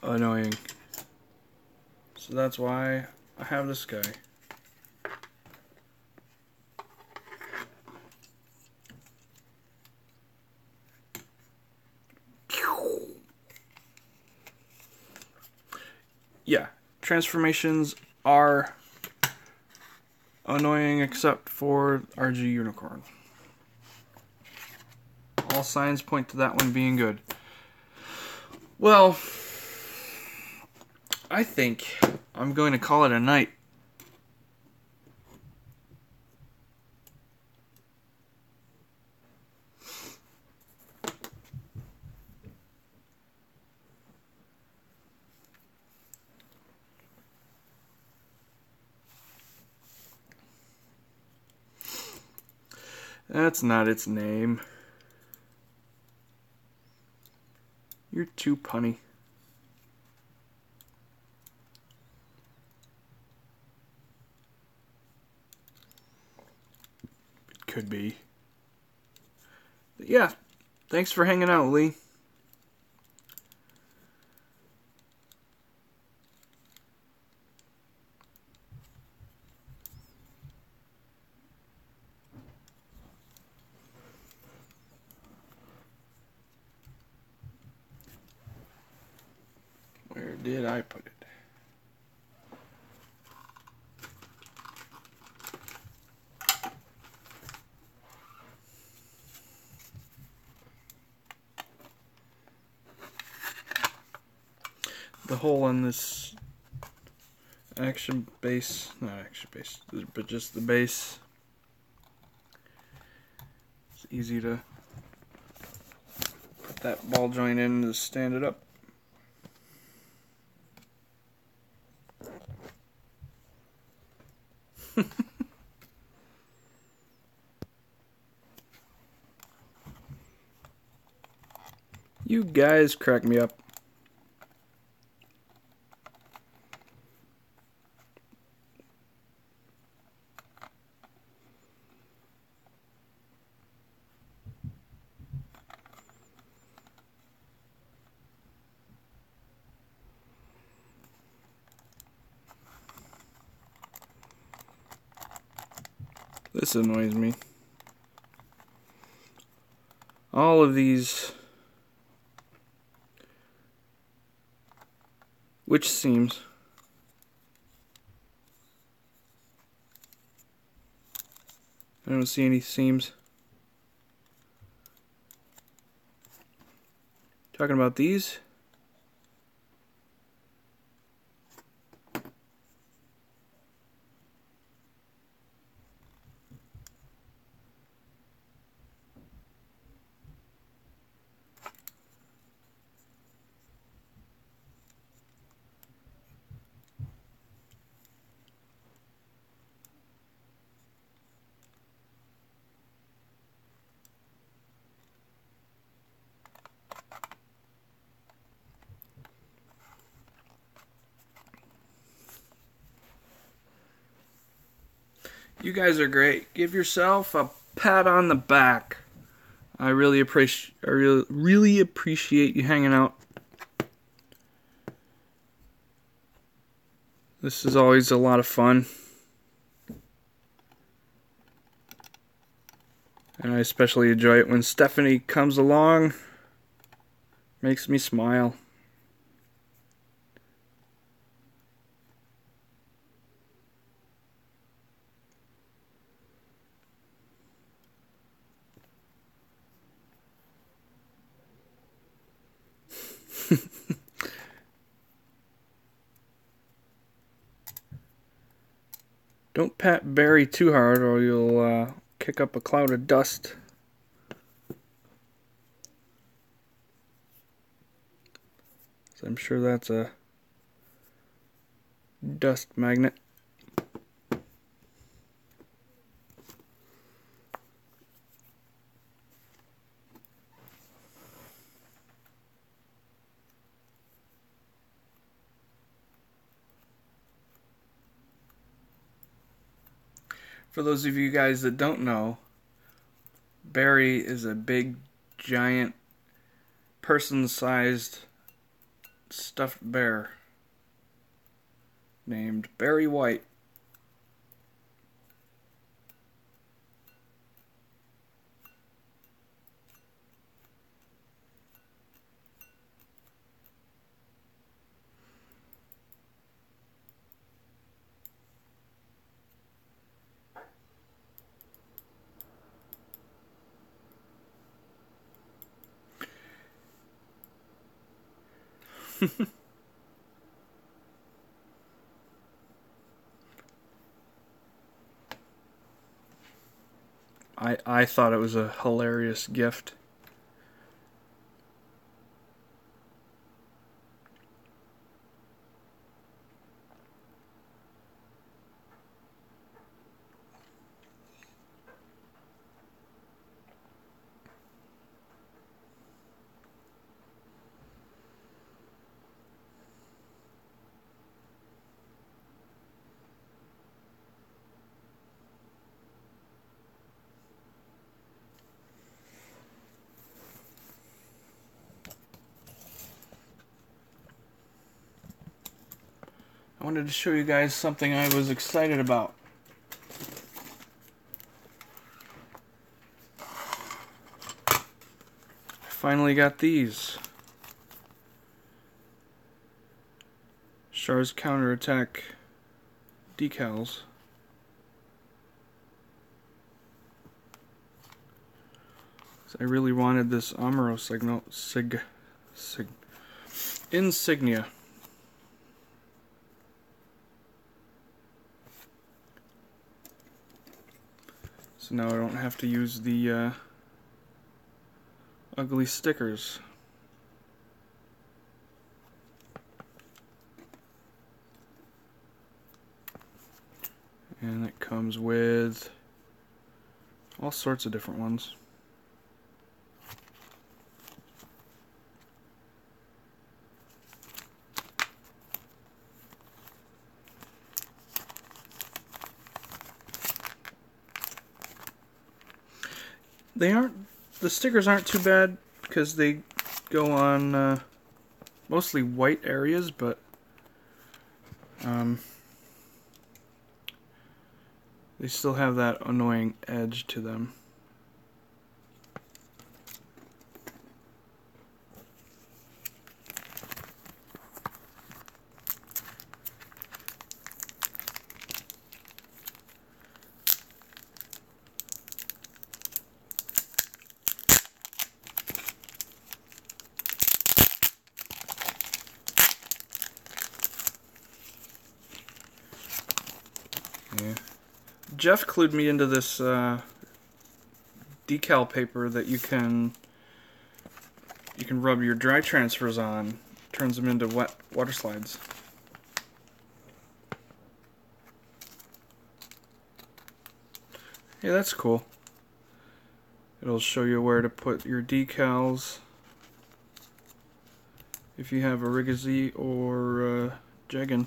annoying. So that's why I have this guy. Yeah, transformations are annoying except for RG Unicorn. All signs point to that one being good. Well, I think I'm going to call it a night. That's not its name. You're too punny. It could be. But yeah, thanks for hanging out, Lee. Where did I put it? The hole in this action base, not action base, but just the base. It's easy to put that ball joint in to stand it up. You guys crack me up. This annoys me. All of these which seams I don't see any seams. Talking about these. You guys are great. Give yourself a pat on the back. I really appreciate you hanging out. This is always a lot of fun. And I especially enjoy it when Stephanie comes along. Makes me smile. Don't pat Barry too hard or you'll kick up a cloud of dust. So I'm sure that's a dust magnet. For those of you guys that don't know, Barry is a big giant person-sized stuffed bear named Barry White. I thought it was a hilarious gift. I wanted to show you guys something I was excited about. I finally got these. Char's counterattack decals. I really wanted this Amaro insignia. So now I don't have to use the ugly stickers. And it comes with all sorts of different ones. The stickers aren't too bad because they go on mostly white areas, but they still have that annoying edge to them. Yeah. Jeff clued me into this decal paper that you can rub your dry transfers on. Turns them into wet water slides. Yeah, that's cool. It'll show you where to put your decals if you have a Rigazzi or Jeggin.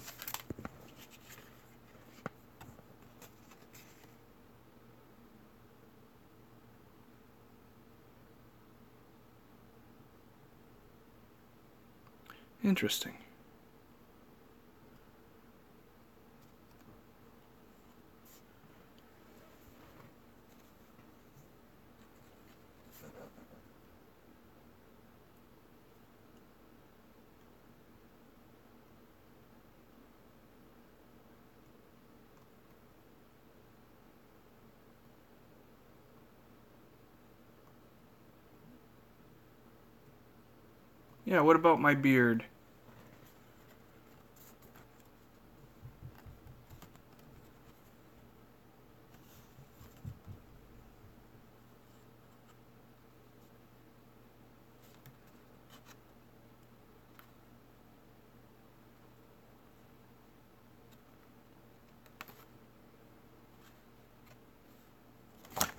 Interesting. Yeah, what about my beard?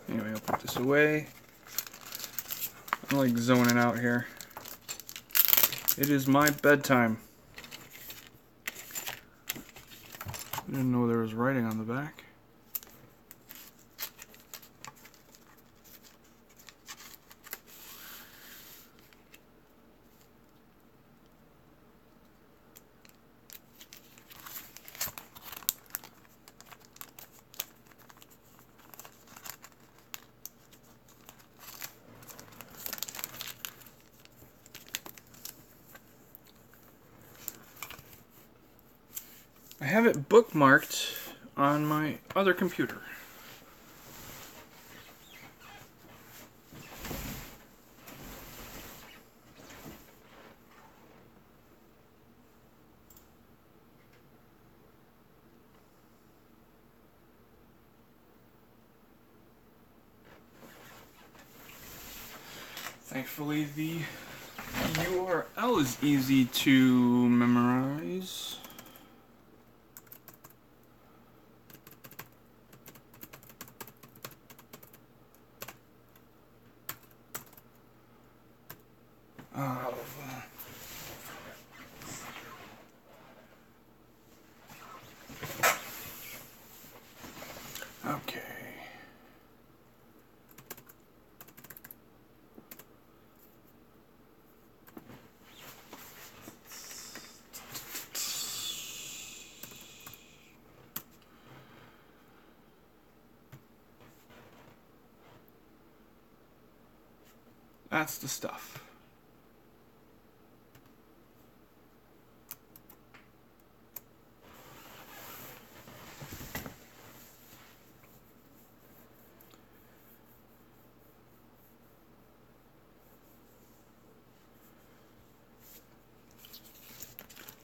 Anyway, I'll put this away. I'm like zoning out here. It is my bedtime. I didn't know there was writing on the back. I have it bookmarked on my other computer. Thankfully, the URL is easy to memorize. Okay. That's the stuff.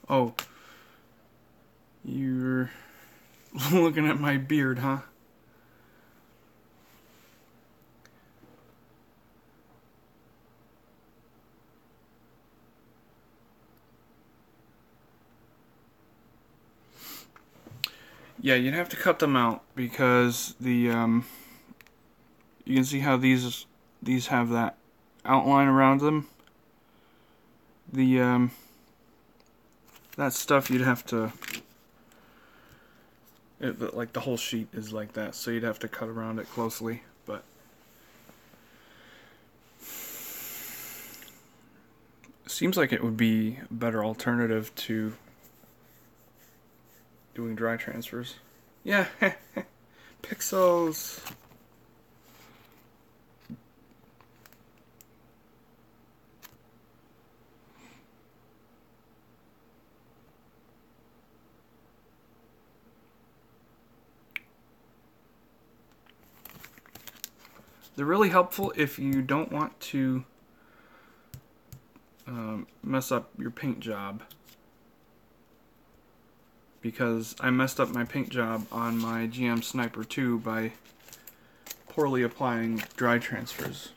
Oh, you're looking at my beard, huh? Yeah, you'd have to cut them out because the you can see how these have that outline around them. The that stuff you'd have to like the whole sheet is like that, so you'd have to cut around it closely, but it seems like it would be a better alternative to doing dry transfers. Yeah, pixels. They're really helpful if you don't want to mess up your paint job, because I messed up my paint job on my GM Sniper 2 by poorly applying dry transfers.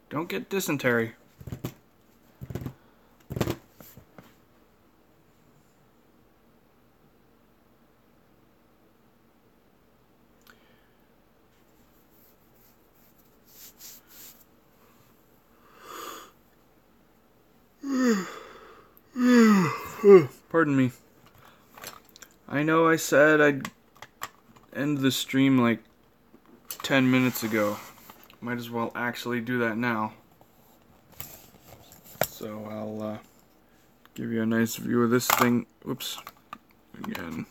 Don't get dysentery. Pardon me. I know I said I'd end the stream like 10 minutes ago. Might as well actually do that now. So I'll give you a nice view of this thing. Oops. Again.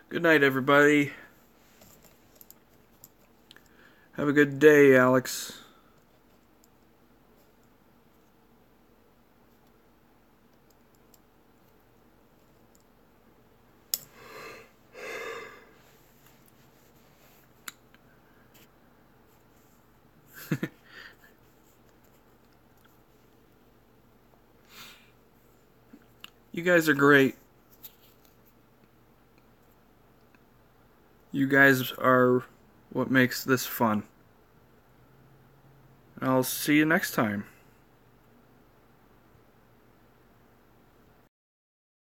Good night, everybody. Have a good day, Alex. You guys are great. You guys are what makes this fun. I'll see you next time.